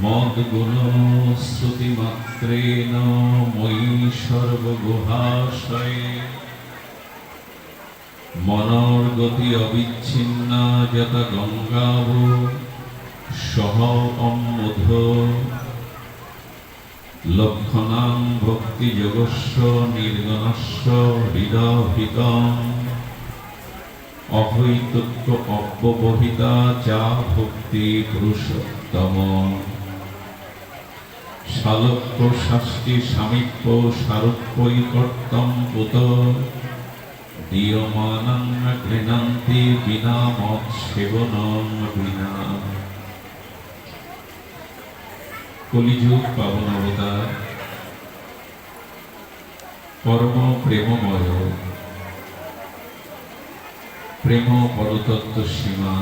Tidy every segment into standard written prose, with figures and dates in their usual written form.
মদ্গুণ শ্রুতিমাত্রেণ ময়ি সর্বগুহাশয়ে মনোর্গতি অবিচ্ছিন্না যথা গঙ্গাব সহ অম্মধ লক্ষণাং ভক্তিযোগস্য নির্গণস্য হৃদহিতং অহৈতুক্য অব্যবহিতা চা ভক্তি পুরুষোত্তম শালক্য শাস্তি সামীপ্য সারূপ্যৈকর্তম উত দীয়মানং গৃহন্তি বিনা মৎ সেবনং বিনা। কলিযুগ পাবন অবতার পরম প্রেমময় প্রেম পরতত্ত্ব সীমা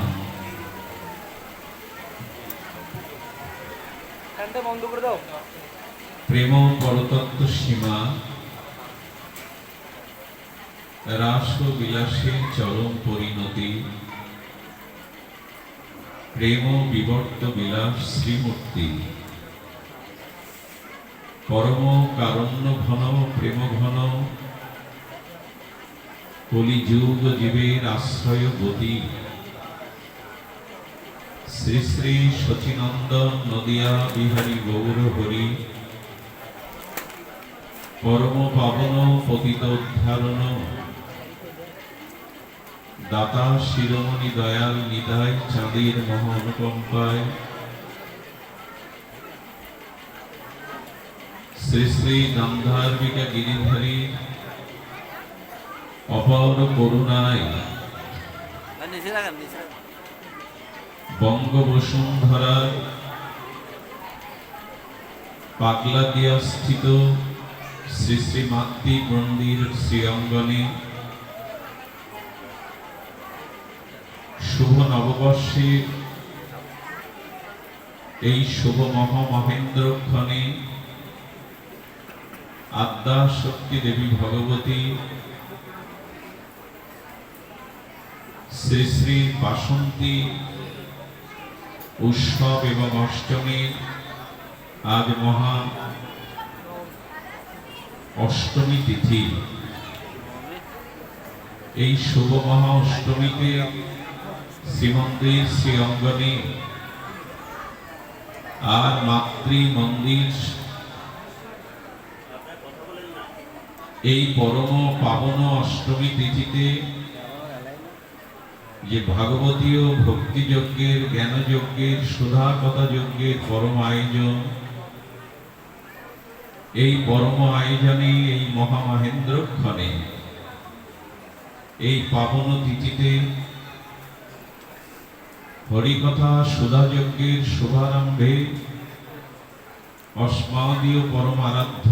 প্রেম পরতত্ত্ব সীমা রাস বিলাসের চরম পরিণতি প্রেম বিবর্ত বিলাস শ্রীমূর্তি পরম কারণ্য ঘন প্রেম ঘন কলিযুগ জীবের আশ্রয় গতি শ্রী শ্রী শচীনন্দন নদিয়া বিহারী গৌর হরি পরম পাবন পতিত উদ্ধারণ দাতা শিরোমণি দয়াল নিতাই চাঁদের মহা অনুকম্পায় শ্রী শ্রী গান্ধার্বিকা গিরিধারী অপার করুণায় বঙ্গবসুন্ধরার পাগলাদিয়া স্থিত শ্রী শ্রী মাতৃ মন্দির শ্রী অঙ্গনে শুভ নববর্ষে এই শুভ মহামহেন্দ্রক্ষণে আদ্যা শক্তি দেবী ভগবতী শ্রী শ্রী বাসন্তী উৎসব এবং অষ্টমীর আজ মহা অষ্টমী তিথি। এই শুভ মহা অষ্টমীতে শ্রীমন্দির শ্রী অঙ্গনে আর মাতৃ মন্দির এই পরম পাবন অষ্টমী তিথিতে যে ভাগবতীয় ভক্তিযজ্ঞের জ্ঞানযজ্ঞের সুধা কথা যজ্ঞের পরম আয়োজন, এই পরম আয়োজনে এই মহামহেন্দ্রক্ষণে এই পাবন তিথিতে হরিকথা সুধা যজ্ঞের শুভারম্ভে অস্মাদীয় পরম আরাধ্য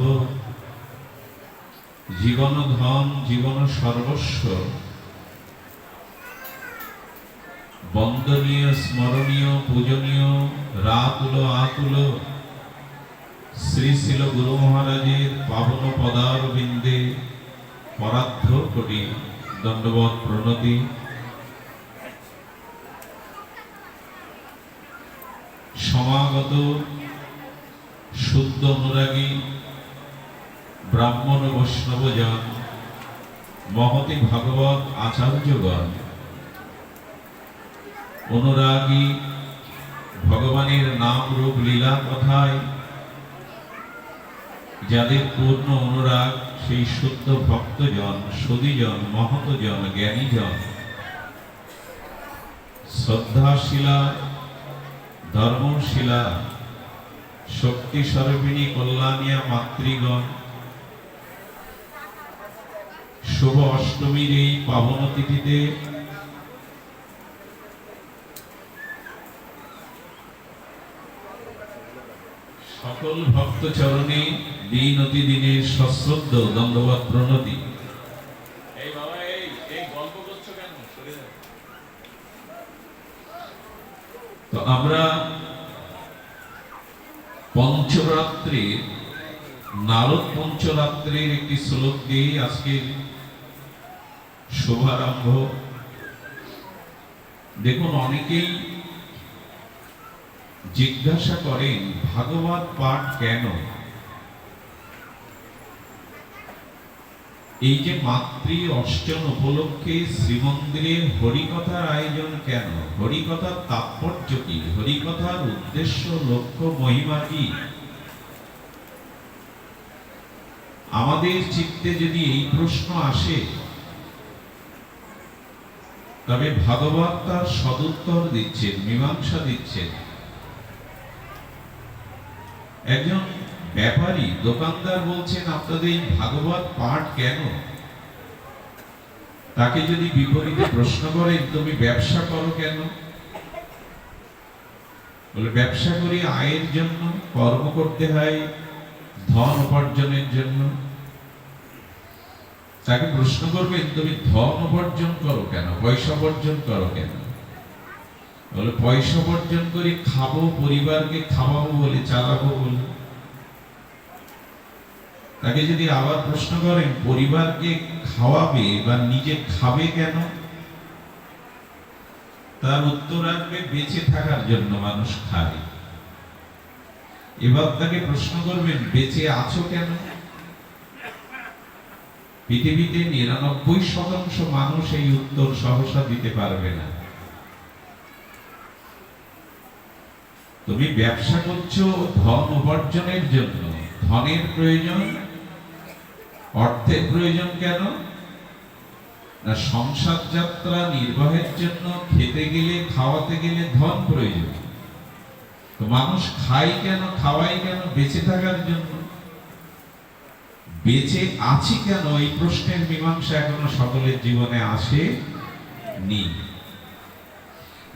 জীবন ধন জীবন সর্বস্ব বন্দনীয় স্মরণীয় পূজনীয় রাতুল আতুল শ্রী শিল গুরু মহারাজের পাবন পদারবিন্দে পরার্থ কোটি দণ্ডবৎ প্রণতি। সমাগত শুদ্ধ অনুরাগী ব্রাহ্মণ বৈষ্ণবজন মহতি ভাগবত আচার্যগণ অনুরাগী ভগবানের নাম রূপ লীলা কথায় যাদের পূর্ণ অনুরাগ সেই শুদ্ধ ভক্তজন সদীজন মহতজন জ্ঞানীজন শ্রদ্ধাশীলা ধর্মশীলা শক্তি স্বরূপিণী কল্যাণিয়া মাতৃগণ শুভ অষ্টমীর এই পাবন তিথিতে সকল ভক্ত চরণে দিন অতি দিনের সশ্রদ্ধ দণ্ডবৎ প্রণতি। তো আমরা পঞ্চরাত্রির নারদ পঞ্চরাত্রির একটি শ্লোক দিয়ে আজকের শুভারম্ভ। দেখুন, অনেকেই জিজ্ঞাসা করেন ভাগবত পাঠ কেন? এই যে মাতৃ অষ্টম উপলক্ষে শ্রীমন্দিরে হরিকথার আয়োজন কেন? হরিকথার তাৎপর্য কি? হরিকথার উদ্দেশ্য, লক্ষ্য, মহিমা কি? আমাদের চিত্তে যদি এই প্রশ্ন আসে, তবে ভাগবত তার সদুত্তর দিচ্ছেন, মীমাংসা দিচ্ছেন। একজন ব্যাপারী, দোকানদার বলছেন, আপনাদের এই ভাগবত পাঠ কেন? তাকে যদি বিপরীতে প্রশ্ন করেন, তুমি ব্যবসা করো কেন? বলে, ব্যবসা করি আয়ের জন্য, কর্ম করতে হয় ধন উপার্জনের জন্য। তাকে প্রশ্ন করবেন, তুমি ধন উপার্জন করো কেন, পয়সা উপার্জন করো কেন? বলে, পয়সা উপার্জন করে খাবো, পরিবারকে খাওয়াবো বলে, চালাবো বলে। তাকে যদি আবার প্রশ্ন করেন, পরিবারকে খাওয়াবে বা নিজে খাবে কেন? তার উত্তর আসবে, বেঁচে থাকার জন্য মানুষ খায়। এবার তাকে প্রশ্ন করবেন, বেঁচে আছো কেন? পৃথিবীতে ৯৯% মানুষ এই উত্তর সহসা দিতে পারবে না। তুমি ব্যবসা করছো ধন উপার্জনের জন্য, ধনের প্রয়োজন, অর্থের প্রয়োজন কেন? না, সংসার যাত্রা নির্বাহের জন্য, খেতে গেলে, খাওয়াতে গেলে ধন প্রয়োজন। তো মানুষ খায় কেন, খাওয়াই কেন? বেঁচে থাকার জন্য। বেঁচে আছি কেন, এই প্রশ্নের মীমাংসা এখনো সকলের জীবনে আসেনি।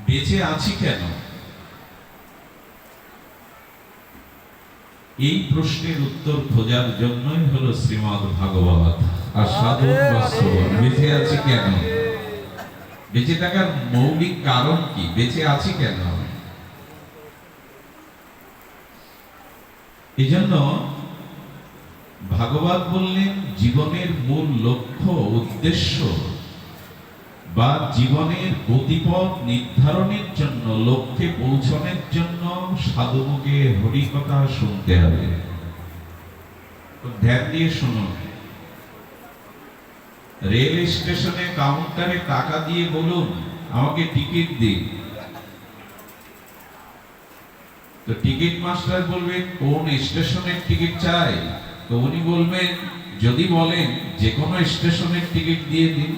বেঁচে আছি কেন, এই প্রশ্নের উত্তর খোঁজার জন্যই হলো শ্রীমদ্ ভাগবত আর সাধন বাস্তবন। বেঁচে আছি কেন? বেঁচে থাকার মৌলিক কারণ কি? বেঁচে আছি কেন? এই জন্য ভাগবত বললেন, জীবনের মূল লক্ষ্য, উদ্দেশ্য বা জীবনের গতিপথ নির্ধারণের জন্য, লক্ষ্যে পৌঁছানোর জন্য সাধুমুখে হরিকথা শুনতে হবে। ধ্যান দিয়ে শুনুন। রেল স্টেশনে কাউন্টারে টাকা দিয়ে বলুন, আমাকে টিকিট দিন। তো টিকিট মাস্টার বলবেন, কোন স্টেশনের টিকিট চাই? তো উনি বলবেন, যদি বলেন যে কোনো স্টেশনের টিকিট দিয়ে দিন।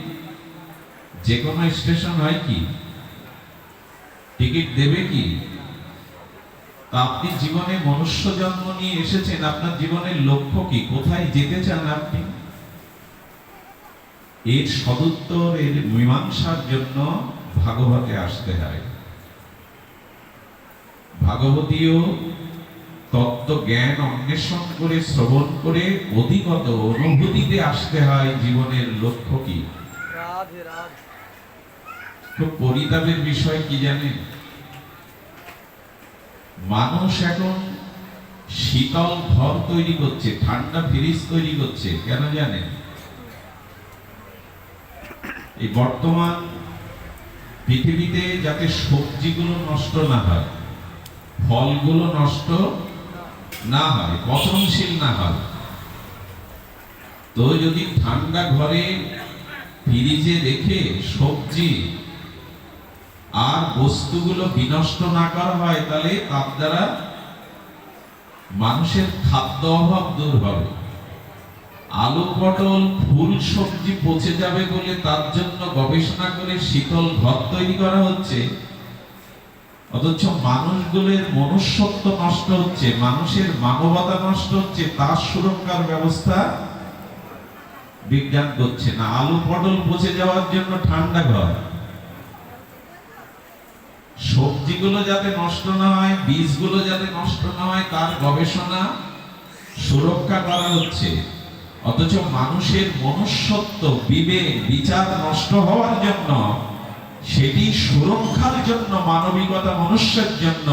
যে কোনো স্টেশন হয় কি? টিকিট দেবে কি? আপনি জীবনে মনুষ্য জন্ম নিয়ে এসেছেন, আপনার জীবনের লক্ষ্য কি? কোথায় যেতে চান আপনি? এর সদুত্তর, এর মীমাংসার জন্য ভাগবতে আসতে হয়। ভাগবতীয় তত্ত্ব জ্ঞান অন্বেষণ করে, শ্রবণ করে, অধিকত অনুভূতিতে আসতে হয় জীবনের লক্ষ্য কি। খুব পরিতাপের বিষয় কি জানেন? মানুষ এখন শীতল ঘর তৈরি করছে, ঠান্ডা ফ্রিজ তৈরি করছে। কেন জানেন? এই বর্তমান পৃথিবীতে যাতে সবজিগুলো নষ্ট না হয়, ফলগুলো নষ্ট না হয়, পচনশীল না হয়, তো যদি ঠান্ডা ঘরে ফ্রিজে রেখে সবজি আর বস্তুগুলো বিনষ্ট না করা হয়, তাহলে তার দ্বারা মানুষের খাদ্য অভাব দূর হবে। আলু, পটল, ফুল সবজি পচে যাবে বলে তার জন্য গবেষণা করে শীতল ঘর তৈরি করা হচ্ছে, অথচ মানুষগুলোর মনুষ্যত্ব নষ্ট হচ্ছে, মানুষের মানবতা নষ্ট হচ্ছে, তার সুরক্ষার ব্যবস্থা বিজ্ঞান করছে না। আলু পটল পচে যাওয়ার জন্য ঠান্ডা ঘর, সবজিগুলো যাতে নষ্ট না হয়, বীজগুলো যাতে নষ্ট না হয়, তার গবেষণা, সুরক্ষা করা হচ্ছে। অথচ মানুষের মনুষ্যত্ব, বিবেক, বিচার নষ্ট হওয়ার জন্য, সেটি সুরক্ষার জন্য, মানবিকতা, মনুষ্যের জন্য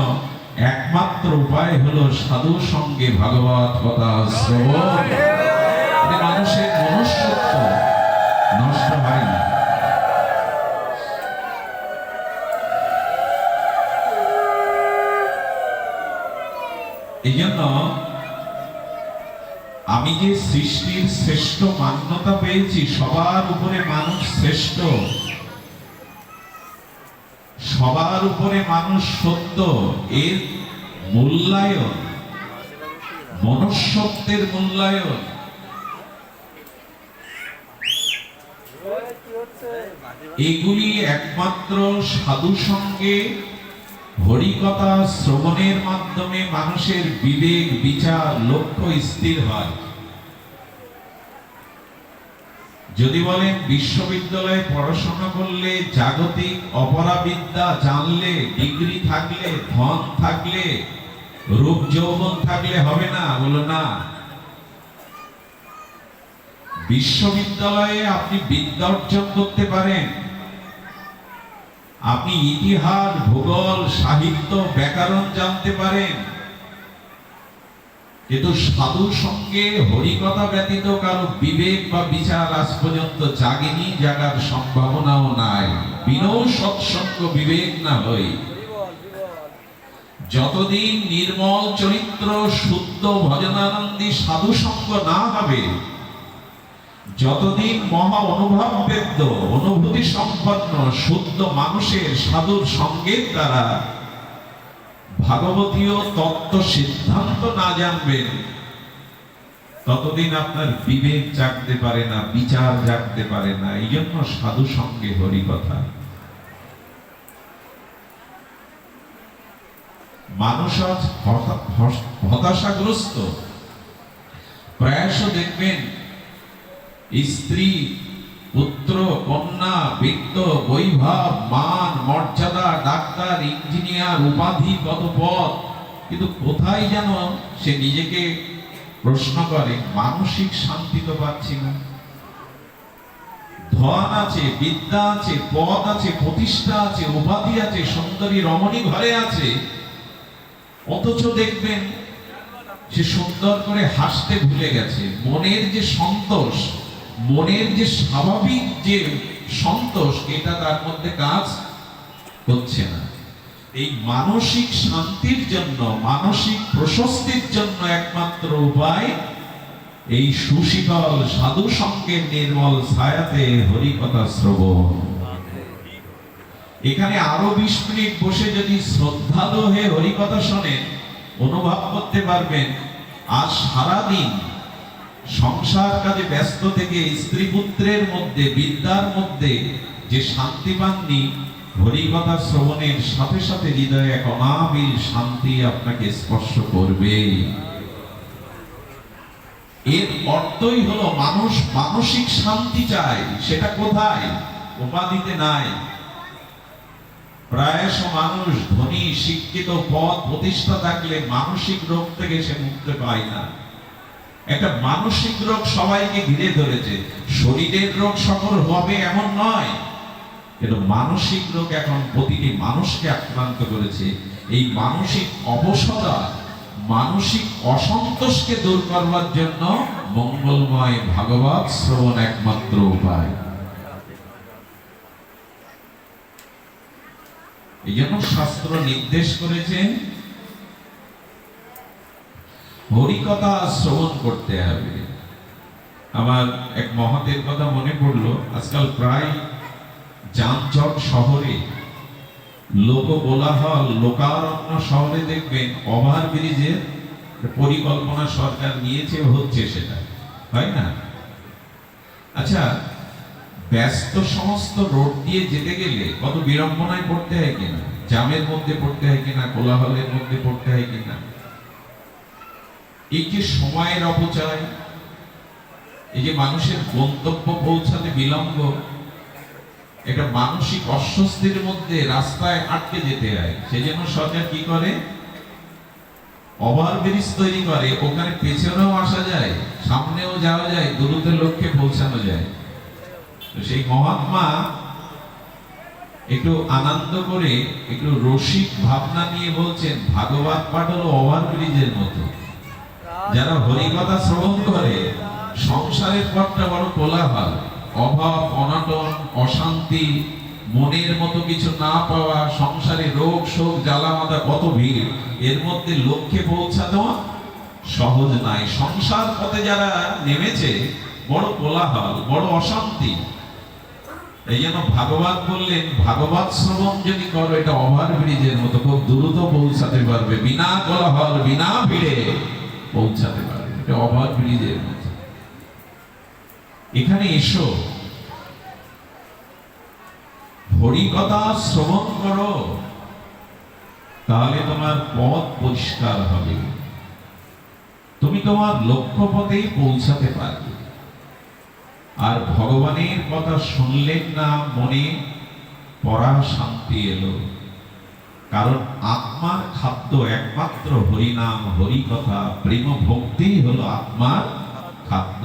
একমাত্র উপায় হলো সাধু সঙ্গে ভাগবত কথা শ্রবণ। মানুষের মনুষ্যত্ব নষ্ট হয় না। জন্য আমি যে সৃষ্টির শ্রেষ্ঠ মান্যতা পেয়েছি, সবার উপরে মানুষ শ্রেষ্ঠ, সবার উপরে মানুষ সত্য, এর মূল্যায়ন, মনুষ্যত্বের মূল্যায়ন, এগুলি একমাত্র সাধু সঙ্গে হরিকথা শ্রবণের মাধ্যমে মানুষের বিবেক, বিচার, লক্ষ্য স্থির হয়। যদি বলেন বিশ্ববিদ্যালয়ে পড়াশোনা করলে, জাগতিক অপরাবিদ্যা জানলে, ডিগ্রি থাকলে, ধন থাকলে, রূপ যৌবন থাকলে হবে না, বলো না। বিশ্ববিদ্যালয়ে আপনি বিদ্যা অর্জন করতে পারেন, আপনি ইতিহাস, ভূগোল, সাহিত্য, ব্যাকরণ জানতে পারেন, কিন্তু সাধু সঙ্গে হরিকথা ব্যতীত কারো বিবেক বা বিচার আজ পর্যন্ত জাগেনি, জাগার সম্ভাবনাও নাই। বিনৌ সৎসঙ্গ বিবেক না হই, যতদিন নির্মল চরিত্র, শুদ্ধ ভজনানন্দী সাধু সঙ্গ না হবে, যতদিন মহা অনুভব বেদ্য, অনুভূতি সম্পন্ন শুদ্ধ মানুষের সাধুর সঙ্গের দ্বারা ভাগবতীয় তত্ত্ব সিদ্ধান্ত না জানবেন, ততদিন আপনার বিবেক জাগতে পারে না, বিচার জাগতে পারে না। এই জন্য সাধু সঙ্গে হরিকথা। মানুষ আজ হতাশাগ্রস্ত। প্রায়শ দেখবেন স্ত্রী, পুত্র, কন্যা, বৃত্ত, বৈভব, মান, মর্যাদা, ডাক্তার, ইঞ্জিনিয়ার, উপাধি, পদপদ, কিন্তু কোথায় যেন সে নিজেকে প্রশ্ন করে, মানসিক শান্তি তো পাচ্ছি না। ধন আছে, বিদ্যা আছে, পদ আছে, প্রতিষ্ঠা আছে, উপাধি আছে, সুন্দরী রমণী ঘরে আছে, অথচ দেখবেন সে সুন্দর করে হাসতে ভুলে গেছে। মনের যে সন্তোষ, মনের যে স্বাভাবিক যে সন্তোষ, এটা তার মধ্যে কাজ হচ্ছে না। এই মানসিক শান্তির জন্য, মানসিক প্রশস্তির জন্য একমাত্র উপায় এই সুশীতল সাধু সঙ্গের নির্মল ছায়াতে হরিকথা শ্রবণ। এখানে আরো 20 মিনিট বসে যদি শ্রদ্ধালু হয়ে হরিকথা শোনেন, অনুভব করতে পারবেন আজ সারাদিন সংসার কাজে ব্যস্ত থেকে স্ত্রী পুত্রের মধ্যে, বিদ্যার মধ্যে যে শান্তি পাননি, হরিকথা শ্রবণের সাথে সাথে হৃদয়ে এক অনাবিল শান্তি আপনাকে স্পর্শ করবে। এর অর্থই হলো মানুষ মানসিক শান্তি চায়। সেটা কোথায়? উপাধিতে নাই। প্রায়শ মানুষ ধনী, শিক্ষিত, পদ, প্রতিষ্ঠা থাকলে মানসিক রোগ থেকে সে মুক্তি পায় না। একটা মানসিক রোগ সবাইকে ঘিরে ধরেছে। শরীরের রোগ সকল হবে এমন নয়, কিন্তু মানসিক রোগ এখন প্রতিটি মানুষকে আক্রান্ত করেছে। এই মানসিক অবসদা, মানসিক অসন্তোষকে দূর করবার জন্য মঙ্গলময় ভাগবত শ্রবণ একমাত্র উপায়। এই জন্য শাস্ত্র নির্দেশ করেছেন হরিকথা শ্রবণ করতে হবে। আমার এক মহতের কথা মনে পড়লো, আজকাল প্রায় যানজট শহরে, লোক কোলাহল, লোকারণ্য শহরে দেখবেন ওভারব্রিজের পরিকল্পনা সরকার নিয়েছে, হচ্ছে সেটা, হয় না? আচ্ছা, ব্যস্ত সমস্ত রোড দিয়ে যেতে গেলে কত বিড়ম্বনায় পড়তে হয় কিনা, জামের মধ্যে পড়তে হয় কিনা, কোলাহলের মধ্যে পড়তে হয় কিনা। এই যে সময়ের অপচয়, এই যে মানুষের গন্তব্য পৌঁছাতে বিলম্ব, একটা মানসিক অস্বস্তির মধ্যে রাস্তায় আটকে যেতে হয়। সেজন্য সরকার কি করে, ওভারব্রিজ তৈরি করে, ওখানে পেছনেও আসা যায়, সামনেও যাওয়া যায়, দ্রুত লক্ষ্যে পৌঁছানো যায়। সেই মহাত্মা একটু আনন্দ করে, একটু রসিক ভাবনা নিয়ে বলছেন, ভাগবত পাঠ হলো ওভারব্রিজের মতো। যারা হরিকথা শ্রবণ করে, সংসারের পথটা বড় কোলাহল, অভাব, অনটন, অশান্তি, মনের মতো কিছু না পাওয়া, সংসারে রোগ শোক জ্বালা মাথা, কত ভিড়, এর মধ্যে লক্ষ্যে পৌঁছানো সহজ নাই। সংসার পথে যারা নেমেছে বড় কোলাহল, বড় অশান্তি। এই জন্য ভাগবত বললেন, ভাগবত শ্রবণ যদি করো এটা ওভার ব্রিজের মতো, খুব দ্রুত পৌঁছাতে পারবে, বিনা কোলাহল বিনা ভিড়ে পৌঁছাতে পারবে, এটা ওভার ব্রিজের মতো। এখানে এসো, হরি কথা শ্রবণ করো, তাহলে তোমার পথ পরিষ্কার হবে, তুমি তোমার লক্ষ্য পথেই পৌঁছাতে পারবে। আর ভগবানের কথা শুনলেন না, মনে পড়া শান্তি এলো। কারণ আত্মার খাদ্য একমাত্র হরিনাম, হরি কথা, প্রেম ভক্তি হলো আত্মার খাদ্য।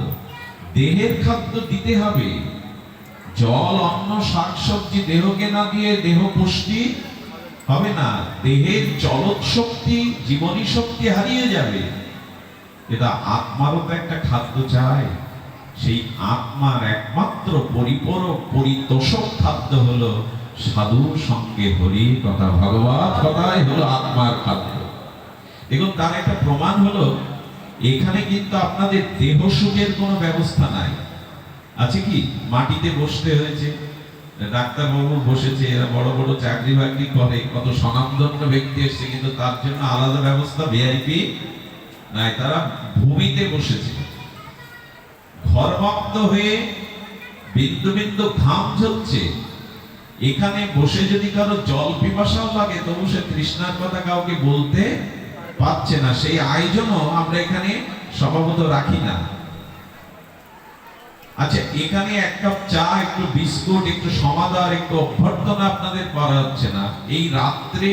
দেহের খাদ্য দিতে হবে, জল অন্ন শাকসবজি দেহকে না দিয়ে দেহ পুষ্টি হবে না, দেহের চলৎ শক্তি জীবনী শক্তি হারিয়ে যাবে। এটা আত্মারও তো একটা খাদ্য চাই। সেই আত্মার একমাত্র পরিপূরক পরিতোষক খাদ্য হলো সাধুর সঙ্গে হরি কথা, ভগবত কথাই হলো আত্মার খাদ্য। দেখুন, তার একটা প্রমাণ হলো, এখানে কিন্তু আপনাদের দেহ সুখের কোনো ব্যবস্থা নাই। আছে কি? মাটিতে বসতে হয়েছে, ডাক্তারবাবু বসেছে, এরা বড় বড় চাকরি বাকরি করে, কত স্বনামধন্য ব্যক্তি এসছে, কিন্তু তার জন্য আলাদা ব্যবস্থা ভিআইপি নাই, তারা ভূমিতে বসেছে। ঘরমগ্ন হয়ে বিন্দু বিন্দু ঘাম ঝরছে, এখানে বসে যদি কারো জল পিপাসাও লাগে তবু সে তৃষ্ণার কথা কাউকে বলতে পারছে না। সেই আয়োজনও আমরা এখানে স্বভাবত রাখি না। আচ্ছা, এখানে এক কাপ চা, একটু বিস্কুট, একটু সমাদর, একটু অভ্যর্থনা আপনাদের করা হচ্ছে না। এই রাত্রে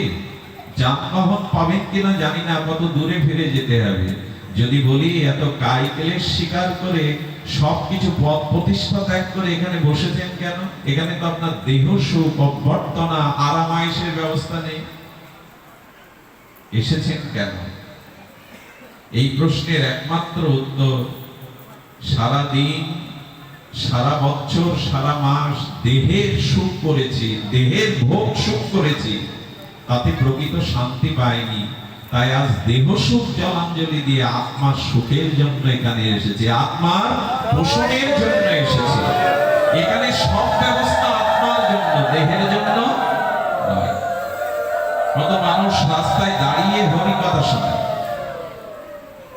যানবাহন পাবেন কিনা জানি না, কত দূরে ফিরে যেতে হবে। যদি বলি এত কাই ক্লেশ স্বীকার করে সবকিছু পথ প্রতিষ্ঠা ত্যাগ করে এখানে বসেছেন কেন? এখানে তো আপনার দেহ সুখ, অভ্যর্থনা, আরামায়েশের ব্যবস্থা নেই, এসেছেন কেন? এই প্রশ্নের একমাত্র উত্তর, সারা দিন, সারা বছর, সারা মাস দেহের সুখ করেছি, দেহের ভোগ সুখ করেছি, তাতে প্রকৃত শান্তি পাইনি। তাই আজ দেহ সুখ জলাঞ্জলি দিয়ে আত্মার সুখের জন্য এখানে এসেছি, আত্মার পোষণের জন্য এসেছি। এখানে সব ব্যবস্থা আত্মার জন্য, দেহের জন্য নয়। কত মানুষ রাস্তায় দাঁড়িয়ে হরি কথা শোনে,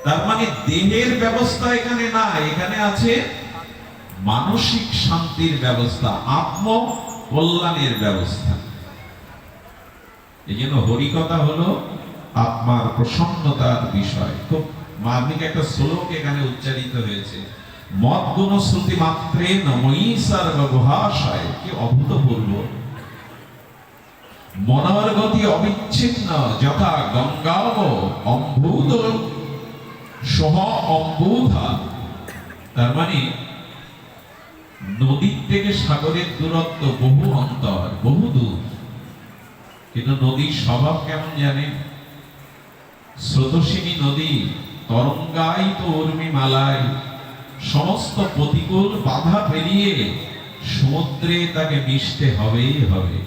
তার মানে দেহের ব্যবস্থা এখানে না, এখানে আছে মানসিক শান্তির ব্যবস্থা, আত্ম কল্যাণের ব্যবস্থা। এই জন্য হরিকথা হলো আত্মার প্রসন্নতার বিষয়। খুব মার্মিক একটা শ্লোক এখানে উচ্চারিত হয়েছে, মদ গুণ শ্রুতি মাত্রে নময়ী সর্বভাষায়। কি অভূতপূর্ব! মনর গতি অবিচ্ছিন্ন যথা গঙ্গাব অম্বুদ সহ অম্বুধা। তার মানে নদীর থেকে সাগরের দূরত্ব বহু অন্তর, বহু দূর, কিন্তু নদীর স্বভাব কেমন জানেন? স্রোতস্বিনী নদী, তরঙ্গায়িত উর্মিমালায়, সমস্ত প্রতিকূল বাধা পেরিয়ে সমুদ্রে তাকে মিশতে হবেই হবে।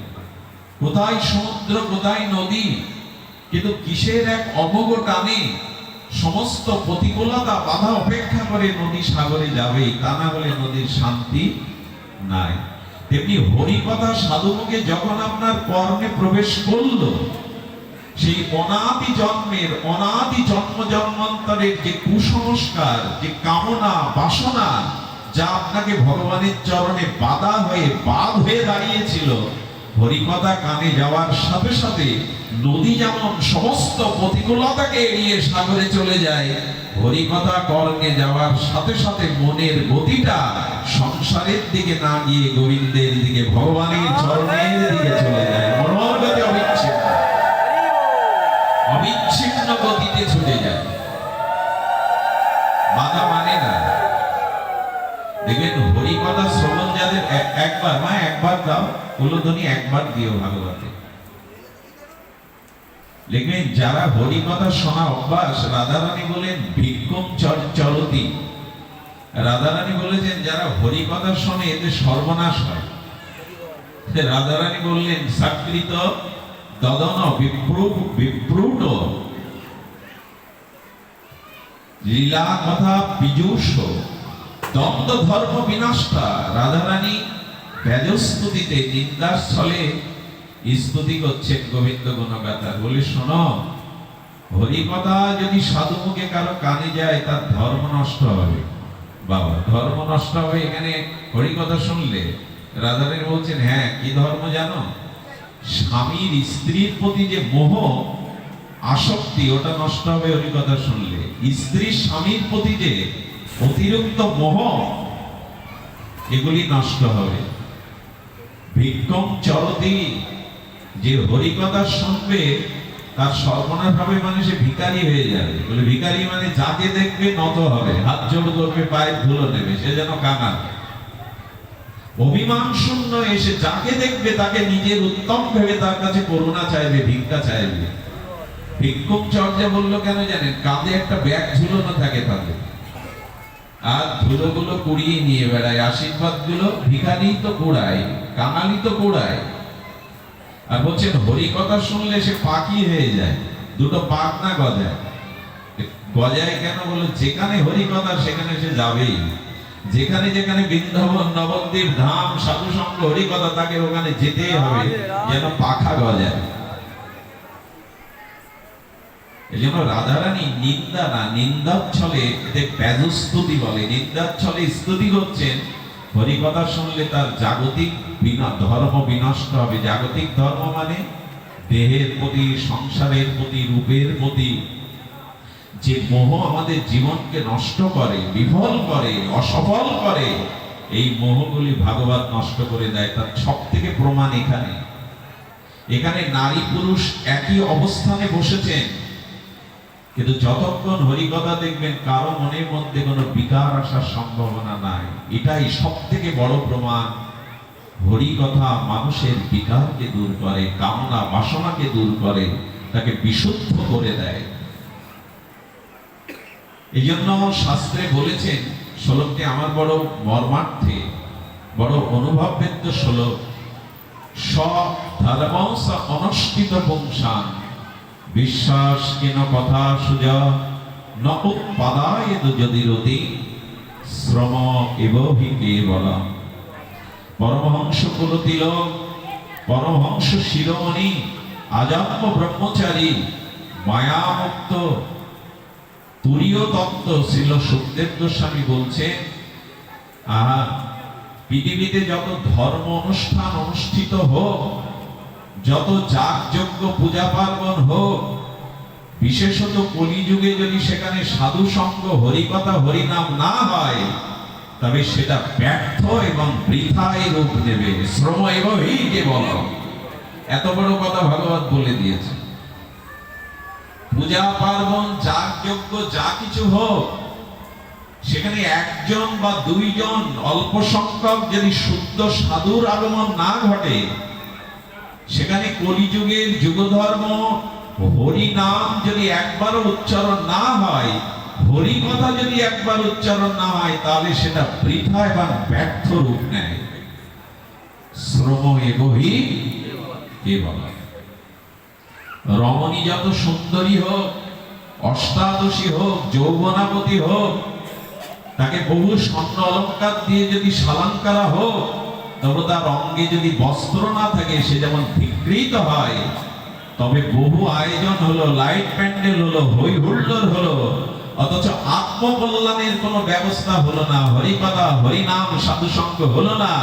কোথায় সমুদ্র, কোথায় নদী, কিন্তু কিসের এক অমোঘ টানে সমস্ত প্রতিকূলতা বাধা অপেক্ষা করে নদী সাগরে যাবেই, তা না হলে নদীর শান্তি নাই। তেমনি হরিকথা সাধুমুখে যখন আপনার কর্মে প্রবেশ করলো, সেই অনাদি জন্মের, অনাদি জন্ম জন্মান্তরের যে কুসংস্কার, যে কামনা বাসনা, যা আপনাকে ভগবানের চরণে বাধা হয়ে, বাদ হয়ে দাঁড়িয়েছিল, হরিকথা কানে যাওয়ার সাথে সাথে নদী যেমন সমস্ত প্রতিকূলতাকে এড়িয়ে সাগরে চলে যায়, হরিকথা কর্ণে যাওয়ার সাথে সাথে মনের গতিটা সংসারের দিকে না গিয়ে গোবিন্দের দিকে, ভগবানের চরণের দিকে চলে যায়। মনোর গতি অবিচ্ছিন্ন, অবিচ্ছিন্ন গতিতে ছুটে যায়, বাধা মানে না। দেখবেন হরিকথা শ্রবণ যাদের একবার, মা একবার দাও, উলুধ্বনি একবার দিও ভাগবতে, লিখবেন যারা হরিকথা শোনা অভ্যাস, রাধারানী বলেন ভিক্ষুম চরতি। রাধারানী বলেছেন যারা হরিকথা শোনে এতে সর্বনাশ হয়। রাধারানী বললেন সাকৃত দদন বিপ্রুট। লীলা কথা পীযূষ দ্বন্দ্ব ধর্ম বিনষ্টা। রাধারানী ব্যাজস্তুতিতে নিন্দার ছলে স্তুতি করছেন গোবিন্দ গুণগাথা। বলে শোনো, হরিকথা যদি সাধু মুখে কারো কানে যায় তার ধর্ম নষ্ট হবে। বাবা, ধর্ম নষ্ট হবে এখানে হরিকথা শুনলে? রাধারানী বলছেন, হ্যাঁ, কি ধর্ম জানো? স্বামীর স্ত্রীর প্রতি যে মোহ আসক্তি, ওটা নষ্ট হবে হরিকথা শুনলে। স্ত্রীর স্বামীর প্রতি যে অতিরিক্ত মোহ, এগুলি নষ্ট হবে। ভিক্ষম চরতি, যে হরিকথা শুনবে তার সর্বনাশ হবে, মানে সে ভিখারি হয়ে যাবে। বলে ভিখারি মানে যাকে দেখবে নত হবে, হাত জোড় করবে, পায়ের ধুলো নেবে, সে যেন কাঙাল। অভিমান শূন্য এসে যাকে দেখবে তাকে নিজের উত্তম ভেবে তার কাছে করুণা চাইবে, ভিক্ষা চাইবে। ভিক্ষুক চর্যা বললো কেন জানেন? কাঁধে একটা ব্যাগ ঝুলানো থাকে তাদের, আর ধুলোগুলো কুড়িয়ে নিয়ে বেড়ায়, আশীর্বাদ গুলো ভিখারি তো কুড়ায়, কাঙালি তো কুড়ায়। আর বলছেন হরিকথা শুনলে সে পাখি হয়ে যায়, দুটো পাক না গজায়। গজায় কেন? বলো যেখানে হরিকথা সেখানে সে যাবেই। যেখানে যেখানে বৃন্দাবন, নবদ্বীপ ধাম, সাধু সঙ্গ, হরিকথা, তাকে ওখানে যেতেই হবে, যেন পাখা গজায়। এই জন্য রাধারানী নিন্দা না, নিন্দার ছলে, এতে ব্যাজস্তুতি বলে, নিন্দার ছলে স্তুতি করছেন। হরিকথা শুনলে তার জাগতিক ধর্ম বিনষ্ট হবে। জাগতিক ধর্ম মানে দেহের প্রতি, সংসারের প্রতি, রূপের প্রতি যে মোহ আমাদের জীবনকে নষ্ট করে, বিফল করে, অসফল করে, এই মোহগুলি ভাগবত নষ্ট করে দেয়। তার সব থেকে প্রমাণ এখানে। এখানে নারী পুরুষ একই অবস্থানে বসেছেন, কিন্তু যতক্ষণ হরিকথা দেখবেন কারো মনের মধ্যে কোনো বিকার আসার সম্ভাবনা নাই। এটাই সব থেকে বড় প্রমাণ। হরিকথা মানুষের বিকারকে দূর করে, কামনা বাসনাকে দূর করে, তাকে বিশুদ্ধ করে দেয়। এই জন্য শাস্ত্রে বলেছেন, শ্লোকটি আমার বড় মর্মার্থে, বড় অনুভববেদ্য শ্লোক। স ধর্মংস অনুষ্ঠিত পুংসান বিশ্বাস কিন কথা সুজা ন উৎপাদায় যদি রতি শ্রম এবহি কেবলম। পরমহংস কুলতিলক, পরমহংস শিরোমণি, আজন্ম ব্রহ্মচারী, মায়ামুক্ত তুরীয় তত্ত্ব শ্রীল সুখদেব গোস্বামী বলছে, পৃথিবীতে যত ধর্ম অনুষ্ঠান অনুষ্ঠিত হোক, যত যাগযজ্ঞ পূজা পার্বণ হোক, বিশেষত কলিযুগে যদি সেখানে সাধু সঙ্গ, হরিকথা, হরিনাম না হয়, তবে সেটা ব্যর্থ এবং বৃথায় রূপ নেবে। শ্রম এবহি কেবলম। এত বড় কথা ভাগবত বলে দিয়েছে। পূজা পার্বণ, যাগযজ্ঞ যা কিছু হোক, সেখানে একজন বা দুইজন অল্প সংখ্যক যদি শুদ্ধ সাধুর আগমন না ঘটে, সেখানে কলিযুগের যুগধর্ম হরি নাম যদি একবারও উচ্চারণ না হয়, হরি কথা যদি একবার উচ্চারণ না হয়, তাহলে সেটা বৃথা এবং ব্যর্থ রূপ নেয়। শ্রম এবহি কেবলম। রমণী যত সুন্দরী হোক, অষ্টাদশী হোক, যৌবনাবতী হোক, তাকে বহু স্বর্ণ অলঙ্কার দিয়ে যদি সালাঙ্কারা হোক, তবে তার অঙ্গে যদি বস্ত্র না থাকে, সে যেমন বিকৃত হয়। তবে বহু আয়োজন হলো, লাইট প্যান্ডেল হলো, হই হুল্লোড় হলো, অথচ আত্মকল্যাণের কোনো ব্যবস্থা হলো না, হরিকথা, হরিনাম, সাধু সঙ্গ হলো না,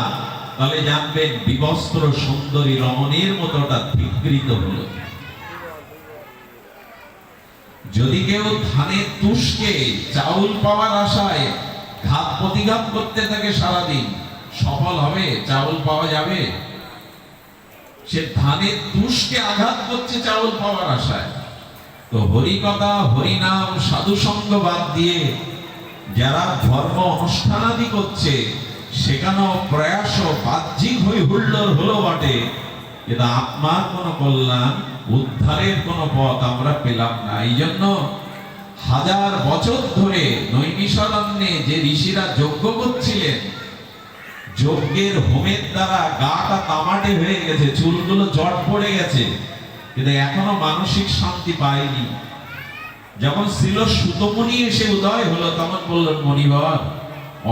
তাহলে জানবেন বিবস্ত্র সুন্দরী রমণীর মতোটা বিকৃত হলো। যদি কেউ ধানের তুষকে চাউল পাওয়ার আশায় ঘাত প্রতিঘাত করতে থাকে সারাদিন, সফল হবে? চাউল পাওয়া যাবে? সে ধানের তুষকে আঘাত করছে চাউল পাওয়ার আশায়। তো হরিকথা, হরিনাম, সাধু সঙ্গ বাদ দিয়ে যারা ধর্ম অনুষ্ঠানাদি করছে, সেখানেও প্রয়াস বাহ্যিক হই হুল্লোড় হলো বটে, কিন্তু আত্মার কোন কল্যাণ, উদ্ধারের কোন পথ আমরা পেলাম না। এই জন্য হাজার বছর ধরে নৈমিষারণ্যে যে ঋষিরা যজ্ঞ করছিলেন, যজ্ঞের হোমের দ্বারা গাটা তামাটে হয়ে গেছে, চুলগুলো জট পড়ে গেছে, কিন্তু এখনো মানসিক শান্তি পায়নি। যখন ছিল সুতমুনি এসে উদয় হলো, তখন বললেন, মণিবর,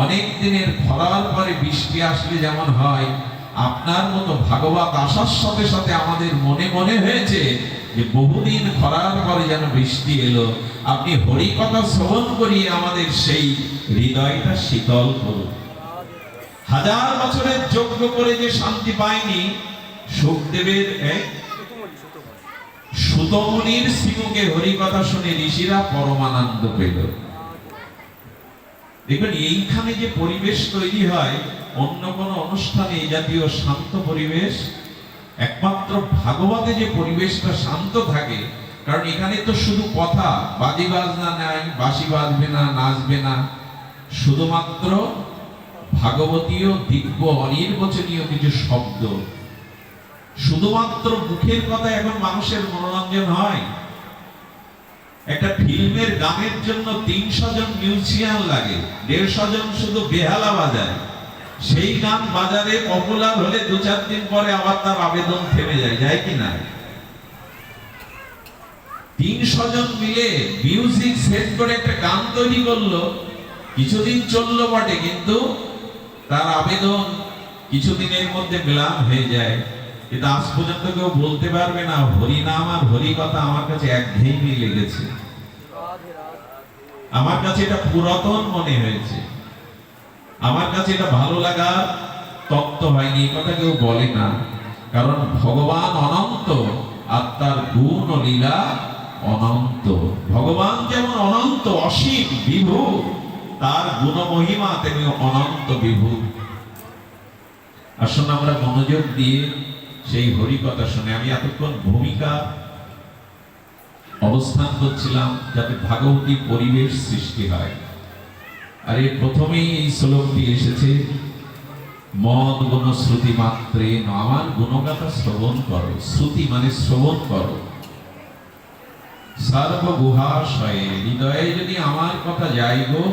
অনেক দিনের খরার পরে বৃষ্টি আসলে যেমন হয়, আপনার মতো ভাগবত আসার সাথে সাথে আমাদের মনে মনে হয়েছে যে বহুদিন খরার পরে যেন বৃষ্টি এলো। আপনি হরি কথা শ্রবণ করিয়ে আমাদের সেই হৃদয়টা শীতল করুন। হাজার বছরের যজ্ঞ করে যে শান্তি পায়নি, সুখদেবের সুতমুনির শ্রীমুখে হরি কথা শুনে ঋষিরা পরমানন্দ পেল। দেখবেন এইখানে যে পরিবেশ তৈরি হয়, অন্য কোন অনুষ্ঠানে এই জাতীয় শান্ত পরিবেশ, একমাত্র ভাগবতে যে পরিবেশটা শান্ত থাকে, কারণ এখানে তো শুধু কথা, বাজি বাজনা নাই, বাঁশি বাজবে না, নাচবে না, শুধুমাত্র ভাগবতীয় দিব্য অনির্বচনীয় কিছু শব্দ। শুধুমাত্র মুখের কথা এখন মানুষের মনোরঞ্জন হয়। একটা ফিল্মের গানের জন্য 300 জন মিউজিশিয়ান লাগে, 150 জন শুধু বেহালা বাজায়। সেই গান বাজারে পপুলার হলে 2-4 দিন পরে আবার তার আবেদন থেমে যায়, যায় কি না? 300 জন মিলে মিউজিক সেট করে একটা গান তৈরি করলো, কিছুদিন চললো বটে, কিন্তু তার আবেদন কিছুদিনের মধ্যে ম্লান হয়ে যায়। কিন্তু আজ পর্যন্ত কেউ বলতে পারবে না হরি নাম আর হরি কথা আমার কাছে একঘেয়েমি লেগেছে, আমার কাছে এটা পুরাতন মনে হয়েছে, আমার কাছে এটা ভালো লাগার তত্ত্ব হয়নি। এই কথা কেউ বলে না, কারণ ভগবান অনন্ত আর তার গুণ ও লীলা অনন্ত। ভগবান যেমন অনন্ত অসীম বিভু, তার গুণ মহিমা তেমনি অনন্ত বিভু। আসুন আমরা মনোযোগ দিয়ে সেই হরি কথা শুনে। আমি এতক্ষণ ভূমিকা অবস্থান করছিলাম যাতে ভাগবতী পরিবেশ সৃষ্টি হয়। আর এর প্রথমেই এই শ্লোকটি এসেছে, মদ গুণ শ্রুতি মাত্রে, আমার গুণগাথা শ্রবণ করো। শ্রুতি মানে শ্রবণ করো। সর্বগুহাশয়ে, হৃদয়ে যদি আমার কথা যাই গো,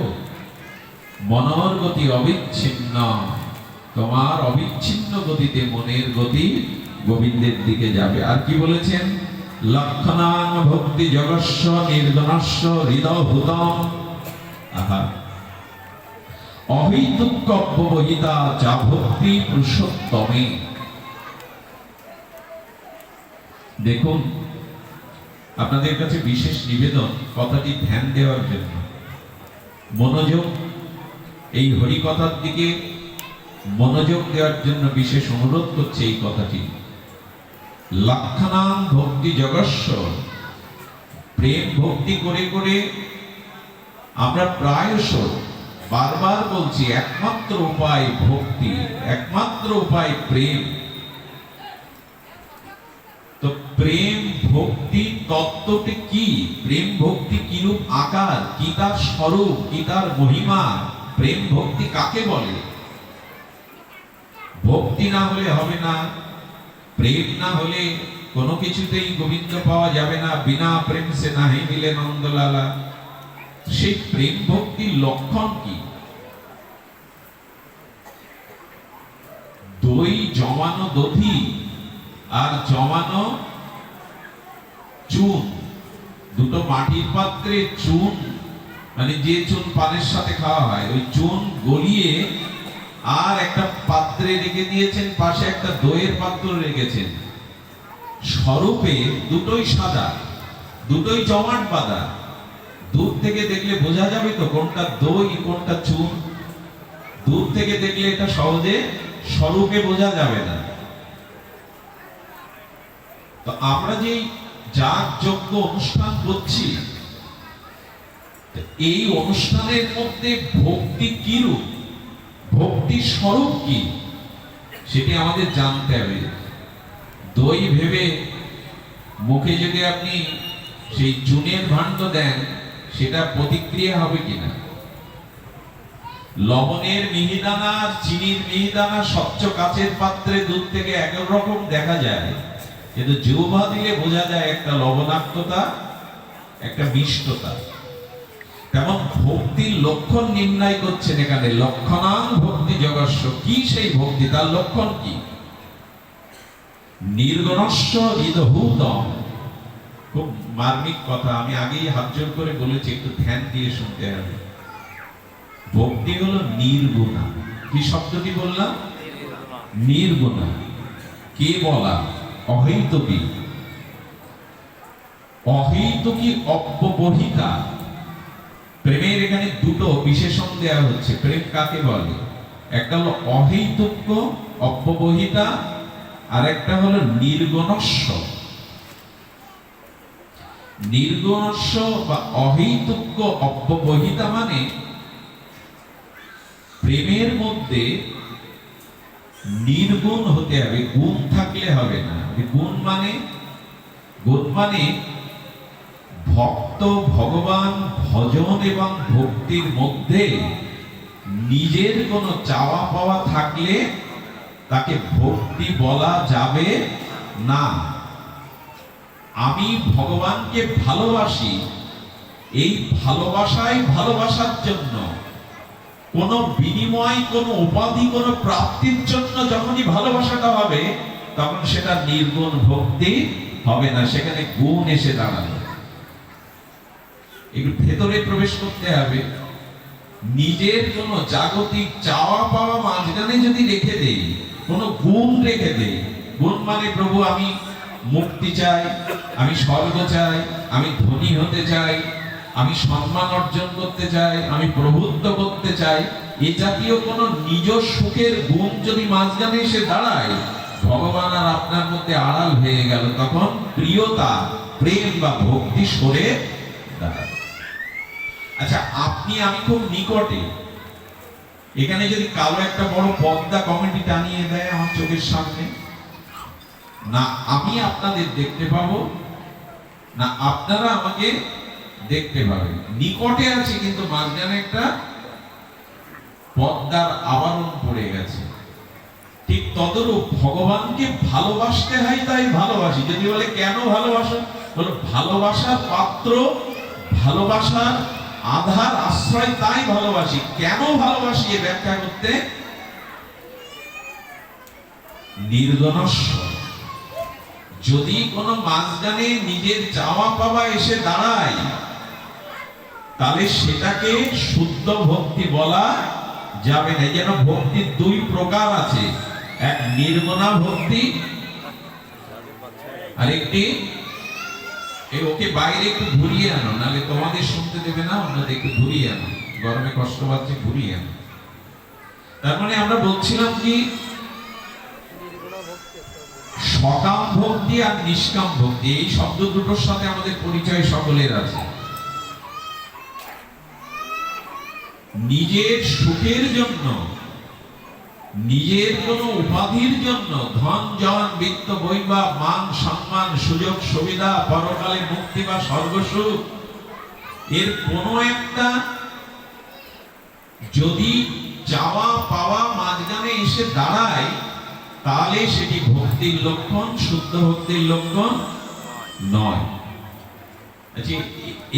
মনর গতি অবিচ্ছিন্ন, তোমার অবিচ্ছিন্ন গতিতে মনের গতি গোবিন্দের দিকে যাবে। আর কি বলেছেন? লক্ষণাং ভক্তি জগস্য নির্গণস্য হৃদয়ভূতম, আহা অহিতুক্যবহিতা চা ভক্তি পুরুষোত্তমে। দেখুন, আপনাদের কাছে বিশেষ নিবেদন, কথাটি ধ্যান দেওয়ার জন্য মনোযোগ, এই হরি কথার দিকে মনোযোগ দেওয়ার জন্য বিশেষ অনুরোধ করছে এই কথাটি। লক্ষণাং ভক্তি জগস্য, প্রেম ভক্তি করে করে আমরা প্রায়শ বারবার বলছি একমাত্র উপায় ভক্তি, একমাত্র উপায় প্রেম। তো প্রেম ভক্তি তত্ত্বটি কি? প্রেম ভক্তি কিরূপ আকার, কি তার স্বরূপ, কি তার মহিমা? প্রেম ভক্তি কাকে বলে? ভক্তি না হলে হবে না, প্রেম না হলে কোনো কিছুতেই গোবিন্দ পাওয়া যাবে না। বিনা প্রেম সে নাহি মিলে নন্দলালা। সেই প্রেম ভক্তির লক্ষণ কি? দই জমানো দধি আর জমানো চুন, দুটো মাটির পাত্রে চুন, মানে যে চুন পানের সাথে খাওয়া হয়, ওই চুন গলিয়ে আর একটা পাত্রে রেখে দিয়েছেন, পাশে একটা দইয়ের পাত্র রেখেছেন। স্বরূপে দুটোই সাদা, দুটোই জমাট বাঁধা। দূর থেকে দেখলে বোঝা যাবে তো কোনটা দই কোনটা চুন? দূর থেকে দেখলে এটা সহজে স্বরূপে বোঝা যাবে না। তো আমরা যে যাগযজ্ঞ অনুষ্ঠান করছি, এই অনুষ্ঠানের মধ্যে ভক্তি কি রূপ, ভক্তির স্বরূপ কি, সেটি আমাদের জানতে হবে। দই ভেবে মুখে যদি আপনি সেই চুনের ভাণ্ড দেন, সেটা প্রতিক্রিয়া হবে কিনা? লবণের মিহিদানা আর চিনির মিহিদানা স্বচ্ছ কাচের পাত্রে দূর থেকে এক রকম দেখা যায়, কিন্তু জিহ্বা দিলে বোঝা যায় একটা লবণাক্ততা, একটা মিষ্টতা। তেমন ভক্তির লক্ষণ নির্ণয় করছেন এখানে। লক্ষণাং ভক্তি জগস্য, কি সেই ভক্তি, তার লক্ষণ কি? নির্গণস্য হৃদয়ভূতম, খুব মার্মিক কথা, আমি আগেই হাত জোর করে বলেছি, একটু ধ্যান দিয়ে শুনতে হবে। ভক্তি হলো নির্গুণা। কি শব্দটি বললাম? নির্গুণা। কে বলা? অহৈতুকী। অহৈতুকী অব্যবহিতা। প্রেমের এখানে দুটো বিশেষণ দেওয়া হচ্ছে। প্রেম কাকে বলে? একটা হলো অহৈতুক্য অব্যবহিতা, আর একটা হলো নির্গুণস্য। নির্গুণস্য বা অহৈতুক্য অব্যবহিতা মানে প্রেমের মধ্যে নির্গুণ হতে হবে, গুণ থাকলে হবে না। গুণ মানে ভক্ত ভগবান ভজন এবং ভক্তির মধ্যে নিজের কোনো চাওয়া পাওয়া থাকলে তাকে ভক্তি বলা যাবে না। আমি ভগবানকে ভালোবাসি, এই ভালোবাসায় ভালোবাসার জন্য কোন বিনিময়, কোন উপাধি, কোন প্রাপ্তির জন্য যখনই ভালোবাসাটা হবে, তখন সেটা নির্গুণ ভক্তি হবে না, সেখানে গুণ এসে দাঁড়াবে। একটু ভেতরে প্রবেশ করতে হবে। নিজের কোন জাগতিক চাওয়া পাওয়া মাঝখানে যদি রেখে দেই, কোন গুণ রেখে দেই, গুণ মানে প্রভু আমি মুক্তি চাই, আমি স্বর্গ চাই, আমি ধনী হতে চাই, আমি সম্মান অর্জন করতে চাই, আমি প্রভুত্ব করতে চাই, এ জাতীয় কোন নিজ সুখের গুণ যদি মাঝখানে এসে দাঁড়ায়, ভগবান আর আপনার মধ্যে আড়াল হয়ে গেল, তখন প্রিয়তা, প্রেম বা ভক্তি সরে দাঁড়ায়। আচ্ছা, আপনি আমি খুব নিকটে, এখানে যদি কালো একটা বড় পর্দা কমিটি টানিয়ে দেয় আমার চোখের সামনে, না আমি আপনাদের দেখতে পাবো, না আপনারা আমাকে দেখতে পাবেন। নিকটে আছে কিন্তু মাঝখানে একটা পর্দার আবরণ পড়ে গেছে। ঠিক তদরূপ ভগবানকে ভালোবাসতে হয়, তাই ভালোবাসি। যদি বলে কেন ভালোবাসো, বলো ভালোবাসার পাত্র, ভালোবাসার আধার আশ্রয়, তাই ভালোবাসি। কেন ভালোবাসি এ ব্যাখ্যা করতে নির্গুণস্য। যদি কোনো মাঝখানে নিজের চাওয়া পাওয়া এসে দাঁড়ায়, তাহলে সেটাকে শুদ্ধ ভক্তি বলা যাবে না। যেন ভক্তির দুই প্রকার আছে, এক নির্গুণা ভক্তি, আর একটি ওকে বাইরে একটু ঘুরিয়ে আনো, নাহলে তোমাদের শুনতে দেবে না, অন্যদের একটু ঘুরিয়ে আনো, গরমে কষ্ট পাচ্ছে, ঘুরিয়ে আনো। তার মানে আমরা বলছিলাম কি, সকাম ভক্তি আর নিষ্কাম ভক্তি, এই শব্দ দুটোর সাথে আমাদের পরিচয় সকলের আছে। নিজের সুখের জন্য, নিজের কোন উপাধির জন্য, ধন জন বিত্ত বৈভব মান সম্মান সুযোগ সুবিধা পরকালে মুক্তি বা স্বর্গসুখ, এর কোন একটা যদি চাওয়া পাওয়া মাঝখানে এসে দাঁড়ায়, তাহলে সেটি ভক্তির লক্ষণ, শুদ্ধ ভক্তির লক্ষণ নয়।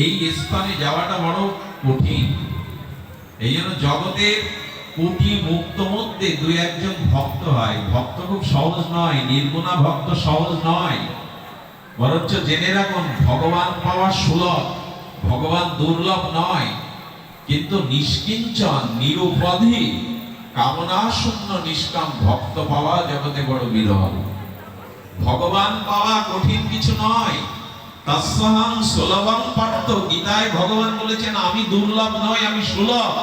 এই স্থানে যাওয়াটা বড় কঠিন। এই জন্য জগতের কোটি মুক্ত মধ্যে দুই একজন ভক্ত হয়। ভক্ত খুব সহজ নয়, নির্গুণা ভক্ত সহজ নয়। বরঞ্চ জেনে রাখুন, ভগবান পাওয়া সুলভ, ভগবান দুর্লভ নয়। কিন্তু নিষ্কিঞ্চন, নিরুপাধি, কামনা শূন্য নিষ্কাম ভক্ত পাওয়া জগতে বড় বিরল। ভগবান পাওয়া কঠিন কিছু নয়। তস্যাহং সুলভং পার্থ, গীতায় ভগবান বলেছেন আমি দুর্লভ নয়, আমি সুলভ।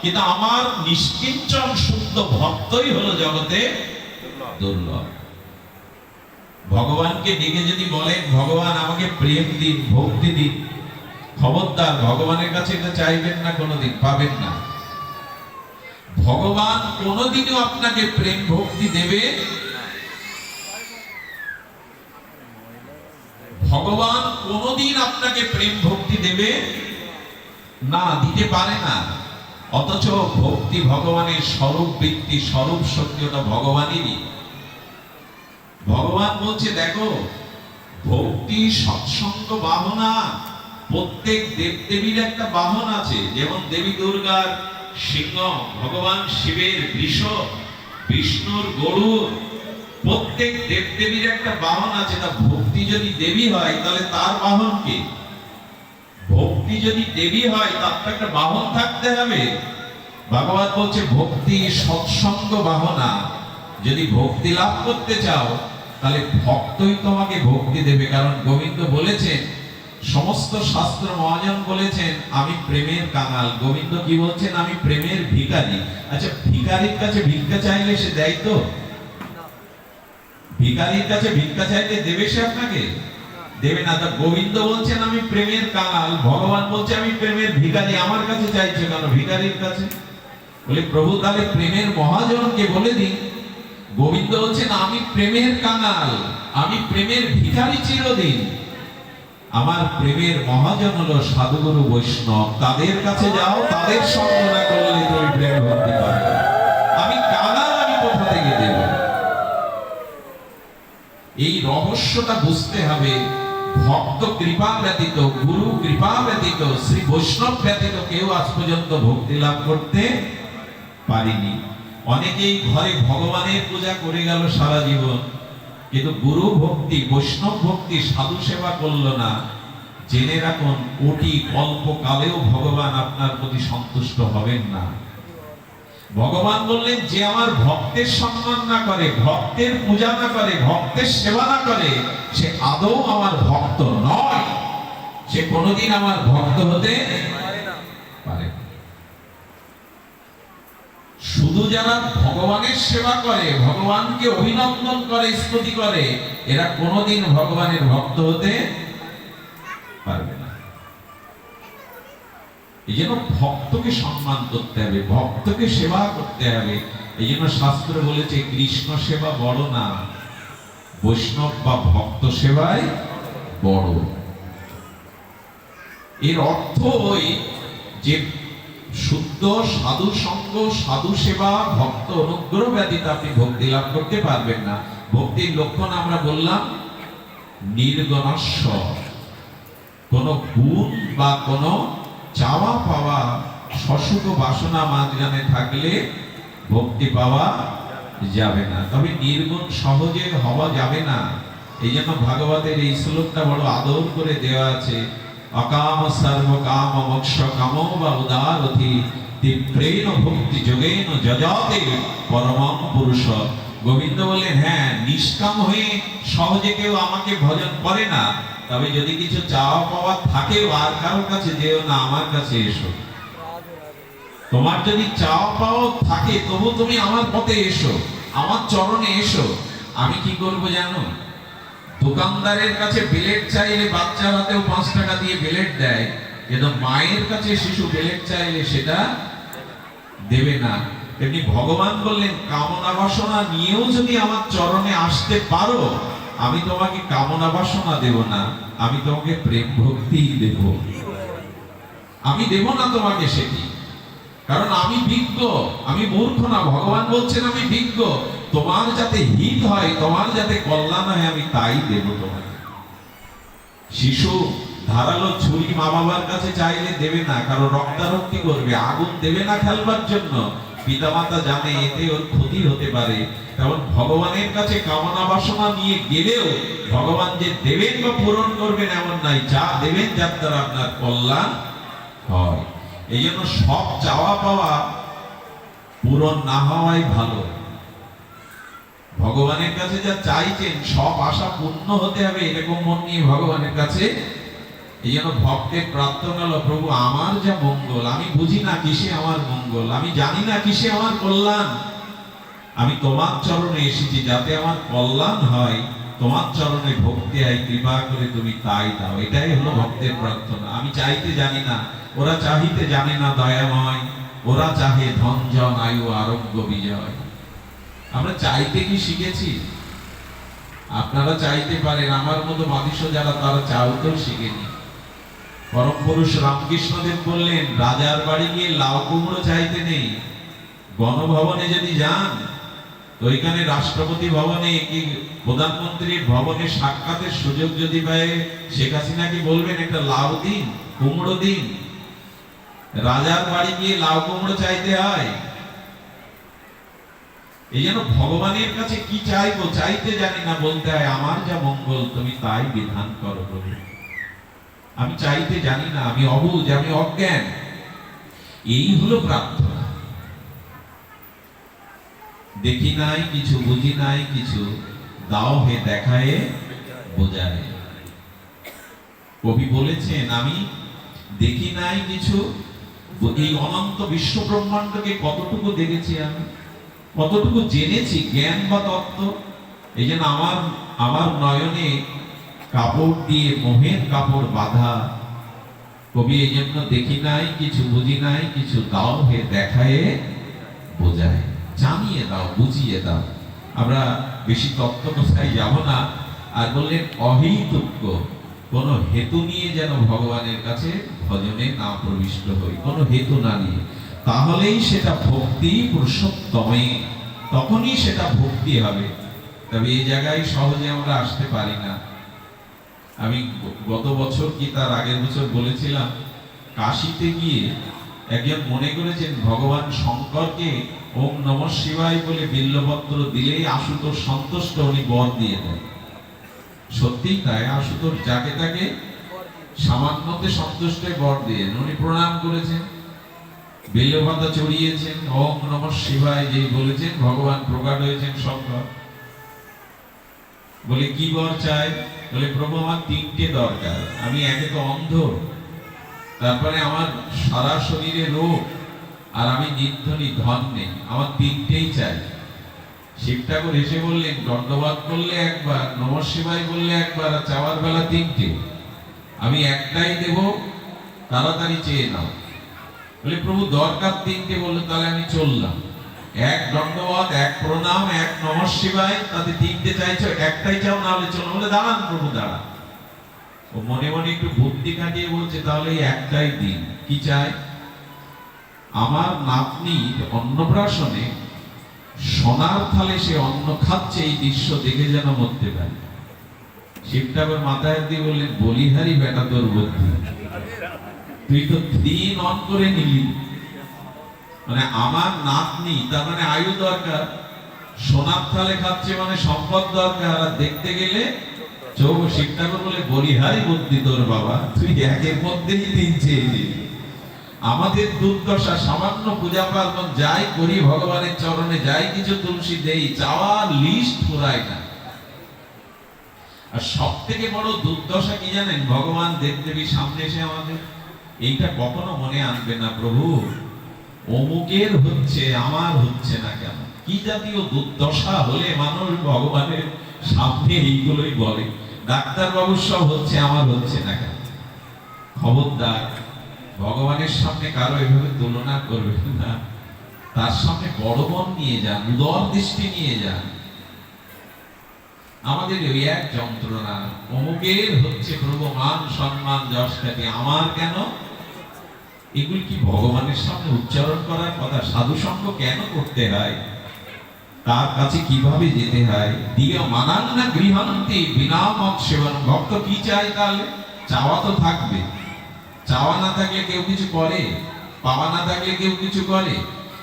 কিন্তু আমার নিষ্কিঞ্চন শুদ্ধ ভক্তই হলো জগতে দুর্লভ। ভগবানকে ডেকে যদি বলেন ভগবান আমাকে প্রেম দিন, ভক্তি দিন, খবরদার ভগবানের কাছে এটা চাইবেন না, কোনোদিন পাবেন না। ভগবান কোনোদিনও আপনাকে প্রেম ভক্তি দেবে, ভগবান কোনোদিন আপনাকে প্রেম ভক্তি দেবে না, দিতে পারে না। অথচ ভক্তি ভগবানের স্বরূপ বৃত্তি, স্বরূপ শক্তি, ওটা ভগবানেরই। ভগবান বলছে দেখো, ভক্তি সৎসঙ্গ বাহনা। প্রত্যেক দেবদেবীর একটা বাহন আছে, যেমন দেবী দুর্গার সিংহ, ভগবান শিবের বৃষ, বিষ্ণুর গরুড়, প্রত্যেক দেবদেবীর একটা বাহন আছে, তা ভক্তি যদি দেবী হয় তাহলে তার বাহন কে? ভক্তি যদি দেবী হয় তার তো একটা বাহন থাকতে হবে। ভগবান বলছে ভক্তি সৎসঙ্গ বাহনা। যদি ভক্তি লাভ করতে চাও তাহলে ভক্তই তোমাকে ভক্তি দেবে। কারণ গোবিন্দ বলেছেন, সমস্ত শাস্ত্র মহাজন বলেছেন আমি প্রেমের কাঙাল। গোবিন্দ কি বলছেন? আমি প্রেমের ভিখারি। আচ্ছা, ভিখারির কাছে ভিক্ষা চাইলে সে দেয় তো? ভিখারির কাছে ভিক্ষা চাইলে দেবে সে আপনাকে? দেবে না। তা গোবিন্দ বলছেন আমি প্রেমের কাঙাল, ভগবান বলছে আমি প্রেমের ভিখারি। আমার কাছে চাইছে কেন ভিখারির কাছে? বলে প্রভু তাহলে প্রেমের মহাজনকে বলে দিন। গোবিন্দ বলছেন আমি প্রেমের কাঙাল, আমি প্রেমের ভিখারি চিরদিন। আমার প্রেমের মহাজন হলো সাধুগুরু বৈষ্ণব, তাদের কাছে যাও, তাদের সঙ্গ না করলে তুমি প্রেম ভক্তি পাবে না। আমি কাঙাল, আমি কোথা থেকে দেব? এই রহস্যটা বুঝতে হবে। ভক্ত কৃপা ব্যতীত, গুরু কৃপা ব্যতীত, শ্রী বৈষ্ণব ব্যতীত কেউ আজ পর্যন্ত ভক্তি লাভ করতে পারেনি। অনেকেই ঘরে ভগবানের পূজা করে গেল সারা জীবন, কিন্তু গুরু ভক্তি, বৈষ্ণব ভক্তি, সাধু সেবা করলো না। জেনে রাখুন কোটি কল্পকালেও ভগবান আপনার প্রতি সন্তুষ্ট হবেন না। ভগবান বললেন যে আমার ভক্তের সম্মান না করে, ভক্তের পূজা না করে, ভক্তের সেবা না করে, সে আদৌ আমার ভক্ত নয়। সে কোনোদিন আমার ভক্ত হতে পারে না। শুধু যারা ভগবানের সেবা করে, ভগবানকে অভিনন্দন করে, স্তুতি করে, এরা কোনোদিন ভগবানের ভক্ত হতে পারবে না। এই জন্য ভক্তকে সম্মান করতে হবে, ভক্তকে সেবা করতে হবে। এই জন্য শাস্ত্র বলেছে কৃষ্ণ সেবা বড় না, বৈষ্ণব বা ভক্ত সেবাই বড়। এর অর্থ ওই যে শুদ্ধ সাধু সঙ্গ, সাধু সেবা, ভক্ত অনুগ্রহ ব্যতীত আপনি ভক্তি লাভ করতে পারবেন না। ভক্তির লক্ষণ আমরা বললাম নির্গণস্ব। কোন গুণ বা কোন চাওয়া পাওয়া, সসুখ বাসনা মাঝখানে থাকলে ভক্তি পাওয়া যাবে না। তবে নির্গুণ সহজে হওয়া যাবে না। এই জন্য ভাগবতের এই শ্লোকটা বড় আদর করে দেওয়া আছে। অকাম সর্ব কাম মোক্ষ কামো বা উদারতি তীব্রেণ ভক্তি যোগেন যজাতে পরমং পুরুষ। গোবিন্দ বললেন হ্যাঁ, নিষ্কাম হয়ে সহজে কেউ আমাকে ভজন করে না। তবে যদি কিছু চাওয়া পাওয়া থাকেও আর কারোর কাছে যেও না, আমার কাছে এসো। তোমার যদি চাওয়া পাওয়া থাকে তবু তুমি আমার পথে এসো, আমার চরণে এসো। আমি কি করব জানো? দোকানদারের কাছে বেলেট চাইলে বাচ্চার হাতেও 5 টাকা দিয়ে বেলেট দেয়, কিন্তু মায়ের কাছে শিশু বেলেট চাইলে সেটা দেবে না। তেমনি ভগবান বললেন কামনা বাসনা নিয়েও যদি আমার চরণে আসতে পারো, আমি তোমাকে কামনা বাসনা দেব না, আমি তোমাকে প্রেম ভক্তি দেব। আমি দেব না তোমাকে সেটি, কারণ আমি বিজ্ঞ, আমি মূর্খ না। ভগবান বলছেন আমি বিজ্ঞ, তোমার যাতে হিত হয়, তোমার যাতে কল্যাণ হয়, আমি তাই দেব তোমাকে। শিশু ধারালো ছুরি মা বাবার কাছে চাইলে দেবে না, কারণ রক্তারক্তি করবে, আগুন দেবে না খেলবার জন্য। পিতামাতা জানে এতে ওর ক্ষতি হতে পারে। তেমন ভগবানের কাছে কামনা বাসনা নিয়ে গেলেও ভগবান যে দেবেন বা পূরণ করবেন এমন নাই। যা দেবেন যার দ্বারা আপনার কল্যাণ হয়। এই জন্য সব চাওয়া পাওয়া পূরণ না হওয়াই ভালো। ভগবানের কাছে যা চাইছেন সব আশা পূর্ণ হতে হবে, এরকম মন নিয়ে ভগবানের কাছে। এই জন্য ভক্তের প্রার্থনা হলো প্রভু আমার যা মঙ্গল, আমি বুঝি না কিসে আমার মঙ্গল, আমি জানি না কিসে আমার কল্যাণ, আমি তোমার চরণে এসেছি যাতে আমার কল্যাণ হয়, তোমার চরণে ভক্তি হয়, কৃপা করে তুমি তাই দাও। এটাই হলো ভক্তের প্রার্থনা। আমি চাইতে জানি না, ওরা চাহিতে জানে না দয়াময়, ওরা চাহে ধন জন আয়ু আরোগ্য বিজয়। আমরা চাইতে কি শিখেছি? আপনারা চাইতে পারেন, আমার মতো মানুষ যারা তারা চাইতেও শিখেনি। পরম পুরুষ রামকৃষ্ণদেব বললেন রাজার বাড়ি গিয়ে লাউ কুমড়ো চাইতে নেই। গণভবনে যদি যান তো ওইখানে রাষ্ট্রপতি ভবনে কি প্রধানমন্ত্রীর ভবনে সাক্ষাতের সুযোগ যদি পায়, শেখ হাসিনাকে বলবেন একটা লাউ দিন, কুমড়ো দিন। রাজার বাড়ি গিয়ে লাউ কুমড়ো চাইতে হয়? এই যেন ভগবানের কাছে কি চাইবো, চাইতে জানি না, বলতে হয় আমার যা মঙ্গল তুমি তাই বিধান করো প্রভু। আমি চাইতে জানি না, আমি অবুঝ, আমি অজ্ঞান। এই হলো প্রার্থনা। দেখি নাই কিছু, বুঝি নাই কিছু, দাও হে দেখায়ে বোঝায়। কবি বলেছেন আমি দেখি নাই কিছু, এই অনন্ত বিশ্ব ব্রহ্মাণ্ডকে কতটুকু দেখেছি আমি, কতটুকু জেনেছি জ্ঞান বা তত্ত্ব। এই জন্য আমার নয়নে কাপড় দিয়ে মোহের কাপড় বাঁধা। কবি এই জন্য দেখি নাই কিছু, বুঝি নাই কিছু, দাও হে দেখায়ে বোঝায়। জানিয়ে দাও, বুঝিয়ে দাও। আমরা বেশি তত্ত্ব কথায় যাব না। আর বললেন অহেতুক, কোনো হেতু নিয়ে যেন ভগবানের কাছে ভজনে না প্রবিষ্ট হই, কোনো হেতু না নিয়ে। তাহলেই সেটা ভক্তি পুরুষোত্তমে, তখনই সেটা ভক্তি হবে। তবে এই জায়গায় সহজে আমরা আসতে পারি না। আমি গত বছর কি তার আগের বছর বলেছিলাম, কাশীতে গিয়ে একজন মনে করেছেন ভগবান শঙ্করকে ওম নমঃ শিবায় বলে বিল্লপত্র দিলেই আশুতোষ সন্তুষ্ট, উনি বর দিয়ে দেন। সত্যিই তাই, আশুতোষ যাকে তাকে সামান্যতে সন্তুষ্ট বর দিয়ে উনি প্রণাম করেছেন, বেলপাতা চড়িয়েছেন, ওম নমঃ শিবায় যেই বলেছেন ভগবান প্রকট হয়েছেন শঙ্কর। বলে কি বর চাই? বলে প্রভু আমার তিনটে দরকার। আমি একে তো অন্ধ, তারপরে আমার সারা শরীরে রোগ, আর আমি নির্ধনী, ধন নেই, আমার তিনটেই চাই। শিব ঠাকুর এসে বললেন দণ্ডবাদ করলে একবার, নমঃ শিবায় বললে একবার, আর চাওয়ার বেলা তিনটে। আমি একটাই দেব, তাড়াতাড়ি চেয়ে নাও। বলে প্রভু দরকার তিনটে। বললো তাহলে আমি চললাম। এক দণ্ডবাদ, এক প্রণাম, এক নমঃ শিবায়, তাতে তিনটে চাইছো, একটাই চাও না হলে চলো। বলে দাঁড়ান প্রভু দাঁড়ান। ও মনে মনে একটু বুদ্ধি কাটিয়ে বলছে তাহলে এই একটাই দিন। কি চাই? আমার নাতনি অন্নপ্রাশনে সোনার থালে সে অন্ন খাচ্ছে, এই দৃশ্য দেখে যেন মরতে পারে। শিব ঠাকুর মাথায় দিয়ে বললেন বলিহারি বেটা তোর বুদ্ধি, তুই তো দিন অন করে নিলি। মানে আমার নাতনি, তার মানে আয়ু দরকার, সোনার থালে খাচ্ছে মানে সম্পদ দরকার, আর দেখতে গেলে চোখ। শিব ঠাকুর বলে বলিহারি বুদ্ধি তোর বাবা, তুই একের মধ্যেই দিন চেয়ে দিলি। আমাদের দুর্দশা, সামান্য পূজা পার্বণ যাই করি ভগবানের চরণে, যাই কিছু তুলসী দেই, চাওয়ার লিস্ট পুরাই না। আর সব থেকে বড় দুর্দশা কি জানেন? ভগবান দেবদেবী সামনে এসে আমাদের এইটা কখনো মনে আনবে না, প্রভু অমুকের হচ্ছে আমার হচ্ছে না কেন? কি জাতীয় দুর্দশা হলে মানুষ ভগবানের সামনে এইগুলোই বলে, ডাক্তার বাবু সব হচ্ছে আমার হচ্ছে না কেন? খবরদার, ভগবানের সামনে কারো এভাবে তুলনা করবেন না। তার সামনে বড় মন নিয়ে যান, উদার দৃষ্টি নিয়ে যান। আমাদের ওই এক যন্ত্রণা, অমুকের হচ্ছে প্রভু মান সম্মান যশ খ্যাতি, আমার কেন? এগুলি কি ভগবানের সামনে উচ্চারণ করার কথা? সাধু সঙ্গ কেন করতে হয়? তার কাছে কিভাবে যেতে হয়? দিয়ে মানান না গৃহান্তি বিনা মত সেবন। ভক্ত কি চাই তাহলে? চাওয়া তো থাকবে। চাওয়া না থাকলে কেউ কিছু করে? পাওয়া না থাকলে কেউ কিছু করে?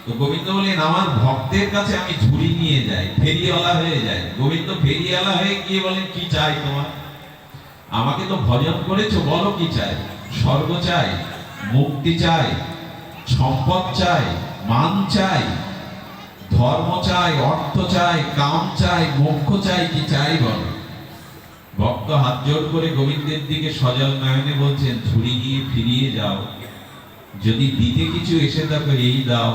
তো গোবিন্দ বলেন আমার ভক্তের কাছে আমি ঝুড়ি নিয়ে যাই, ফেরিওয়ালা হয়ে যায়। গোবিন্দ ফেরিওয়ালা হয়ে গিয়ে বলেন কি চাই তোমার? আমাকে তো ভজন করেছো, বলো কি চাই? স্বর্গ চাই, মুক্তি চাই, সম্পদ চাই, মান চাই, ধর্ম চাই, অর্থ চাই, কাম চাই, মোক্ষ চাই, কি চাই বলো? ভক্ত হাত জোড় করে গোবিন্দের দিকে সজল নয়নে বলছেন ঝুড়ি নিয়ে ফিরিয়ে যাও। যদি দিতে কিছু এসে থাকো এই দাও।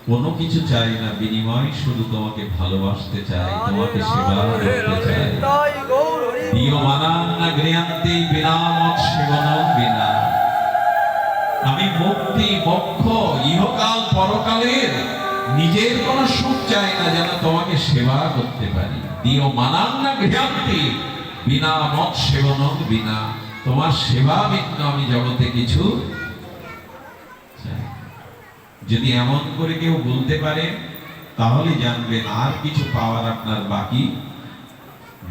কোনো কিছু চাই না, বিনিময় শুধু তোমাকে ভালোবাসতে চাই, তোমাকে সেবা করতে চাই। দিও মানান না গৃহান্তি বিনা মত সেবনং বিনা। আমি মুক্তি, মোক্ষ, ইহকাল পরকালের নিজের কোনো সুখ চাই না, যেন তোমাকে সেবা করতে পারি। দিও মানান না গৃহান্তি বিনা মত সেবনং বিনা। তোমার সেবা বিঘ্ন আমি জগতে কিছু চাই। যদি এমন করে কেউ বলতে পারে তাহলে জানবেন আর কিছু পাওয়ার আপনার বাকি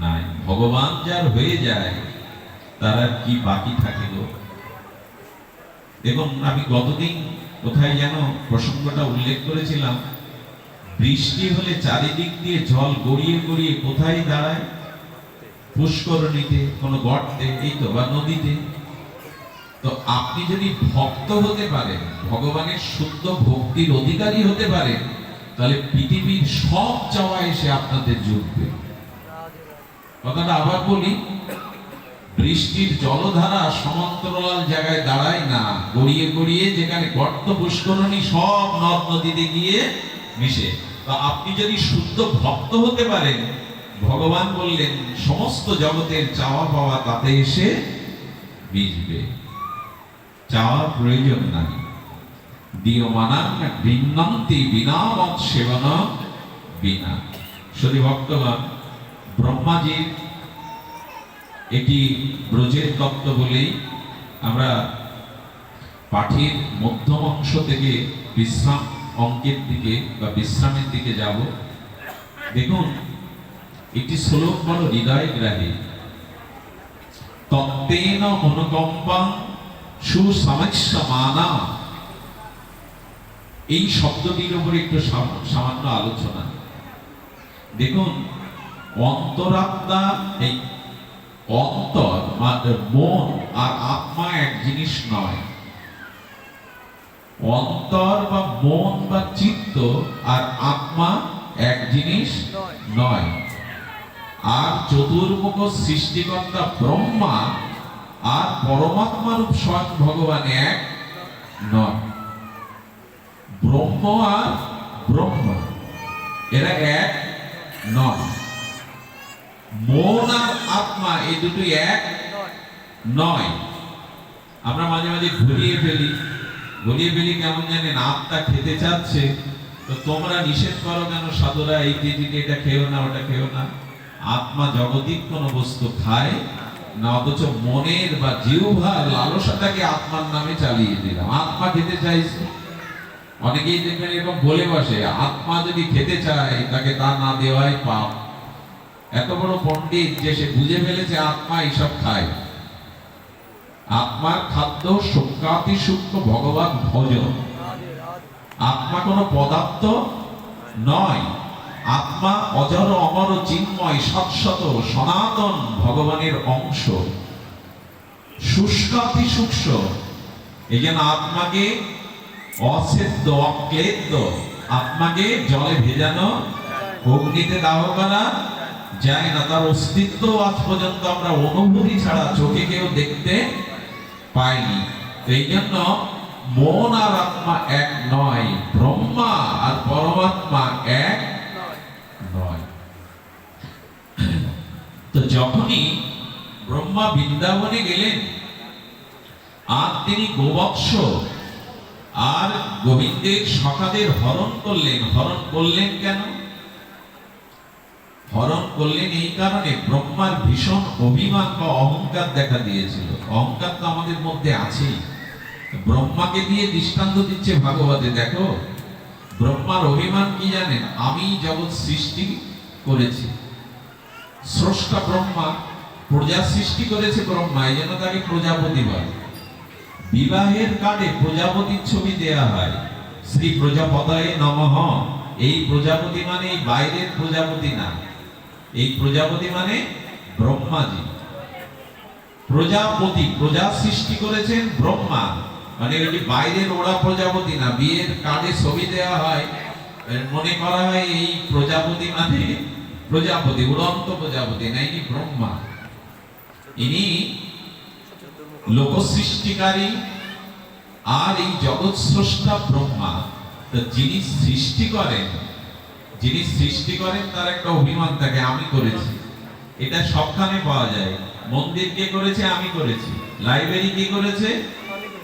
নাই। ভগবান যার হয়ে যায় তার আর কি বাকি থাকে গো? দেখুন আমি গতদিন কোথায় যেন প্রসঙ্গটা উল্লেখ করেছিলাম, বৃষ্টি হলে চারিদিক দিয়ে জল গড়িয়ে গড়িয়ে কোথায় দাঁড়ায়? পুষ্করণীতে, কোনো গর্তে, এই তো, বা নদীতে। তো আপনি যদি ভক্ত হতে পারেন, ভগবানের শুদ্ধ ভক্তির অধিকারী হতে পারেন, তাহলে পৃথিবীর সব চাওয়া এসে আপনাদের জুটবে। কথাটা আবার বলি, বৃষ্টির জলধারা সমান্তরাল জায়গায় দাঁড়ায় না, গড়িয়ে গড়িয়ে যেখানে গর্ত পুষ্করণী সব নদ নদীতে গিয়ে মিশে। তো আপনি যদি শুদ্ধ ভক্ত হতে পারেন, ভগবান বললেন সমস্ত জগতের চাওয়া পাওয়া তাতে এসে মিশবে, চাওয়ার প্রয়োজন নাই। দীয়মানাং গৃহ্ণন্তি বিনা মত সেবন বিনা। শুধু ভক্তগণ, ব্রহ্মাজির এটি ব্রজের তত্ত্ব বলেই আমরা পাঠের মধ্যম অংশ থেকে বিশ্রাম অঙ্কের দিকে বা বিশ্রামের দিকে যাব। দেখুন, একটি শ্লোক বড় হৃদয়গ্রাহী। তত্ত্বেন অনুকম্পাং সুসমস্যমানা। এই শব্দটির উপর একটু সামান্য আলোচনা। দেখুন, অন্তরাত্মা, এই অন্তর মন আর আত্মা এক জিনিস নয়। অন্তর বা মন বা চিত্ত আর আত্মা এক জিনিস নয়। আর চতুর্মুখ সৃষ্টিকর্তা ব্রহ্মা আর পরমাত্মা রূপ স্বয়ং ভগবান এক নয়। ব্রহ্ম আর ব্রহ্ম এরা এক নয়। মন আর আত্মা এই দুটো এক নয়। আমরা মাঝে মাঝে ঘুরিয়ে ফেলি কেমন জানেন? আত্মা খেতে চাচ্ছে, তো তোমরা নিষেধ করো কেন সাধুরা, এই দিদিকে এটা খেও না, ওটা খেও না। আত্মা জগতিক কোন বস্তু খায় না, অথচ মনের বা জিহ্বার লালসাটাকে আত্মার নামে চালিয়ে দিলাম। আত্মা খেতে চাইছে, অনেকেই দেখবেন এরকম বলে বসে, আত্মা যদি খেতে চায় তাকে তা না দেওয়াই পাপ। এত বড় পণ্ডিত যে সে বুঝে ফেলেছে আত্মা এইসব খায়। আত্মার খাদ্য সূক্ষ্মাতি সূক্ষ্ম ভগবান ভজন। আত্মা কোনো পদার্থ নয়। আত্মা অজর অমর চিন্ময় শাশ্বত সনাতন ভগবানের অংশ। শুষ্কাতি সূক্ষ্ম, এই জন্য আত্মাকে অসেদ্য অক্লেদ্য, আত্মাকে জলে ভেজানো, অগ্নিতে দাহ করা যায় না। তার অস্তিত্ব আজ পর্যন্ত আমরা অনুভূতি ছাড়া চোখে কেউ দেখতে পাইনি। এই জন্য মন আর আত্মা এক নয়, ব্রহ্মা আর পরমাত্মা এক নয়। তো যখনই ব্রহ্মা বৃন্দাবনে গেলেন আর তিনি গোবৎস আর গোবিন্দের সখাদের হরণ করলেন। হরণ করলেন কেন? হরণ করলেন এই কারণে, ব্রহ্মার ভীষণ অভিমান বা অহংকার দেখা দিয়েছিল। অহংকার তো আমাদের মধ্যে আছেই। ব্রহ্মাকে দিয়ে দৃষ্টান্ত দিচ্ছে ভাগবতে। দেখো, ব্রহ্মার অভিমান কি জানেন? আমি জগৎ সৃষ্টি করেছি। স্রষ্টা ব্রহ্মা, প্রজা সৃষ্টি করেছে ব্রহ্মা, এই জন্য তাকে প্রজাপতি বলে। বিবাহের কার্ডে প্রজাপতির ছবি দেয়া হয়, শ্রী প্রজাপতায় নমঃ। এই প্রজাপতি মানে এই বাইরের প্রজাপতি না, এই প্রজাপতি মানে ব্রহ্মাজি। প্রজাপতি, প্রজা সৃষ্টি করেছেন ব্রহ্মা, মানে ওই যে বাইরের ওরা প্রজাপতি না। বিয়ের কার্ডে ছবি দেওয়া হয়, মনে করা হয় এই প্রজাপতি মানে প্রজাপতি, উড়ন্ত প্রজাপতি না, ইনি ব্রহ্মা। ইনি লোক সৃষ্টিকারী আর এই জগৎ স্রষ্টা ব্রহ্মা। তো যিনি সৃষ্টি করেন তার একটা অভিমান থাকে, আমি করেছি। এটা সবখানে পাওয়া যায়। মন্দির কে করেছে? আমি করেছি। লাইব্রেরি কে করেছে?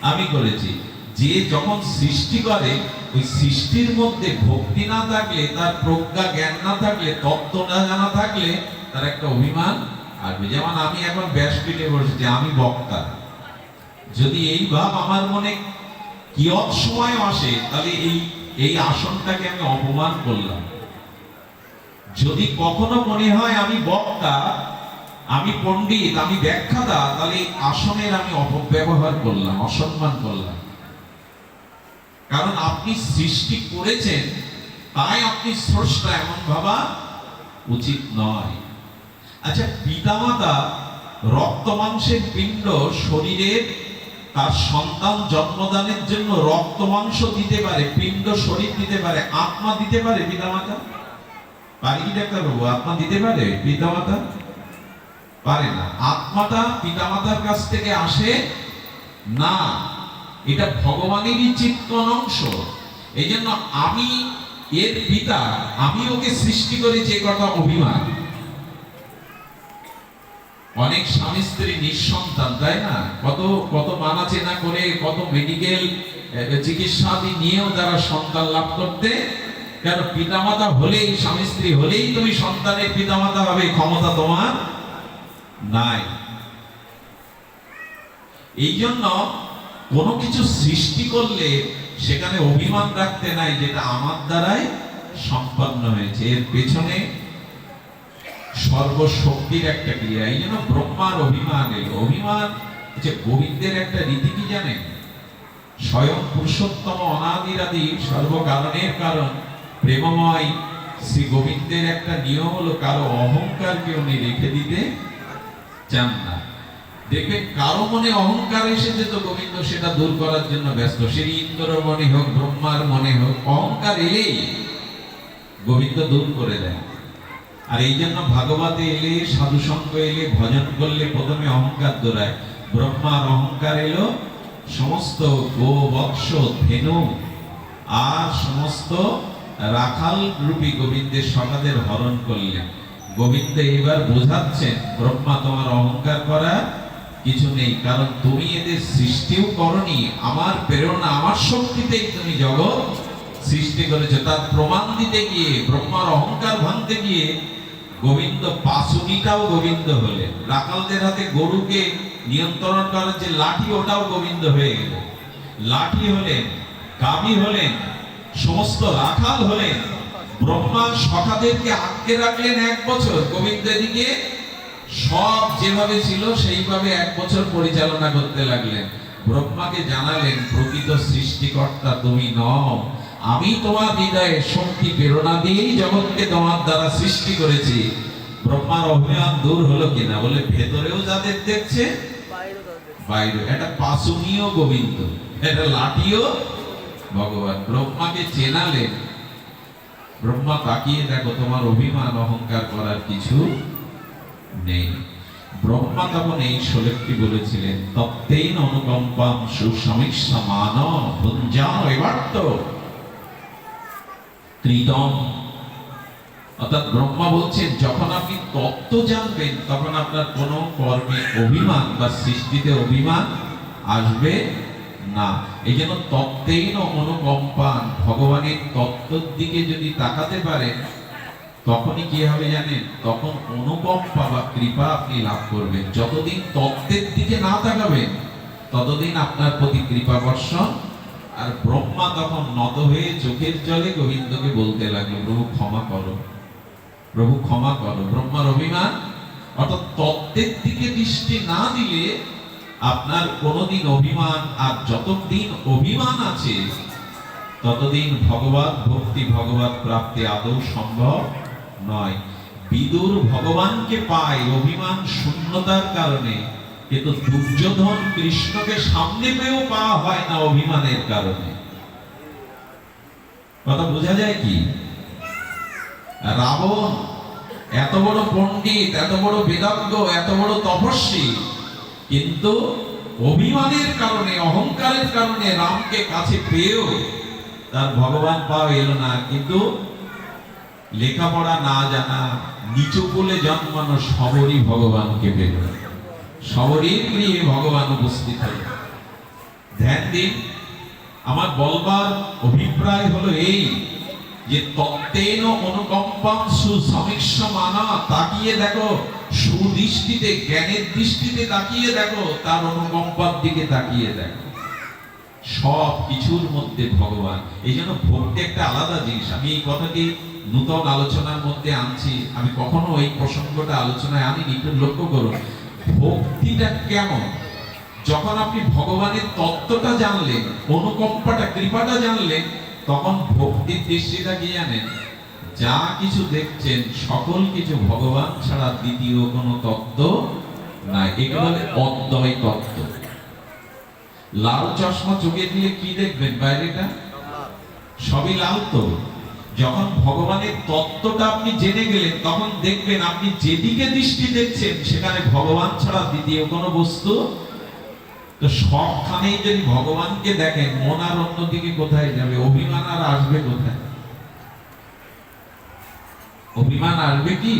আমি করেছি। যে যখন সৃষ্টি করে, ওই সৃষ্টির মধ্যে ভক্তি না থাকলে, তার প্রজ্ঞা জ্ঞান না থাকলে, তত্ত্ব না জানা থাকলে তার একটা অভিমান আসবে। যেমন আমি এখন ব্যাসপীঠে বসেছি, আমি বক্তা। যদি এই ভাব আমার মনে কিয়ৎ সময় আসে, তাহলে এই আসনটাকে আমি অপমান করলাম। যদি কখনো মনে হয় আমি বক্তা, আমি পণ্ডিত, আমি ব্যাখ্যাতা, তাহলে আসনের আমি অপব্যবহার করলাম, অসম্মান করলাম। কারণ আপনি সৃষ্টি করেছেন, তাই আপনি স্রষ্টা এমন ভাবা উচিত নয়। আচ্ছা, পিতামাতা রক্ত মাংসের পিণ্ড শরীরের তার সন্তান জন্মদানের জন্য রক্ত মাংস দিতে পারে, পিণ্ড শরীর দিতে পারে, আত্মা দিতে পারে পিতামাতা? পারে কি ডাক্তারবাবু? আত্মা দিতে পারে পিতামাতা? পারে না। আত্মাটা পিতামাতার কাছ থেকে আসে না, এটা ভগবানেরই চিত্তন অংশ। এই জন্য আমি এর পিতা, আমি ওকে সৃষ্টি করেছি, এ কথা অভিমান। অনেক স্বামী স্ত্রী নিঃসন্তান, তাই না? কত কত মানা চেনা করে, কত মেডিকেল চিকিৎসাদি নিয়েও তারা সন্তান লাভ করতে, কেন? পিতামাতা হলেই, স্বামী স্ত্রী হলেই তুমি সন্তানের পিতামাতা হবে, ক্ষমতা তোমার নাই। এই জন্য কোনো কিছু সৃষ্টি করলে সেখানে অভিমান রাখতে নাই, যেটা আমার দ্বারাই সম্পন্ন হয়েছে। এর পেছনে সর্বশক্তির একটা ক্রিয়া। এই জন্য ব্রহ্মার অভিমান এলো। অভিমান হচ্ছে গোবিন্দের একটা রীতি, কি জানেন? স্বয়ং পুরুষোত্তম অনাদিরাদি সর্বকারণের কারণ প্রেমময় শ্রী গোবিন্দের একটা নিয়ম হলো, কারো অহংকারকে উনি রেখে দিতে চান না। দেখবেন কারো মনে অহংকার এসেছে তো গোবিন্দ সেটা দূর করার জন্য ব্যস্ত। সেই ইন্দ্র মনে হোক, ব্রহ্মার মনে হোক, অহংকার এলেই গোবিন্দ দূর করে দেয়। আর এই জন্য ভাগবতে এলে, সাধু সঙ্গ এলে, ভজন করলে প্রথমে অহংকার দৌড়ায়। ব্রহ্মার অহংকার এলো, সমস্ত গো বৎস ধেনু আর সমস্ত রাখাল রূপী গোবিন্দের সখাদের হরণ করলেন। গোবিন্দ এবার বোঝাচ্ছেন, ব্রহ্মা তোমার অহংকার করার কিছু নেই, কারণ তুমি এদের সৃষ্টিও করনি, আমার প্রেরণা, আমার শক্তিতেই তুমি জগৎ সৃষ্টি করেছো। তার প্রমাণ দিতে গিয়ে, ব্রহ্মার অহংকার ভাঙতে গিয়ে গোবিন্দ পাশুনিটাও গোবিন্দ হলেন। রাখালদের হাতে গরুকে নিয়ন্ত্রণ করার যে লাঠি, ওটাও গোবিন্দ হয়ে গেল। লাঠি হলেন, কাবি হলেন, সমস্ত রাখাল হলেন। ব্রহ্মা সখাদেরকে আটকে রাখলেন 1 বছর, গোবিন্দ এদিকে সব যেভাবে ছিল সেইভাবে 1 বছর পরিচালনা করতে লাগলেন। ব্রহ্মাকে জানালেন, প্রকৃত সৃষ্টিকর্তা তুমি নও, আমি তোমার হৃদয়ে শক্তি প্রেরণা দিয়েই জগৎকে তোমার দ্বারা সৃষ্টি করেছি। ব্রহ্মার অভিমান দূর হলো কিনা? বলে ভেতরেও যাদের দেখছে, বাইরে। এটা পাশুনিও গোবিন্দ, এটা লাঠিও ভগবান। ব্রহ্মাকে চেনালেন। ব্রহ্মা তাকিয়ে দেখো, তোমার অভিমান অহংকার করার কিছু নেই। ব্রহ্মা তখন এই শ্লোকটি বলেছিলেন, তত্ত্বেন অনুকম্পাম সুসমীক্ষা মানব ভুঞ্জান এবার্ত কৃতম। অর্থাৎ ব্রহ্মা বলছেন, যখন আপনি তত্ত্ব জানবেন তখন আপনার কোনো কর্মে অভিমান বা সৃষ্টিতে অভিমান আসবে না। এই জন্য তত্ত্বেন অনুকম্পান, ভগবানের তত্ত্বের দিকে যদি তাকাতে পারেন তখনই কি হবে জানেন? তখন অনুকম্পা বা কৃপা আপনি লাভ করবেন। যতদিন তত্ত্বের দিকে না তাকাবেন ততদিন আপনার প্রতি কৃপা বর্ষণ। আর ব্রহ্মা তখন নত হয়ে চোখের জলে গোবিন্দকে বলতে লাগলো, প্রভু ক্ষমা করো, প্রভু ক্ষমা করো। ব্রহ্মার অভিমান, অর্থাৎ তত্ত্বের দিকে দৃষ্টি না দিলে আপনার কোনোদিন অভিমান, আর যতদিন অভিমান আছে ততদিন ভগবত ভক্তি, ভগবত প্রাপ্তি আদৌ সম্ভব নয়। বিদুর ভগবানকে পায় অভিমান শূন্যতার কারণে, কিন্তু দুর্যোধন কৃষ্ণকে সামনে পেয়েও পাওয়া হয় না অভিমানের কারণে। কথা বোঝা যায় কি? রাবণ এত বড় পণ্ডিত, এত বড় বেদাজ্ঞ, এত বড় তপস্বী, কিন্তু অভিমানের কারণে, অহংকারের কারণে রামকে কাছে পেয়েও তার ভগবান পাওয়া এলো না। কিন্তু লেখাপড়া না জানা, নিচু কুলে জন্মানো সবরই ভগবানকে পেল, সবরই গৃহে ভগবান উপস্থিত হল। ধ্যান দিন। আমার বলবার অভিপ্রায় হলো এই, যে তত্ত্বেন অনুকম্পাম সুসমীক্ষা মানা, তাকিয়ে দেখো, সুদৃষ্টিতে, জ্ঞানের দৃষ্টিতে তাকিয়ে দেখো, তার অনুকম্পার দিকে তাকিয়ে দেখো, সব কিছুর মধ্যে ভগবান। এই জন্য ভক্তি একটা আলাদা জিনিস। আমি এই কথাটি নূতন আলোচনার মধ্যে আনছি, আমি কখনো এই প্রসঙ্গটা আলোচনায় আনিনি। একটু লক্ষ্য করুন ভক্তিটা কেমন। যখন আপনি ভগবানের তত্ত্বটা জানলেন, অনুকম্পাটা, কৃপাটা জানলেন, তখন ভক্তির দৃষ্টিটা কি জানেন, যা কিছু দেখছেন সকল কিছু ভগবান ছাড়া দ্বিতীয় কোনো তত্ত্ব নাই। এগুলো হলো অদ্বয় তত্ত্ব। লাল চশমা চোখে দিয়ে কি দেখবেন, বাইরেটা সবই লাল। তো যখন ভগবানের তত্ত্বটা আপনি জেনে গেলেন, তখন দেখবেন আপনি যেদিকে দৃষ্টি দেখছেন সেখানে ভগবান ছাড়া দ্বিতীয় কোনো বস্তু। তো সবখানেই যদি ভগবানকে দেখেন, মন আর অন্যদিকে কোথায় যাবে? অভিমান আর আসবে কোথায়? অভিমান আসবে কি?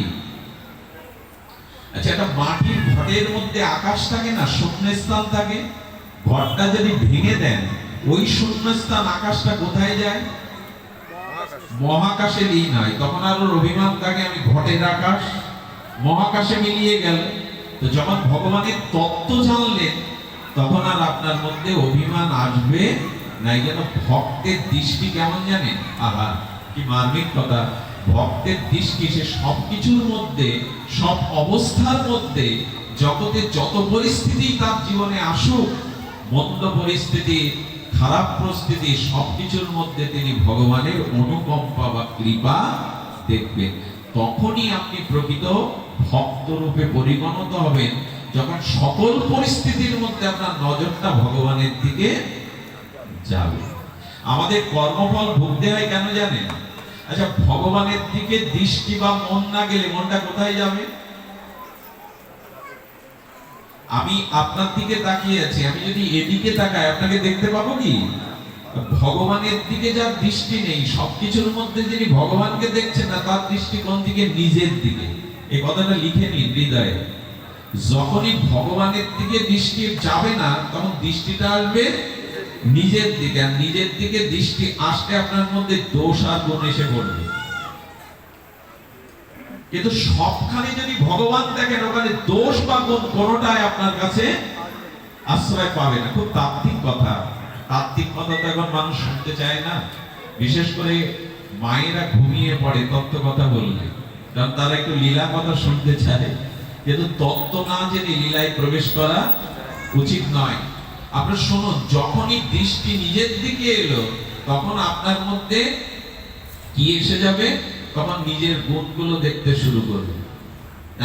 আচ্ছা, একটা মাটির ঘটের মধ্যে আকাশ থাকে না, শূন্যস্থান থাকে। ঘরটা যদি ভেঙে দেন, ওই শূন্যস্থান আকাশটা কোথায় যায়? মহাকাশে লীন হয়। তখন আর ওর অভিমান থাকে আমি ঘটের আকাশ, মহাকাশে মিলিয়ে গেল। তো যখন ভগবানের তত্ত্ব জানলেন, তখন আর আপনার মধ্যে অভিমান আসবে নাই। যেন ভক্তের দৃষ্টি কেমন জানেন? আহা, কি মার্মিক কথা! ভক্তের দৃষ্টি সে সবকিছুর মধ্যে, সব অবস্থার মধ্যে, জগতে যত পরিস্থিতি তার জীবনে আসুক, মন্দ পরিস্থিতি, খারাপ পরিস্থিতি, সবকিছুর মধ্যে তিনি ভগবানের অনুকম্পা বা কৃপা দেখবেন। তখনই আপনি প্রকৃত ভক্ত রূপে পরিগণিত হবেন, যখন সকল পরিস্থিতির মধ্যে আপনার নজরটা ভগবানের দিকে যাবে। আমাদের কর্মফল ভুগতে হয় কেন জানেন? আচ্ছা, ভগবানের দিকে দৃষ্টি বা মন না গেলে মনটা কোথায় যাবে? আমি আপনার দিকে তাকিয়ে আছি, আমি যদি এদিকে তাকাই আপনাকে দেখতে পাবো কি? ভগবানের দিকে যার দৃষ্টি নেই, সবকিছুর মধ্যে যিনি ভগবানকে দেখছেন না, তার দৃষ্টি কোন দিকে? নিজের দিকে। এই কথাটা লিখে নিন হৃদয়ে। যখনই ভগবানের দিকে দৃষ্টি যাবে না, তখন দৃষ্টিটা আসবে নিজের দিকে। আর নিজের দিকে দৃষ্টি আসলে আপনার মধ্যে দোষ আর গুণ এসে পড়বে। কিন্তু সবখানে যদি ভগবান দেখেন, ওখানে দোষ বা গুণ কোনোটাই আপনার কাছে আশ্রয় পাবে না। খুব তাত্ত্বিক কথা। তাত্ত্বিক কথা তো এখন মানুষ শুনতে চায় না। বিশেষ করে মায়েরা ঘুমিয়ে পড়ে তত্ত্ব কথা বললে, কারণ তারা একটু লীলা কথা শুনতে চায়। কিন্তু তত্ত্ব না জেনে লীলায় প্রবেশ করা উচিত নয়। আপনার শুনুন, যখনই দৃষ্টি নিজের দিকে এলো, তখন আপনার মধ্যে কি এসে যাবে? তখন নিজের গুণগুলো দেখতে শুরু করবে।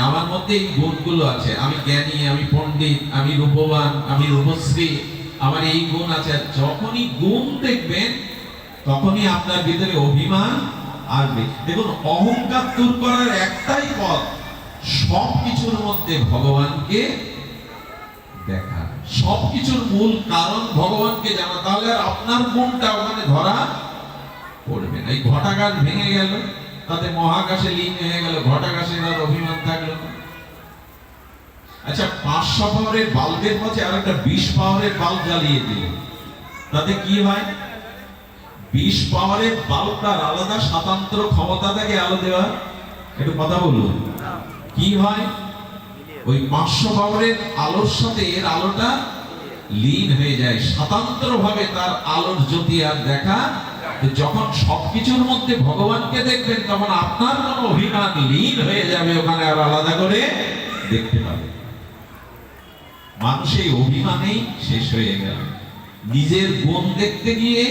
আমার মধ্যে এই গুণগুলো আছে, আমি জ্ঞানী, আমি পণ্ডিত, আমি রূপবান, আমি রূপশ্রী, আমার এই গুণ আছে। যখনই গুণ দেখবেন, তখনই আপনার ভিতরে অভিমান আসবে। দেখুন, অহংকার দূর করার একটাই পথ, সবকিছুর মধ্যে ভগবানকে দেখা। সবকিছুর মূল কারণ ভগবানকে জানা, তাহলে আর আপনার গুণটা ওখানে ধরা পড়বে না। এই ঘটাগাছ ভেঙে গেল, তাতে মহাকাশে লীন হয়ে গেল, ঘটাগাছের আর অভিমান থাকলো না। আচ্ছা, 500 পাওয়ারের বাল্বের পাশে আর একটা 20 পাওয়ারের বাল্ব জ্বালিয়ে দিল, তাতে কি হয়? 20 পাওয়ারের বাল্বটার আলাদা স্বতন্ত্র ক্ষমতা থাকে আলো দেওয়ার। একটু কথা বলুন, কি হয়? ওই 500 পাওয়ারের আলোর সাথে এর আলোটা লীন হয়ে যায়, স্বতন্ত্র ভাবে তার আলোর জ্যোতি আর দেখা। যখন সবকিছুর মধ্যে ভগবানকে দেখবেন, তখন আপনার কোন অভিমান লীন হয়ে যাবে, ওখানে আর আলাদা করে দেখতে পাবে। মানুষ এই অভিমানেই শেষ হয়ে গেল, নিজের গুণ দেখতে গিয়ে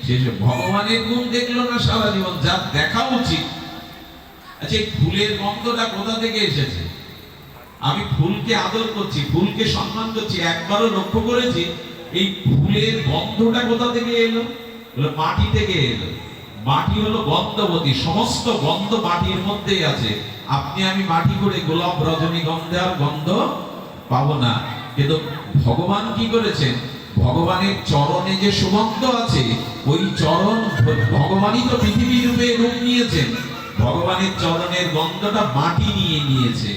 শেষ। ভগবানের গুণ দেখলো না সারা জীবন, যা দেখা উচিত। আচ্ছা, এই ফুলের গন্ধটা কোথা থেকে এসেছে? আমি ফুলকে আদর করছি, ফুলকে সম্মান করছি, একবারও লক্ষ্য করেছি এই ফুলের গন্ধটা কোথা থেকে এলো? মাটি থেকে এলো। মাটি হলো গন্ধবতী, সমস্ত গন্ধ মাটির মধ্যেই আছে। আপনি আমি মাটি করে গোলাপ রজনীগন্ধার গন্ধ পাবো না। কিন্তু ভগবান কি করেছেন? ভগবানের চরণে যে সুগন্ধ আছে, ওই চরণ, ভগবানই তো পৃথিবী রূপে রূপ নিয়েছেন। ভগবানের চরণের গন্ধটা মাটি নিয়ে নিয়েছে।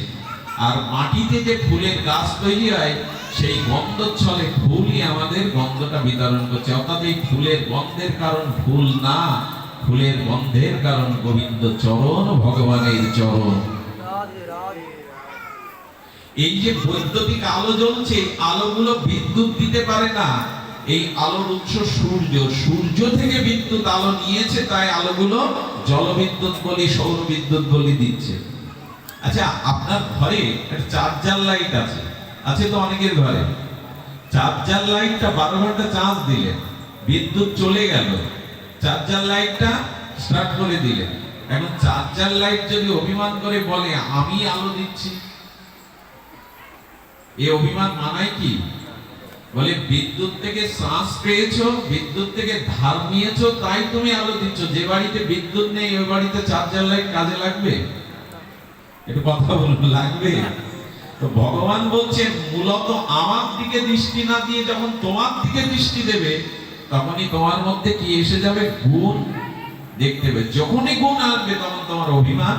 আর মাটিতে যে ফুলের গাছ তৈরি হয়, সেই গন্ধর ছলে ফুলই আমাদের গন্ধটা বিতরণ করছে। অর্থাৎ এই ফুলের গন্ধের কারণ ফুল না, ফুলের গন্ধের কারণ গোবিন্দ চরণ, ভগবানের চরণ। এই যে বৈদ্যুতিক আলো জ্বলছে, আলোগুলো বিদ্যুৎ দিতে পারে না। এই আলোর উৎস সূর্য, সূর্য থেকে বিদ্যুৎ আলো নিয়েছে, তাই আলোগুলো জলবিদ্যুৎ বলি, সৌর বিদ্যুৎ বলি দিচ্ছে। আচ্ছা, আপনার ঘরে একটা চার্জার লাইট আছে, আছে তো অনেকের ঘরে। চার্জার লাইটটা 12 ঘন্টা চার্জ দিলে বিদ্যুৎ চলে গেল, চার্জার লাইটটা স্টার্ট করে দিলেন, এখন চার্জার লাইট যদি অভিমান করে বলে আমি আলো দিচ্ছি, এই অভিমান মানায় কি? বলে বিদ্যুৎ থেকে শ্বাস পেয়েছো, বিদ্যুৎ থেকে ধার নিয়েছো, তাই তুমি আলো দিচ্ছ। যে বাড়িতে বিদ্যুৎ নেই ওই বাড়িতে চার্জার লাইট কাজে লাগবে? একটু কথা বলুন, লাগবে? তো ভগবান বলছেন মূলত আমার দিকে দৃষ্টি না দিয়ে যখন তোমার দিকে দৃষ্টি দেবে, তখনই তোমার মধ্যে কি এসে যাবে? গুণ দেখতে পাবে। যখনই গুণ আসবে তখন তোমার অভিমান,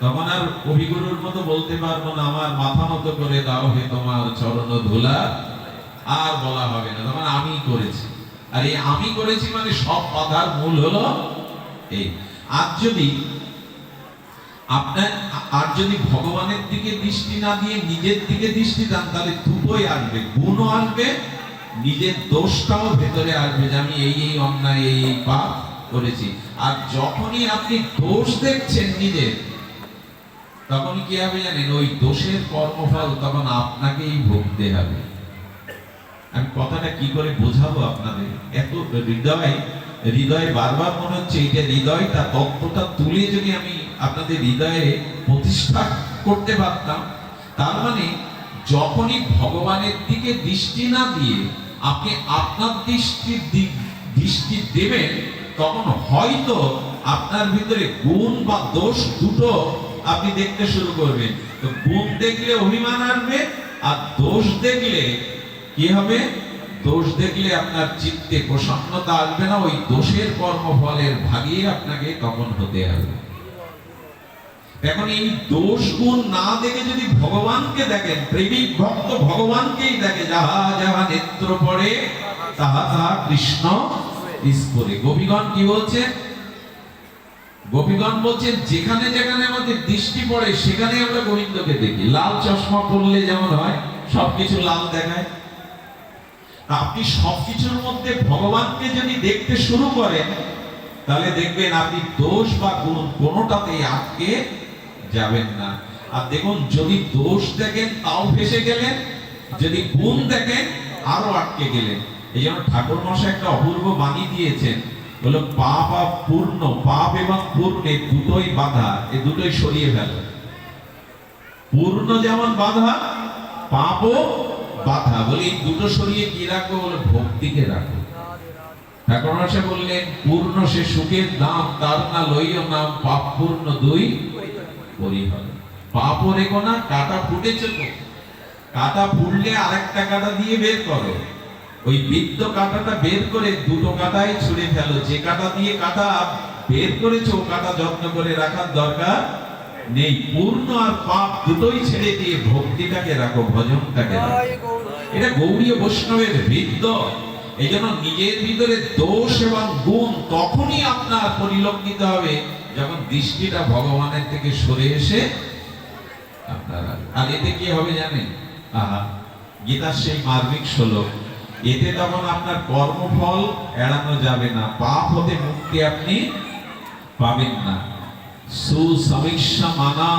তখন আর কবিগুরুর মতো বলতে পারবো না আমার মাথা মতো করে দাও হে তোমার চরণ ধুলা, আর বলা হবে না তখন আমি করেছি। আর এই আমি করেছি মানে সব বাধার মূল হলো এই। আর যদি ভগবানের দিকে দৃষ্টি না দিয়ে নিজের দিকে দৃষ্টি দেন, তাহলে দুটোই আসবে, গুণও আসবে, নিজের দোষটাও ভেতরে আসবে যে আমি এই এই অন্যায় এই এই পাপ করেছি। আর যখনই আপনি দোষ দেখছেন নিজের, তখন কি হবে জানেন? ওই দোষের কর্মফল তখন আপনাকেই ভুগতে হবে। আমি কথাটা কি করে বোঝাবো আপনাদের? এত হৃদয় বারবার মনে হচ্ছে এইটা হৃদয়টা তত্ত্বটা তুলে যদি আমি আপনাদের হৃদয়ে প্রতিষ্ঠা করতে পারতাম, তার মানে যখনই ভগবানের দিকে দৃষ্টি না দিয়ে আপনি আপনার দৃষ্টি দেবেন, তখন হয়তো আপনার ভিতরে গুণ বা দোষ দুটো আপনি দেখতে শুরু করবেন। তো গুণ দেখলে অভিমান আসবে, আর দোষ দেখলে কি হবে? দোষ দেখলে আপনার চিত্তে প্রসন্নতা আসবে না, ওই দোষের কর্মফলের ভাগী আপনাকে তখন হতে হবে। এখন এই দোষ গুণ না দেখে যদি ভগবানকে দেখেন, প্রেমিক ভক্ত ভগবানকেই দেখে, যাহা যাহা নেত্র পড়ে তাহা তাহা কৃষ্ণ স্ফুরে। গোপীগণ কি বলছে? গোপীগণ বলছেন যেখানে যেখানে আমাদের দৃষ্টি পড়ে সেখানে আমরা গোবিন্দকে দেখি। লাল চশমা পরলে যেমন হয় সবকিছু লাল দেখায়, আপনি সবকিছুর মধ্যে ভগবানকে যদি দেখতে শুরু করেন, তাহলে দেখবেন আপনি দোষ বা গুণ কোনোটাতেই আটকে যাবেন না। আর দেখুন, যদি দোষ দেখেন তাও ফেসে গেলেন, যদি গুণ দেখেন আরো আটকে গেলেন। এই জন্য ঠাকুর মশাই একটা অপূর্ব বাণী দিয়েছেন, বলো পাপ আর পূর্ণ, পাপ এবং পূর্ণে দুটোই বাধা, এই দুটোই সরিয়ে ফেল। পূর্ণ যেমন বাধা, পাপও বাধা। বলি এই দুটো সরিয়ে কি রাখবো? বলে ভক্তিকে রাখো। ঠাকুর মশাই বললেন পূর্ণ সে সুখের দাম, তার না লইও নাম, পাপ পূর্ণ দুই পরিহর। পাপও রেখো না, কাটা ফুটেছে তো, কাটা ফুটলে আরেকটা কাটা দিয়ে বের করো, ওই বৃত্ত কাটাটা বের করে দুটো কাটাই ছুঁড়ে ফেলো। যে কাটা দিয়ে কাটা বের করেছো কাটা যত্ন করে রাখার দরকার নেই। পূর্ণ আর পাপ দুটোই ছেড়ে দিয়ে ভক্তিটাকে রাখো, ভজনটাকে রাখো। এটা গৌড়ীয় বৈষ্ণবের বৃত্ত। এই জন্য নিজের ভিতরে দোষ এবং গুণ তখনই আপনার পরিলক্ষিত হবে যখন দৃষ্টিটা ভগবানের থেকে সরে এসে আপনার। আর এতে কি হবে জানেন? গীতার সেই মার্মিক শ্লোক, এতে তখন আপনার কর্মফল এড়ানো যাবে না, পাপ হতে মুক্তি আপনি পাবেন না। সুসমীক্ষা মানা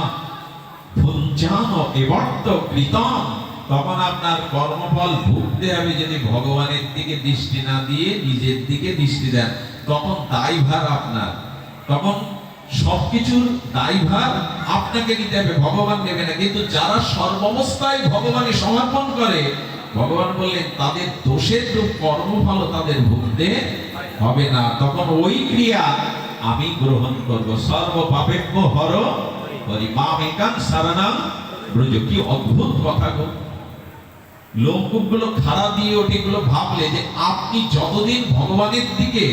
ভুঞ্জান এবর্ত কৃতম, তখন আপনার কর্মফল ভুগতে হবে যদি ভগবানের দিকে দৃষ্টি না দিয়ে নিজের দিকে দৃষ্টি দেন। তখন দায়ভার আপনার, তখন সবকিছুর দায়ভার আপনাকে নিতে হবে, ভগবান নেবে না। কিন্তু যারা সর্বাবস্থায় ভগবানে সমর্পণ করে, ভগবান বললেন তাদের দোষের রূপ কর্মফল তাদের ভুগতে হবে না। তখন ওই ক্রিয়া আমি গ্রহণ করব। সর্ব পাপেভ্য হর হরি মাম একাং শরণং ব্রজ। কি অদ্ভুত কথা গো! লোকগুলো খাড়া দিয়ে ওটিগুলো ভাবলে যে আপনি যতদিন ভগবানের দিকে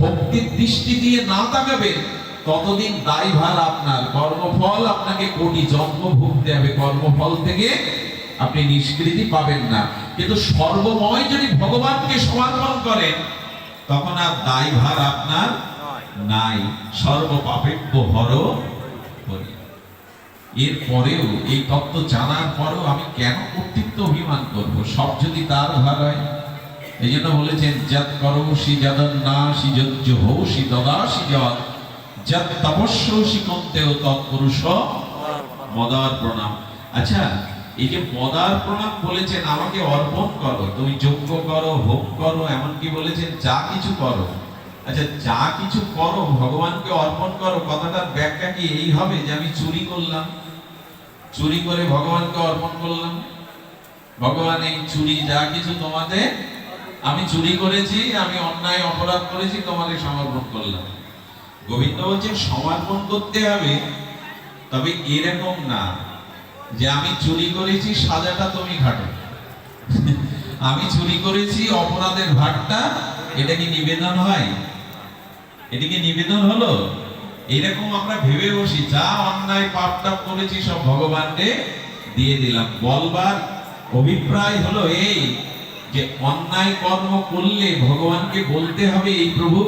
ভক্তির দৃষ্টি দিয়ে না তাকাবেন, ততদিন দায়ভার আপনার, কর্মফল আপনাকে কোটি জন্ম ভুগতে হবে, কর্মফল থেকে আপনি নিষ্কৃতি পাবেন না। কিন্তু সর্বময় যদি ভগবানকে সমর্পণ করেন, তখন আর দায়ভার আপনার নাই। সর্ব পাপেভ্য হর হরি। এরপরেও এই তত্ত্ব জানার পরেও আমি কেন কর্তৃত্ব অভিমান করব? সব যদি তার ভার হয়। এই জন্য বলেছেন যৎ করোষি যদন্নাসি যজ্জহৌষি দদাসি যৎ তপস্যসি কন্তেও তৎপুরুষ মদার প্রণাম। আচ্ছা, এই যে মদার প্রণাম বলেছেন আমাকে অর্পণ করো, তুমি যজ্ঞ করো, হোম করো, এমনকি বলেছেন যা কিছু করো। আচ্ছা, যা কিছু করো ভগবানকে অর্পণ করো, কথাটার ব্যাখ্যা কি এই হবে যে আমি চুরি করলাম, চুরি করে ভগবানকে অর্পণ করলাম? ভগবান এই চুরি যা কিছু তোমাদের, আমি চুরি করেছি, আমি অন্যায় অপরাধ করেছি, তোমাদের সমর্পণ করলাম। গোবিন্দ বলছেন সমর্পণ করতে হবে, তবে এরকম না যে আমি চুরি করেছি সাজাটা তুমি ঘাটো। আমি চুরি করেছি অপরাধের ভাগটা, এটা কি নিবেদন হয়? এটা কি নিবেদন হলো? এরকম আমরা ভেবে বসি যা অন্যায় পাপ টাপ করেছি সব ভগবানকে দিয়ে দিলাম। বলবার অভিপ্রায় হলো এই যে অন্যায় কর্ম করলে ভগবানকে বলতে হবে, এই প্রভু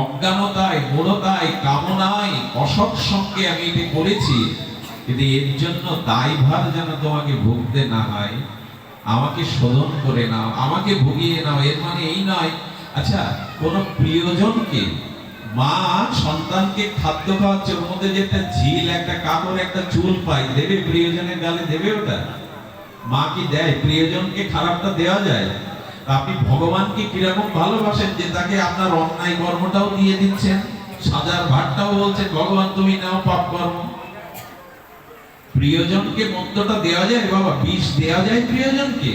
অজ্ঞানতায়, মূঢ়তায়, কামনায়, অসৎ সঙ্গে আমি এটা করেছি, কিন্তু এর জন্য দায়ভার যেন তোমাকে ভুগতে না হয়, আমাকে শোধন করে নাও, আমাকে ভুগিয়ে নাও। এর মানে এই নয়। আচ্ছা, কোন প্রিয়জনকে, মা সন্তানকে খাদ্য খাওয়াচ্ছে, ওর মধ্যে যে একটা ঝিল, একটা কাপড়, একটা চুল পাই, দেবে প্রিয়জনের গালে? দেবে ওটা? মা কি দেয়? প্রিয়জনকে খারাপটা দেওয়া যায়? আপনি ভগবানকে কিরকম ভালোবাসেন যে তাকে আপনার অন্যায় কর্মটাও দিয়ে দিচ্ছেন, সাজার ভারটাও বলছেন ভগবান তুমি নাও পাপ কর্ম। প্রিয়জনকে মন্দটা দেওয়া যায় বাবা? বিষ দেওয়া যায় প্রিয়জনকে?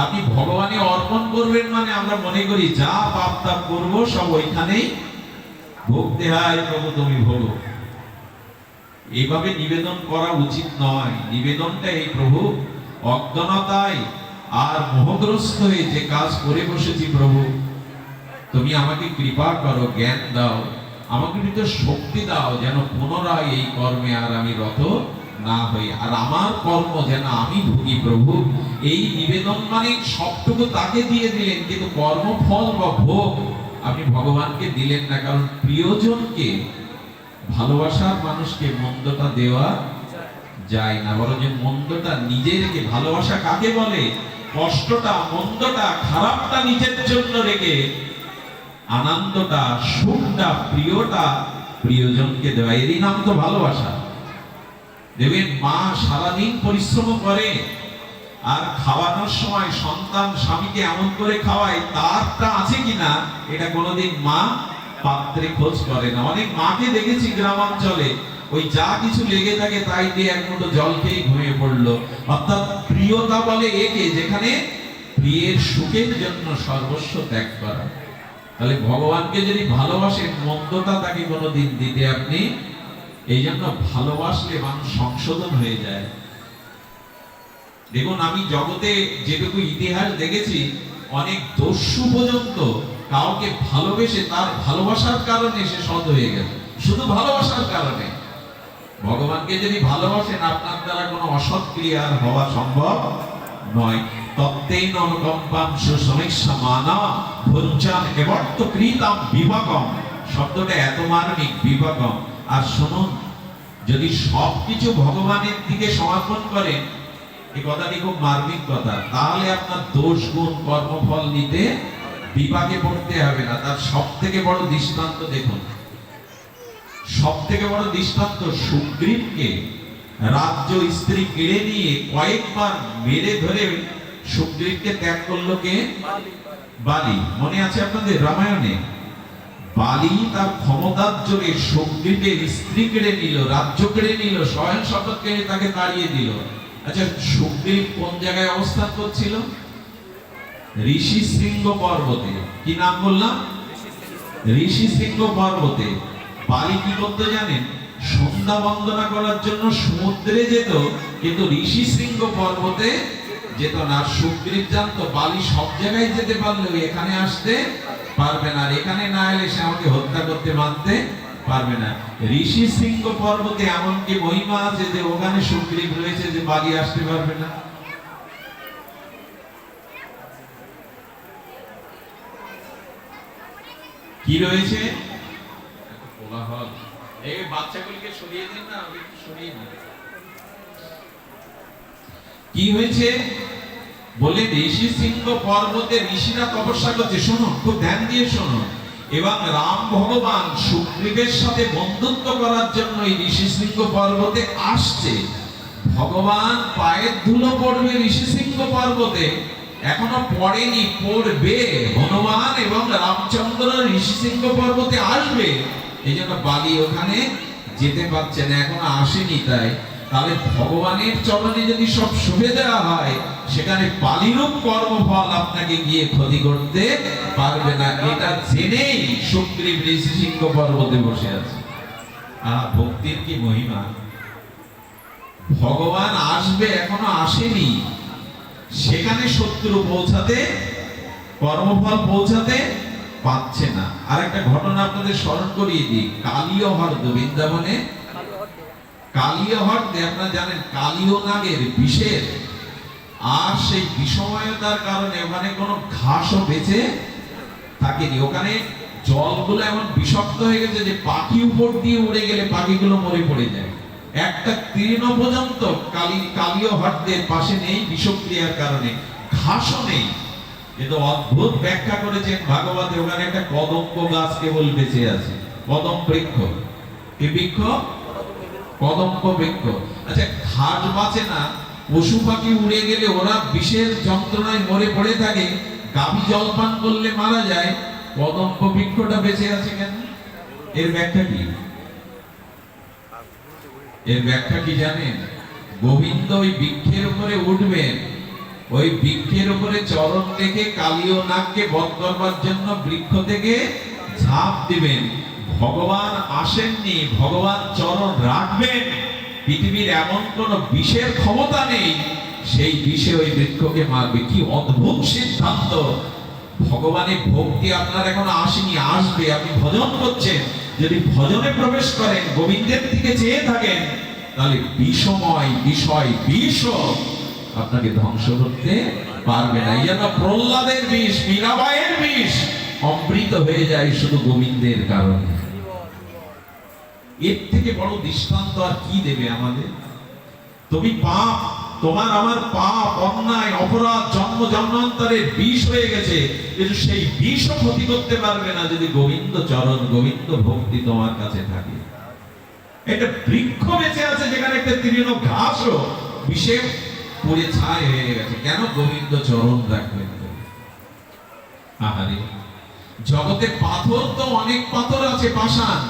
আপনি ভগবানে অর্পণ করবেন মানে আমরা মনে করি যা পাপ তাপ করবো সব ওইখানেই ভোগতে হয়, প্রভু তুমি ভোগো। এইভাবে নিবেদন করা উচিত নয়। নিবেদনটা এই প্রভু অজ্ঞানতায় আর মোহগ্রস্ত হয়ে যে কাজ করে বসেছি, প্রভু তুমি আমাকে কৃপা করো, জ্ঞান দাও, আমাকে ভিতর শক্তি দাও যেন পুনরায় এই কর্মে আর আমি রত না হই, আর আমার কর্ম যেন আমি ভুগি। প্রভু এই নিবেদন মানে সবটুকু তাকে দিয়ে দিলেন, কিন্তু কর্মফল বা ভোগ আপনি ভগবানকে দিলেন না। কারণ প্রিয়জনকে, ভালোবাসার মানুষকে মন্দটা দেওয়া যায় না, বরং যে মন্দটা নিজে রেখে, ভালোবাসা কাকে বলে? কষ্টটা, মন্দটা, খারাপটা নিজের জন্য রেখে আনন্দটা, সুখটা, প্রিয়টা প্রিয়জনকে দেওয়া, এরই নাম তো ভালোবাসা। দেখবেন মা সারাদিন পরিশ্রম করে আর খাওয়ানোর সময় সন্তান স্বামীকে এমন করে খাওয়ায়, তারটা আছে কিনা এটা কোনোদিন মা পাত্রে খোঁজ করে না। অনেক মাকে দেখেছি গ্রামাঞ্চলে, ওই যা কিছু লেগে থাকে তাই দিয়ে এক মুঠো জল খেয়ে ঘুমিয়ে পড়লো। অর্থাৎ প্রিয়তা বলে একে, যেখানে প্রিয়ের সুখের জন্য সর্বস্ব ত্যাগ করা। তাহলে ভগবানকে যদি ভালোবাসেন, মন্দটা তাকে কোনোদিন দিতে আপনি, এই জন্য ভালোবাসলে মানুষ সংশোধন হয়ে যায়। দেখুন, আমি জগতে যেটুকু ইতিহাস দেখেছি, অনেক দস্যু পর্যন্ত কাউকে ভালোবেসে তার ভালোবাসার কারণে সে সৎ হয়ে গেল, শুধু ভালোবাসার কারণে। ভগবানকে যদি ভালোবাসেন, আপনার দ্বারা কোনো অসৎ ক্রিয়া হওয়া সম্ভব নয়। তত্ত্বেন অনুকম্পাম সুসমীক্ষা মানা ভঞ্চান এবর্ত কৃতাম বিভাগম, শব্দটা এত মার্মিক, বিভাগম। আর শুনুন, যদি সবকিছু ভগবানের দিকে সমর্পণ করেন, এই কথাটি খুব মার্মিক কথা, তাহলে আপনার দোষ গুণ কর্মফল নিতে বিপাকে পড়তে হবে না। তার সব থেকে বড় দৃষ্টান্ত দেখুন, সব থেকে বড় দৃষ্টান্ত, সুগ্রীবকে রাজ্য স্ত্রী কেড়ে নিয়ে কয়েকবার মেরে ধরে সুগ্রীবকে ত্যাগ করলো কে? বালি। মনে আছে আপনাদের রামায়ণে? বালি তার ক্ষমতার জোরে সুগ্রীবের স্ত্রী কেড়ে নিল, রাজ্য কেড়ে নিল, স্বয়ং শপথ কেড়ে তাকে তাড়িয়ে দিল। আচ্ছা, সুগ্রীব কোন জায়গায় অবস্থান করছিল? ঋষি শৃঙ্গ পর্বতে। কি নাম বললাম? ঋষি শৃঙ্গ পর্বতে। বালি কি করতে জানেন? সন্ধ্যা বন্দনা করার জন্য সমুদ্রে যেত, কিন্তু ঋষি শৃঙ্গ পর্বতে যেত না। সুগ্রীব জানতো বালি সব জায়গায় যেতে পারলেও এখানে আসতে পারবে না, আর এখানে না এলে সে আমাকে হত্যা করতে মানতে পারবে না। ঋষি শৃঙ্গ পর্বতে এমন কি মহিমা আছে যে ওখানে সুগ্রীব রয়েছে যে বালি আসতে পারবে না? কি রয়েছে? কোলাহল। এই বাচ্চাগুলিকে সরিয়ে দিন না, আমি সরিয়ে দিন। কি হয়েছে বলে, ঋষি শৃঙ্গ পর্বতে ঋষিরা তপস্যা করছে। শুনুন, খুব ধ্যান দিয়ে শুনুন। এবং রাম ভগবান সুগ্রীবের সাথে বন্ধুত্ব করার জন্য এই ঋষি শৃঙ্গ পর্বতে আসছে। ভগবান পায়ের ধুলো পড়বে ঋষিশৃঙ্গ পর্বতে, এখনো পড়েনি, পড়বে। হনুমান এবং রামচন্দ্র ঋষিশৃঙ্গ পর্বতে আসবে, এই জন্য বালি ওখানে যেতে পারছে না, এখনো আসেনি। তাহলে ভগবানের চরণে যদি সব শুভে দেওয়া হয়, সেখানে বালিরূপ কর্মফল আপনাকে গিয়ে ক্ষতি করতে পারবে না। এটা জেনেই সুগ্রীব ঋষিশৃঙ্গ পর্বতে বসে আছে। ভক্তির কি মহিমা! ভগবান আসবে, এখনো আসেনি, সেখানে শত্রু পৌঁছাতে, কর্মফল পৌঁছাতে পাচ্ছে না। আর একটা ঘটনা আপনাদের স্মরণ করিয়ে দিই। কালীয় হ্রদ, বৃন্দাবনে কালীয় হ্রদে আপনারা জানেন কালীয় নাগের বিষের, আর সেই বিষময়তার কারণে ওখানে কোনো ঘাসও বেঁচে থাকেনি। ওখানে জলগুলো এমন বিষাক্ত হয়ে গেছে যে পাখি উপর দিয়ে উড়ে গেলে পাখিগুলো মরে পড়ে যায়। একটা তৃণ পর্যন্ত কালীয় হ্রদের পাশে নেই বিষক্রিয়ার কারণে, ঘাসও নেই। কিন্তু অদ্ভুত ব্যাখ্যা করেছেন ভাগবতে, ওখানে একটা কদম্ব গাছ কেবল বেঁচে আছে, কদম বৃক্ষ। কি বৃক্ষ? কদম্ব বৃক্ষ। আচ্ছা, ঘাস বাঁচে না, পশু পাখি উড়ে গেলে ওরা বিষের যন্ত্রণায় মরে পড়ে থাকে, গাভী জলপান করলে মারা যায়, কদম্ব বৃক্ষটা বেঁচে আছে কেন? এর ব্যাখ্যা কি? এর ব্যাখ্যা কি জানেন? গোবিন্দ ওই বৃক্ষের উপরে উঠবেন, ওই বৃক্ষের উপরে চরণ রেখে কালীয় নাগকে বধ করবার জন্য বৃক্ষ থেকে ঝাঁপ দিবেন। ভগবান আসেননি, ভগবান চরণ রাখবেন। পৃথিবীর এমন কোন বিষের ক্ষমতা নেই সেই বিষে ওই বৃক্ষকে মারবে। কি অদ্ভুত সিদ্ধান্ত! ভগবানের ভক্তি আপনার এখন আসেনি, আসবে। আপনি ভজন করছেন, যদি ভজনে প্রবেশ করেন, গোবিন্দের দিকে চেয়ে থাকেন, তাহলে বিষময় বিষয় বিষ আপনাকে ধ্বংস করতে পারবে না। এই জন্য প্রহ্লাদের বিষ, মীরাবাইয়ের বিষ অমৃত হয়ে যায় শুধু গোবিন্দের কারণে। এর থেকে বড় দৃষ্টান্ত আর কি দেবে আমাদের? তুমি পাপ, তোমার আমার পাপ, অন্যায়, অপরাধ জন্ম জন্মান্তরের বিষ হয়ে গেছে, কিন্তু সেই বিষও ক্ষতি করতে পারবে না যদি গোবিন্দ চরণ, গোবিন্দ ভক্তি তোমার কাছে থাকে। একটা বৃক্ষ বেঁচে আছে যেখানে একটা তৃণ ঘাসও বিষে পুড়ে ছাই হয়ে গেছে, কেন? গোবিন্দ চরণ রাখবেন। আহারে, জগতে পাথর তো অনেক পাথর আছে, পাষাণ।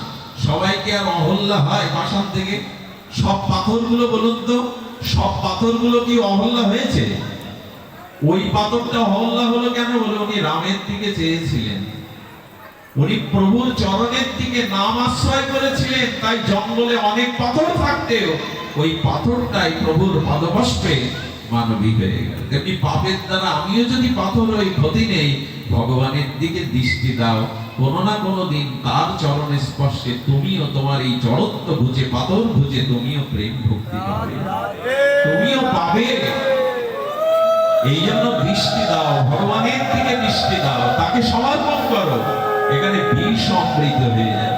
সবাইকে আর অহল্যা হয় পাষাণ থেকে? সব পাথরগুলো বলুন তো, সব পাথরগুলো কি অহল্যা হয়েছে? ওই পাথরটা অহল্যা হলো কেন? বলে উনি রামের দিকে চেয়েছিলেন, উনি প্রভুর চরণের দিকে নাম আশ্রয় করেছিলেন, তাই জঙ্গলে অনেক পাথর থাকতেও ওই পাথরটাই প্রভুর পদবস্পে মানবিক হয়ে গেল। তেমনি পাপের দ্বারা আমিও যদি পাথর হই, ক্ষতি নেই, ভগবানের দিকে দৃষ্টি দাও, কোনো না কোনো দিন তার চরণে স্পর্শে তুমিও তোমার এই জড়ত্ব ঘুচে, পাথর ঘুচে তুমিও প্রেম ভক্তি পাবে, তুমিও পাবে। এই জন্য দৃষ্টি দাও, ভগবানের দিকে দৃষ্টি দাও, তাকে সমর্পণ করো, এখানে বিষ অমৃত হয়ে যায়।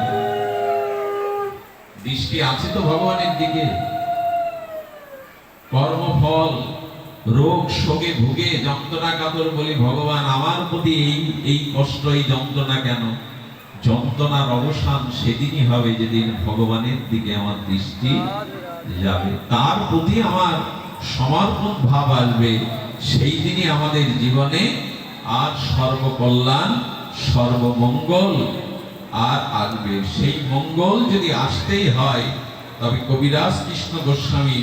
দৃষ্টি আছে তো ভগবানের দিকে। কর্মফল, রোগ শোকে ভুগে যন্ত্রণা কাতর বলি, ভগবান আমার প্রতি এই কষ্ট, এই যন্ত্রণা কেন? যন্ত্রণার অবসান সেদিনই হবে যেদিন ভগবানের দিকে আমার দৃষ্টি যাবে, তার প্রতি আমার সমর্পণ ভাব আসবে, সেই দিনই আমাদের জীবনে আর সর্বকল্যাণ, সর্বমঙ্গল আর আসবে। সেই মঙ্গল যদি আসতেই হয়, তবে কবিরাজ কৃষ্ণ গোস্বামী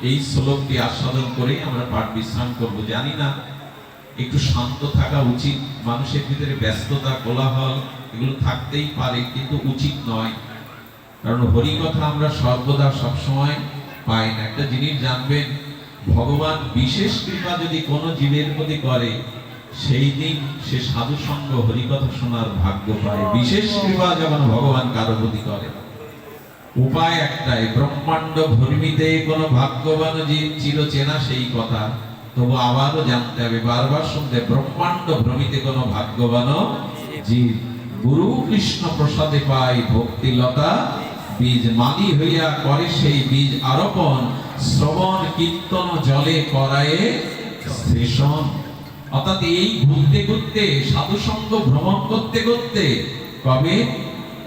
এই শ্লোকটি আস্বাদন করে আমরা পাঠ বিশ্রাম করব। জানি না, একটু শান্ত থাকা উচিত। মানুষের ভিতরে ব্যস্ততা, কোলাহল এগুলো থাকতেই পারে, কিন্তু উচিত নয়, কারণ হরি কথা আমরা সর্বদা সবসময় পাই না। একটা জিনিস জানবেন, ভগবান বিশেষ কৃপা যদি কোনো জীবের প্রতি করে, সেই দিন সে সাধু সঙ্গ হরিকথা শোনার ভাগ্য পায়। বিশেষ কৃপা যখন ভগবান কারো প্রতি করে, উপায় একটাই, ব্রহ্মাণ্ড ভূমিতে কোনো ভাগ্যবান জীব চির চেনা সেই কথা, তবু আবারও জানতে হবে, বারবার শুনতে, ব্রহ্মাণ্ড ভ্রমিতে কোনো ভাগ্যবান জীব গুরু কৃষ্ণ প্রসাদে পাই ভক্তি লতা বীজ, মালি হইয়া করে সেই বীজ আরোপণ, শ্রবণ কীর্তন জলে করায়ে সেশন। অর্থাৎ এই ঘুরতে ঘুরতে, সাধু সঙ্গ ভ্রমণ করতে করতে, কবে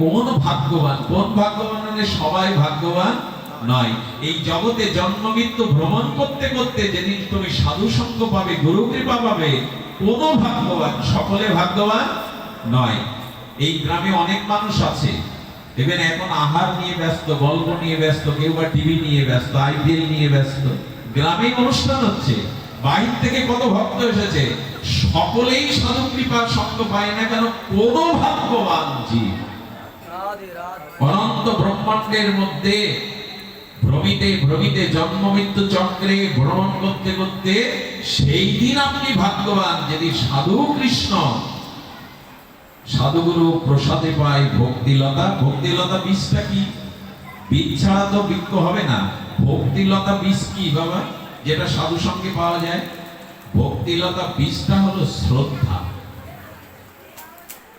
কোন ভাগ্যবান, কোন ভাগ্যবান? মানে সবাই ভাগ্যবান নয়। এই জগতে জন্ম মৃত্যু ভ্রমণ করতে করতে যেদিন তুমি সাধু সঙ্গ পাবে, গুরু কৃপা পাবে, কোন ভাগ্যবান, সকলে ভাগ্যবান নয়। এই গ্রামে অনেক মানুষ আছে, দেখবেন এখন আহার নিয়ে ব্যস্ত, গল্প নিয়ে ব্যস্ত, কেউ বা টিভি নিয়ে ব্যস্ত, আইপিএল নিয়ে ব্যস্ত। গ্রামে অনুষ্ঠান হচ্ছে, বাইরে থেকে কত ভক্ত এসেছে, সকলেই সাধু কৃপার সঙ্গ পায় না কেন? কোন ভাগ্যবান জীব অনন্ত ব্রহ্মাণ্ডের মধ্যে ভ্রমিতে ভ্রমিতে জন্ম মৃত্যু চক্রে ভ্রমণ করতে করতে সেই দিন আপনি ভাগ্যবান যদি সাধু কৃষ্ণ সাধুগুরু প্রসাদে পায় ভক্তিলতা। ভক্তিলতা বীজটা কি? বীজ ছাড়া তো বৃক্ষ হবে না। ভক্তিলতা বীজ কি বাবা, যেটা সাধু সঙ্গে পাওয়া যায়? ভক্তিলতা বীজটা হলো শ্রদ্ধা।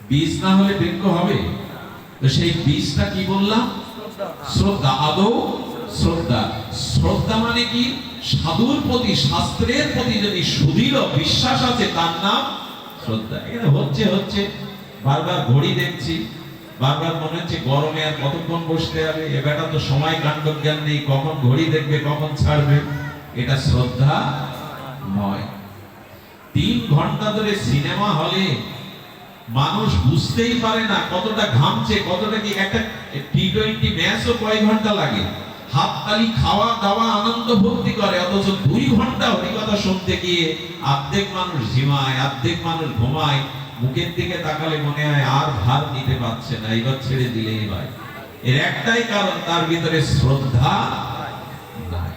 বীজ না হলে বৃক্ষ হবে? তো সেই বীজটা কি বললাম? শ্রদ্ধা। আদৌ শ্রদ্ধা। শ্রদ্ধা মানে কি? সাধুর প্রতি, শাস্ত্রের প্রতি যদি সুদৃঢ় বিশ্বাস আছে, তার নাম শ্রদ্ধা। এখানে হচ্ছে বারবার ঘড়ি দেখছি, বারবার মনে হচ্ছে গরমে আর কতক্ষণ বসতে হবে, এ বেটা তো সময় কাণ্ড জ্ঞান নেই, কখন ঘড়ি দেখবে, কখন ছাড়বে। এটা শ্রদ্ধা নয়। 3 ঘন্টা ধরে সিনেমা হলে মানুষ বুঝতেই পারে না কতটা ঘামছে, কতটা কি। একটা টি20 ম্যাচও কয় ঘন্টা লাগে, হাততালি, খাওয়া দাওয়া, আনন্দ ভক্তি করে, অথচ 2 ঘন্টা হরিকথা শুনতে গিয়ে অর্ধেক মানুষ ঝিমায়, অর্ধেক মানুষ ঘুমায়। মুখের দিকে তাকালে মনে হয় আর ভার নিতে পারছে না, এবার ছেড়ে দিলেই হয়। এর একটাই কারণ, তার ভিতরে শ্রদ্ধা নাই।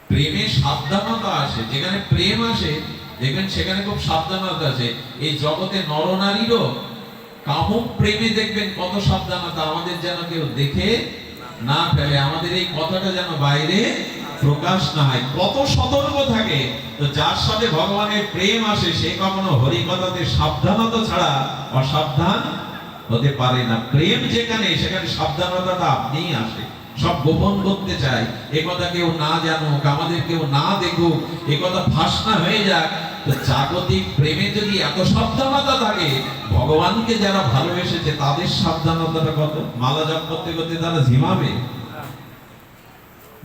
প্রেমে সাবধানতা আসে, যেখানে প্রেম আসে দেখবেন সেখানে খুব সাবধানতা আছে। এই জগতে নরনারীরও কামুক প্রেমে দেখবেন কত সাবধানতা। আমাদের যেন কেউ দেখে না ফেলে, আমাদের এই কথাটা যেন বাইরে প্রকাশ না হয়, কত সতর্ক থাকে। তো যার সাথে ভগবানের প্রেম আসে সে কখনো হরি কথাতে সাবধানতা ছাড়া অসাবধান হতে পারে না। প্রেম যেখানে, সেখানে সাবধানতাটা আপনিই আসে। সব গোপন করতে চায়, এ কথা কেউ না জানুক, আমাদের কেউ না দেখুক, এ কথা ফাঁস না হয়ে যাক। তো জাগতিক প্রেমে যদি এত সাবধানতা থাকে, ভগবানকে যারা ভালোবেসেছে তাদের সাবধানতাটা কত? মালা জপ করতে করতে তারা ঝিমাবে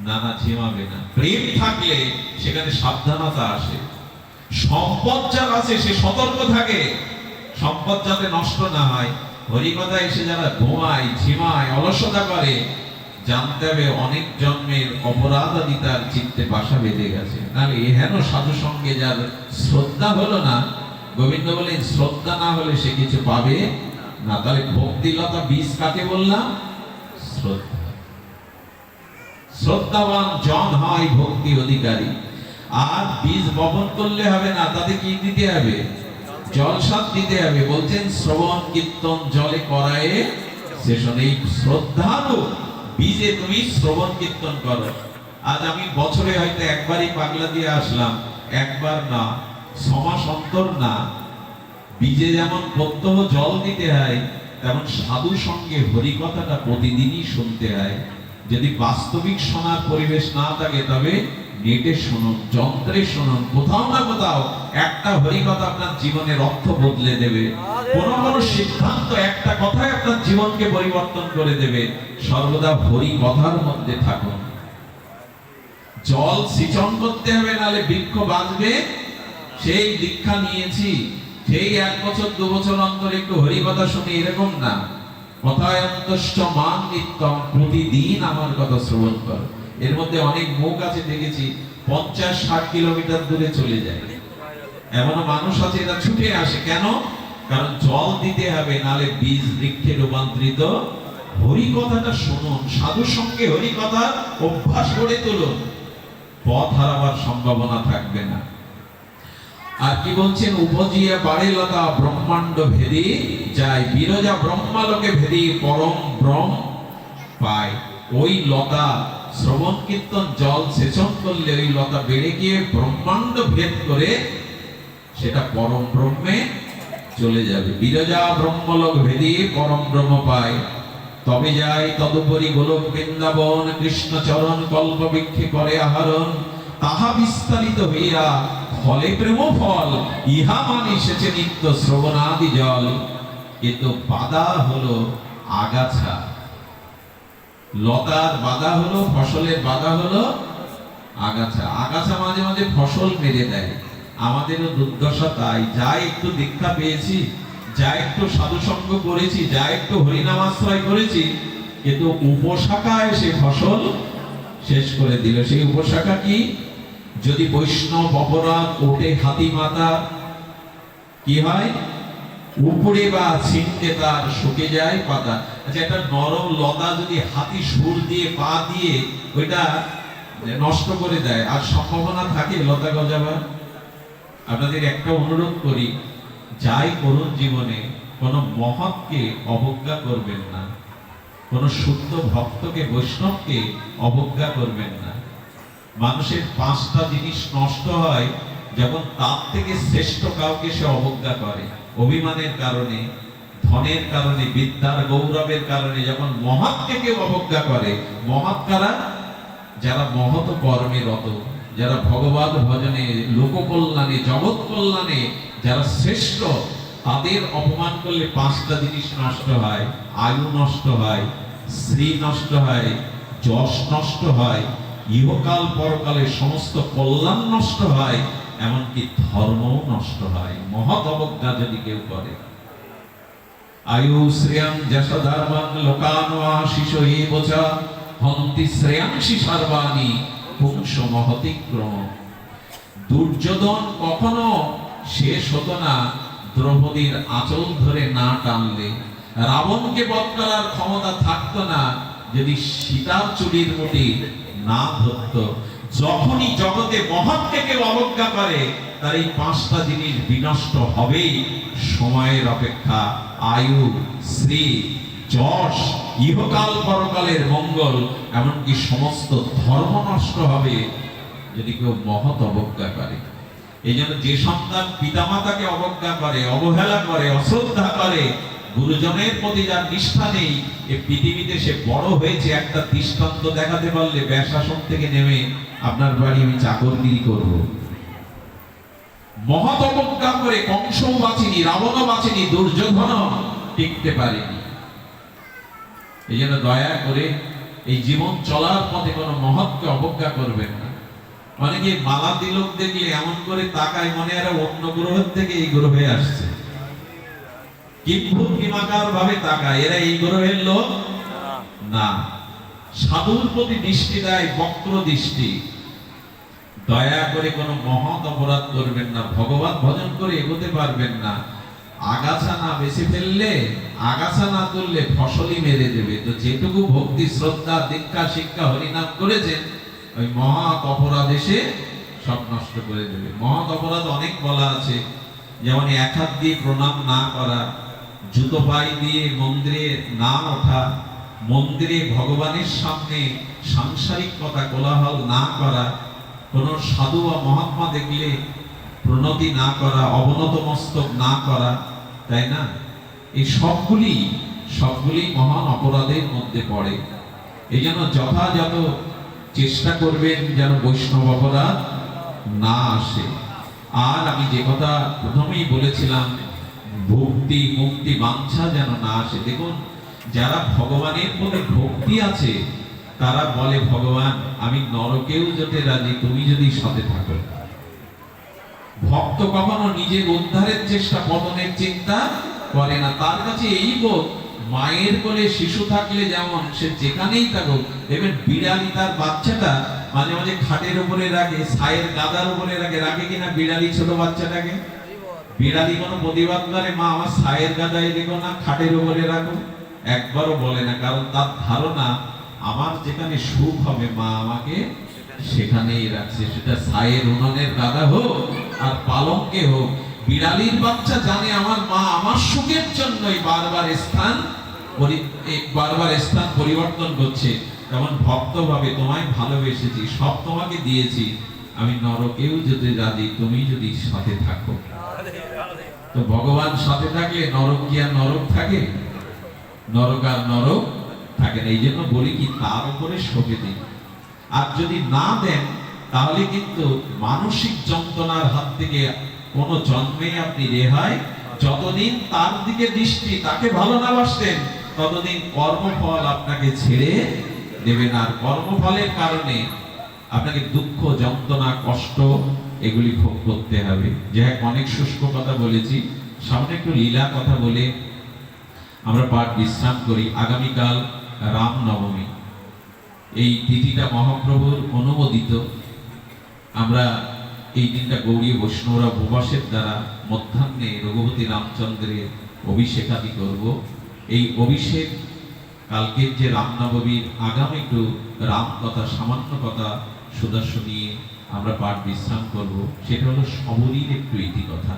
না? না, ঝিমাবে না। প্রেম থাকলে সেখানে সাবধানতা আসে। সম্পদ যার আছে সে সতর্ক থাকে, সম্পদ যাতে নষ্ট না হয়। হরিকথা এসে যারা ঘুমায়, ঝিমায়, অলসতা করে, জানতে হবে অনেক জন্মের অপরাধ আদি তার চিত্তে বাসা বেঁধে গেছে। নাহলে এহেন সাধু সঙ্গে যার শ্রদ্ধা হলো না, গোবিন্দ বলেন শ্রদ্ধা না হলে সে কিছু পাবে না। তাহলে ভক্তিলতা বীজ কাকে বললাম? শ্রদ্ধা। শ্রদ্ধাবান জন হয় ভক্তি অধিকারী। আর বীজ বপন করলে হবে না, তাতে কি দিতে হবে? জলসাদ দিতে হবে। বলছেন শ্রবণ কীর্তন জলে করায়ে সেশন। এই শ্রদ্ধারও বীজে তুমি শ্রবণ কীর্তন করো। আজ আমি বছরে হয়তো একবারই পাগলা দিয়ে আসলাম, একবার না, 6 মাস অন্তর না। বীজে যেমন প্রত্যহ জল দিতে হয়, তেমন সাধু সঙ্গে হরি কথাটা প্রতিদিনই শুনতে হয়। যদি বাস্তবিক শোনার পরিবেশ না থাকে, তবে নেটে শুনুন, যন্ত্রে শুনুন, কোথাও না কোথাও একটা হরি কথা আপনার জীবনের অর্থ বদলে দেবে। কোন সিদ্ধান্ত, একটা কথাই আপনার জীবনকে পরিবর্তন করে দেবে। সর্বদা হরি কথার মধ্যে থাকুন। জল সিঁচন করতে হবে, নালে বৃক্ষ বাঁচবে। সেই দীক্ষা নিয়েছি, সেই 1 বছর 2 বছর অন্তর একটু হরি কথা শুনি, এরকম না। কথায়ন্তশ্চ মান নিত্যম, প্রতিদিন আমার কথা শ্রবণ কর। এর মধ্যে অনেক মুখ আছে দেখেছি 50-60 কিলোমিটার দূরে চলে যায়। এমন মানুষ আছে এরা ছুটে আসে। কেন? কারণ জল দিতে হবে, নালে বীজ বৃক্ষে রূপান্তরিত। হরি কথাটা শুনুন, সাধুর সঙ্গে হরি কথা অভ্যাস করে তুলুন, পথ হারাবার সম্ভাবনা থাকবে না। আর কি বলছেন? উপজিয়া বাড়ে লতা ব্রহ্মাণ্ড ভেদি যায়, বিরজা ব্রহ্মালোকে ভেদি পরম ব্রহ্ম পায়। ওই লতা শ্রবণ কীর্তন জল সেচন করলে ওই লতা বেড়ে গিয়ে ব্রহ্মাণ্ড ভেদ করে সেটা পরম ব্রহ্মে চলে যাবে। বিরজা ব্রহ্মলোক ভেদি পরম ব্রহ্ম পায়। তবে যায় তদুপরি গোলক বৃন্দাবন, কৃষ্ণ চরণ কল্প বৃক্ষে করে আহরণ। তাহা বিস্তারিত হইয়া ফলে প্রেম ফল, ইহা মানি সেচে নিত্য শ্রবণাদি জল। কিন্তু বাধা হলো আগাছা। লতার বাধা হলো, ফসলের বাধা হলো আগাছা। আগাছা মাঝে মাঝে ফসল মেরে দেয়। আমাদেরও দুর্দশা তাই। যা একটু দীক্ষা পেয়েছি, যা একটু সাধুসঙ্গ করেছি, যা একটু হরিনাম আশ্রয় করেছি, কিন্তু উপশাখা এসে ফসল শেষ করে দিল। সেই উপশাখা কি? যদি বৈষ্ণব অপরাধ ওঠে হাতি মাথা, কি হয়? উপরে বা ছিটকে তার শুকে যায় পাতা। আচ্ছা, একটা নরম লতা যদি হাতি সুর দিয়ে পা দিয়ে ওইটা নষ্ট করে দেয়, আর সম্ভাবনা থাকে লতা গজাবার? আপনাদের একটা অনুরোধ করি, যাই করুন জীবনে, কোন মহৎকে অবজ্ঞা করবেন না, কোন শুদ্ধ ভক্তকে, বৈষ্ণবকে অবজ্ঞা করবেন না। মানুষের পাঁচটা জিনিস নষ্ট হয় যখন তার থেকে শ্রেষ্ঠ কাউকে সে অবজ্ঞা করে। অভিমানের কারণে, ধনের কারণে, বিদ্যার গৌরবের কারণে যখন মহৎকে কেউ অবজ্ঞা করে। মহৎ কারা? যারা মহৎ কর্মে রত, যারা ভগবত ভজনে, লোককল্যাণে, জগৎ কল্যাণে যারা শ্রেষ্ঠ, তাদের অপমান করলে পাঁচটা জিনিস নষ্ট হয়। আয়ু নষ্ট হয়, শ্রী নষ্ট হয়, যশ নষ্ট হয়, ইহকাল পরকালের সমস্ত কল্যাণ নষ্ট হয়, এমনকি ধর্মও নষ্ট হয় মহৎ অবজ্ঞা যদি কেউ করে। আয়ু শ্রেয়াং যশোধর্মং লোকানবাশিষো এবচা হন্তি শ্রেয়াংসি সর্বাণি পুংস মহতিক্রম। দুর্যোধন কখনো শেষ হতো না দ্রৌপদীর আঁচল ধরে না টানলে। রাবণকে বধ করার ক্ষমতা থাকতো না যদি সীতার চুরির মুঠি না ধরত। যখনই জগতে মহৎকে কেউ অবজ্ঞা করে, তার এই পাঁচটা জিনিস বিনষ্ট হবেই। সময়ের অপেক্ষা, আয়ু, শ্রী, যশ, ইহকাল পরকালের মঙ্গল, এমনকি সমস্ত ধর্ম নষ্ট হবে যদি কেউ মহৎ অবজ্ঞা করে। এই জন্য যে সন্তান পিতামাতাকে অবজ্ঞা করে, অবহেলা করে, অশ্রদ্ধা করে, গুরুজনের প্রতি যার নিষ্ঠা নেই, এই পৃথিবীতে সে বড় হয়েছে একটা দৃষ্টান্ত দেখাতে পারলে ব্যাসাসন থেকে নেমে আপনার বাড়ি আমি চাকরগিরি করব। মহৎ অবজ্ঞা করে কংসও বাঁচেনি, রাবণও বাঁচেনি, দুর্যোধনও টিকতে পারেনি। এই জন্য দয়া করে এই জীবন চলার পথে কোনো মহৎকে অবজ্ঞা করবেন না। অনেকে মালা তিলক দেখলে এমন করে তাকায়, মনে হয় অন্য গ্রহ থেকে এই গ্রহে আসছে। কিম্ভূত কিমাকার ভাবে তাকায়, এরা এই গ্রহের লোক না। সাধুর প্রতি দৃষ্টি দেয় বক্র দৃষ্টি। দয়া করে কোনো মহৎ অপরাধ করবেন না, ভগবান ভজন করে এগোতে পারবেন না। আগাছা না বেছে ফেললে, আগাছা না তুললে ফসলই মেরে দেবে। তো যেটুকু ভক্তি, শ্রদ্ধা, দীক্ষা, শিক্ষা, হরিনাম করেছেন, ওই মহৎ অপরাধ এসে সব নষ্ট করে দেবে। মহৎ অপরাধ অনেক বলা আছে, যেমন এক হাত দিয়ে প্রণাম না করা, জুতো পায়ে দিয়ে মন্দিরে না ওঠা, মন্দিরে ভগবানের সামনে সাংসারিক কথা কোলাহল না করা, কোন সাধু বা মহাত্মা দেখলে প্রণতি না করা, অবনত মস্তক না করা, তাই না? এই সবগুলি মহান অপরাধের মধ্যে পড়ে। এই জন্য যথাযথ চেষ্টা করবেন যেন বৈষ্ণব অপরাধ না আসে। আর আমি যে কথা প্রথমেই বলেছিলাম, ভক্তি, মুক্তি, বাঞ্ছা যেন না আসে। দেখুন, যারা ভগবানের প্রতি ভক্তি আছে তারা বলে, ভগবান আমি নরকেও যেতে রাজি, তুমি যদি সাথে থাকো। ভক্ত কখনো নিজের উদ্ধারের চেষ্টা, পতনের চিন্তা করে না। তার কাছে এই বোধ, মায়ের কোলে শিশু থাকলে যেমন সে যেখানেই থাকুক, দেখবেন বিড়ালি তার বাচ্চাটা মাঝে মাঝে খাটের উপরে রাখে, ছায়ের গাদার উপরে রাখে। রাখে কিনা বিড়ালি ছোট বাচ্চাটাকে? বিড়ালি কোনো প্রতিবাদ করে, মা আমার ছায়ের গাদায় রেখো না, খাটের উপরে রাখো? একবারও বলে না, কারণ তার ধারণা আমার যেখানে সুখ হবে মা আমাকে সেখানেই রাখছে, সেটা ছায়ের উনুনের গাদা হোক আর পালঙ্কে হোক। বিড়ালির বাচ্চা জানে আমার মা আমার সুখের জন্যই বারবার স্থান পরিবর্তন করছে। তেমন ভক্ত ভাবে, তোমায় ভালোবেসেছি, সব তোমাকে দিয়েছি, আমি নরকেও যেতে রাজি, তুমি যদি সাথে থাকো। তো ভগবান সাথে থাকলে নরক কি আর নরক থাকে? নরক আর নরক থাকে না। এই জন্য বলি কি, তার উপরে শোকে দিন। আর যদি না দেন, তাহলে কিন্তু মানসিক যন্ত্রণার হাত থেকে কোনো জন্মে আপনি রেহাই। যতদিন তার দিকে দৃষ্টি, তাকে ভালো না বাসতেন, ততদিন কর্মফল আপনাকে ছেড়ে দেবে না। আর কর্মফলের কারণে আপনাকে দুঃখ, যন্ত্রণা, কষ্ট এগুলি ভোগ করতে হবে। যাই হোক, অনেক শুষ্ক কথা বলেছি, সামনে একটু লীলা কথা বলে আমরা পাঠ বিশ্রাম করি। আগামীকাল রাম নবমী, এই তিথিটা মহাপ্রভুর অনুমোদিত। আমরা এই দিনটা গৌড়ীয় বৈষ্ণবরা উপবাসের দ্বারা মধ্যাহ্নে রঘুপতি রামচন্দ্রের অভিষেকাদি করব। এই অভিষেক কালকের যে রামনবমীর আগামী একটু রাম কথা, সামান্য কথা সুদর্শ নিয়ে আমরা পাঠ বিশ্রাম করব। সেটা হলো শবরীর একটু ইতি কথা।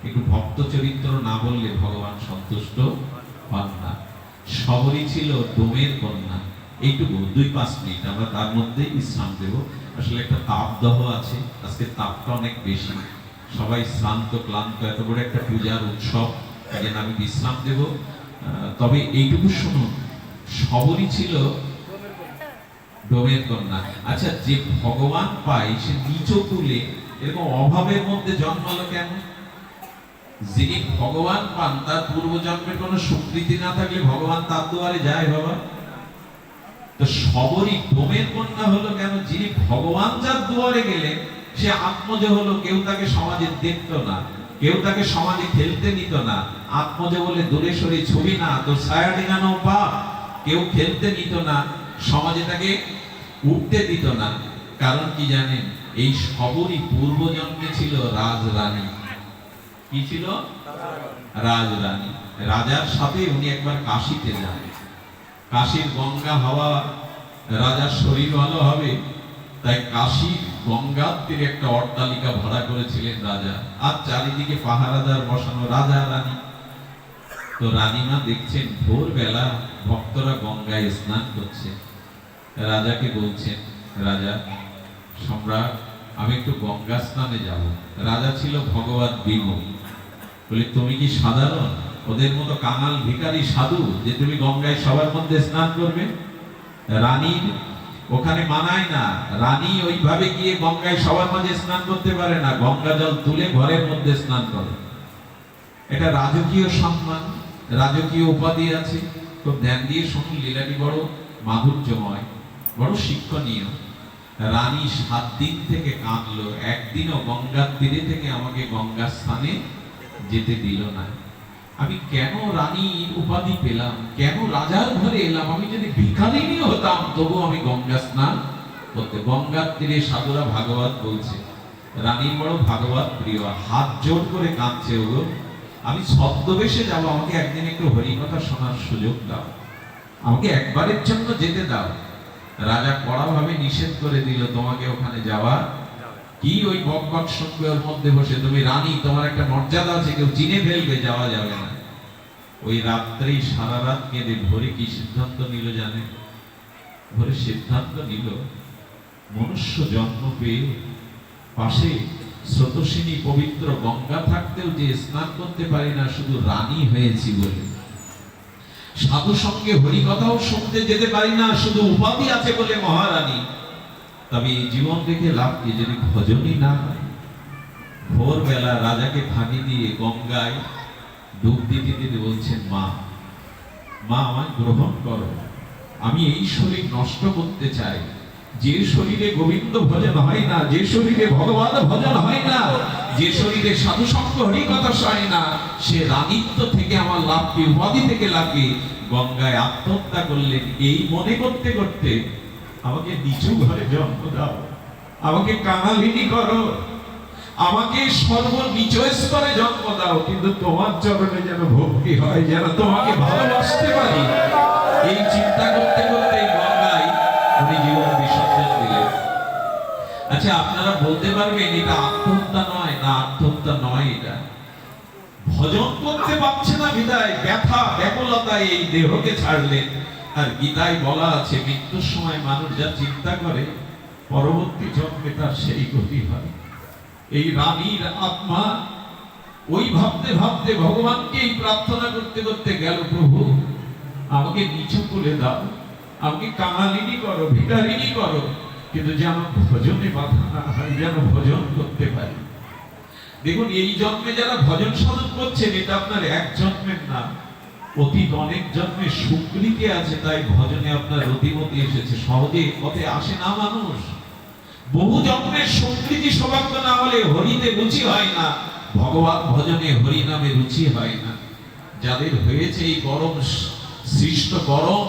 একটু ভক্ত চরিত্র না বললে ভগবান সন্তুষ্ট হন না। শবরী ছিল ডোমের কন্যা। এইটুকু 2-5 মিনিট আমরা তার মধ্যে বিশ্রাম দেব। আসলে একটা তাপদাহ আছে, আজকে তাপটা অনেক বেশি, সবাই শ্রান্ত ক্লান্ত, এত বড় একটা পূজার উৎসব, তাই জন্য আমি বিশ্রাম দেব। তবে এইটুকু শুনুন, শবরী ছিল ডোমের কন্যা। আচ্ছা, যে ভগবান পায় সে নিচ তুলে এরকম অভাবের মধ্যে জন্মালো কেন? যিনি ভগবান পান তার পূর্বজন্মের কোনো স্বীকৃতি না থাকলে ভগবান তার দুয়ারে যায় বাবা? তো শবরী ডোমের কন্যা হলো কেন? যিনি ভগবান যার দুয়ারে গেলেন সে আত্মজ হলো। কেউ তাকে সমাজে দেখতো না, কেউ তাকে সমাজে খেলতে নিত না। আত্মজ বলে দূরে সরে ছবি না তো ছায়া ডিঙানো পা, কেউ খেলতে নিত না, সমাজে তাকে উঠতে দিত না। কারণ কি জানেন? এই শবরী পূর্বজন্মে ছিল রাজরানী। কি ছিল? রাজরানী। রাজার সাথে উনি একবার কাশীতে যান। কাশীর গঙ্গা হাওয়া রাজার শরীর ভালো হবে, তাই কাশীর গঙ্গার তীরে একটা অট্টালিকা ভাড়া করেছিলেন রাজা। আর চারিদিকে পাহারাদার বসানো, রাজা রানী। তো রানীমা দেখছেন ভোরবেলা ভক্তরা গঙ্গায় স্নান করছে। রাজাকে বলছেন, রাজা সম্রাট, আমি একটু গঙ্গা স্নানে যাব। রাজা ছিল ভগবান বিমল। বলে, তুমি কি সাধারণ ওদের মতো কাঙাল ভিখারি সাধু যে তুমি গঙ্গায় সবার মধ্যে স্নান করবে? রানীর ওখানে মানায় না। রানী ওইভাবে গিয়ে গঙ্গায় সবার মাঝে স্নান করতে পারে না, গঙ্গা জল তুলে ঘরের মধ্যে স্নান করে। এটা রাজকীয় সম্মান, রাজকীয় উপাধি আছে। খুব ধ্যান দিয়ে শুনুন, লীলাটি বড় মাধুর্যময়, বড় শিক্ষণীয়। রানী 7 দিন থেকে কাঁদলো, একদিনও গঙ্গার তীরে থেকে আমাকে গঙ্গা স্থানে যেতে দিল না। আমি কেন রানীর উপাধি পেলাম, কেন রাজার ঘরে এলাম? আমি যদি ভিখারিনী হতাম তবু আমি গঙ্গা স্নান করতে। গঙ্গার তীরে সাধুরা ভাগবত বলছে, রানীর বড় ভাগবত প্রিয়, হাত জোড় করে কাঁদছে, ওগো আমি ছদ্মবেশে যাব, আমাকে একদিন একটু হরিকথা শোনার সুযোগ দাও, আমাকে একবারের জন্য যেতে দাও। রাজা কড়াভাবে নিষেধ করে দিল, তোমাকে ওখানে যাওয়া কি? ওই বকবক শুনবে ওর মধ্যে বসে? তুমি রানী, তোমার একটা মর্যাদা আছে, কেউ চিনে ফেলবে, যাওয়া যাবে না। ওই রাত্রেই সারা রাত কেঁদে ভোরে কি সিদ্ধান্ত নিল জানেন? ভোরে সিদ্ধান্ত নিল, মনুষ্য জন্ম পেয়ে পাশে স্রোতস্বিনী পবিত্র গঙ্গা থাকতেও যে স্নান করতে পারি না শুধু রানী হয়েছি বলে, সাধু সঙ্গে হরিকথাও শুনতে যেতে পারি না শুধু উপাধি আছে বলে মহারানী, তবে এই জীবন রেখে লাভ কি যদি ভজনই না হয়? ভোরবেলা রাজাকে ফাঁকি দিয়ে গঙ্গায় ডুব দিতে দিতে বলছেন, মা মা আমায় গ্রহণ করো, আমি এই শরীর নষ্ট করতে চাই। যে শরীরে গোবিন্দ ভজন হয় না, যে শরীরে ভগবান ভজন হয় না, যে শরীরে সাধু সঙ্গ হরিকথা হয় না, সে রানীত্ব থেকে আমার লাভ কি, উপাধি থেকে লাভ কি? গঙ্গায় আত্মহত্যা করলেন। এই মনে করতে করতে আমাকে নিচু ঘরে জন্ম দাও, আমাকে কাঙালিনী করো, আমাকে সর্বনিচ স্তরে জন্ম দাও, কিন্তু তোমার চরণে যেন ভক্তি হয়, যেন তোমাকে ভালোবাসতে পারি। এই চিন্তা করতে করতে গঙ্গায় উনি জীবন বিসর্জন দিলেন। আচ্ছা, আপনারা বলতে পারবেন এটা আত্মহত্যা নয়? না, আত্মহত্যা নয়। এটা ভজন করতে পারছে না বিদায় ব্যথা ব্যাকুলতায় এই দেহকে ছাড়লেন। আর গীতায় বলা আছে, মৃত্যুর সময় মানুষ যা চিন্তা করে পরবর্তী জন্মে তার সেই গতি হয়। এই রানীর আত্মা ওই ভাবতে ভাবতে ভগবানকেই প্রার্থনা করতে করতে গেল, প্রভু আমাকে নিচু করে দাও, আমাকে কাঙালিনী করো, ভিখারিনী করো, কিন্তু যেন ভজনে বাধা না হয়, যেন ভজন করতে পারি। দেখুন, এই জন্মে যারা ভজন সাধন করছেন এটা আপনার এক জন্মের নাম, অতীত অনেক জন্মে সুকৃতি আছে, তাই ভজনে আপনার রতিমতি এসেছে। সহজে পথে আসে না মানুষ। বহু জন্মের সুকৃতি সৌভাগ্য না হলে হরিতে রুচি হয় না, ভগবান ভজনে হরি নামে রুচি হয় না। যাদের হয়েছে এই গরম সৃষ্ট গরম,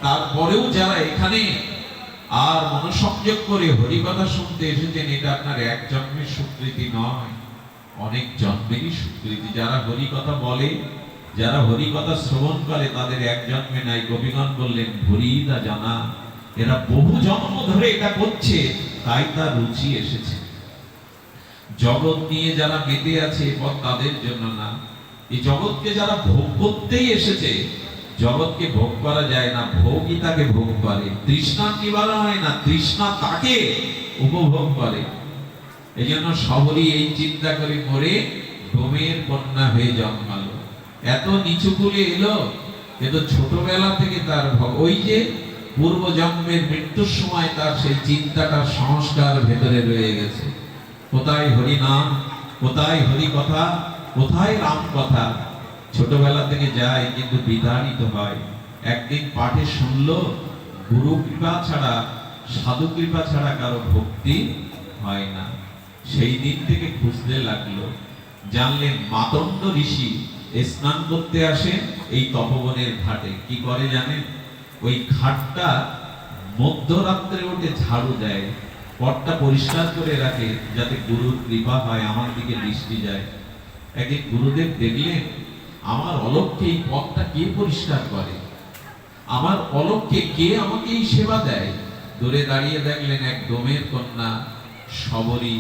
তারপরেও যারা এখানে আর মনোসংযোগ করে হরি কথা শুনতে এসেছেন, এটা আপনার এক জন্মের স্বীকৃতি নয়, অনেক জন্মেরই স্বীকৃতি। যারা হরি কথা বলে, যারা হরি কথা শ্রবণ করে, তাদের এক জন্মে নাই। গোপীগণ বললেন ভরিদা জানা, এরা বহু জন্ম ধরে এটা করছে, তাই তার রুচি এসেছে। জগৎ নিয়ে যারা মেতে আছে, পথ তাদের জন্য না। এই জগৎকে যারা ভোগ করতেই এসেছে, জগৎকে ভোগ করা যায় না, ভোগই তাকে ভোগ করে। তৃষ্ণা নিবারণ হয় না, তৃষ্ণা তাকে উপভোগ করে। এই জন্য সবরই এই চিন্তা করে মরে ডোমের কন্যা হয়ে জন্মালো। এত নিচু করে এলো, কিন্তু ছোটবেলা থেকে তার ওই যে পূর্ব জন্মের মৃত্যুর সময় তার সেই চিন্তাটা সংস্কার ভেতরে রয়ে গেছে। কোথায় হরি নাম, কোথায় হরি কথা, কোথায় রাম কথা, ছোটবেলা থেকে যায়, কিন্তু বিতাড়িত হয়। একদিন পাঠে শুনলো, গুরু কৃপা ছাড়া, সাধু কৃপা ছাড়া কারো ভক্তি হয় না। সেই দিন থেকে খুঁজতে লাগলো, জানলেন মাতঙ্গ ঋষি স্নান করতে আসে এই তপবনের ঘাটে। কি করে জানেন? ওই ঘাটটা মধ্যরাত্রে ওঠে ঝাড়ু দেয়, পথটা পরিষ্কার করে রাখে, যাতে গুরুর কৃপা হয়, আমার দিকে দৃষ্টি যায়। একদিন গুরুদেব দেখলেন, আমার অলক্ষ্যে এই পথটা কে পরিষ্কার করে, আমার অলক্ষ্যে কে আমাকে এই সেবা দেয়। দূরে দাঁড়িয়ে দেখলেন এক ডোমের কন্যা সবরী,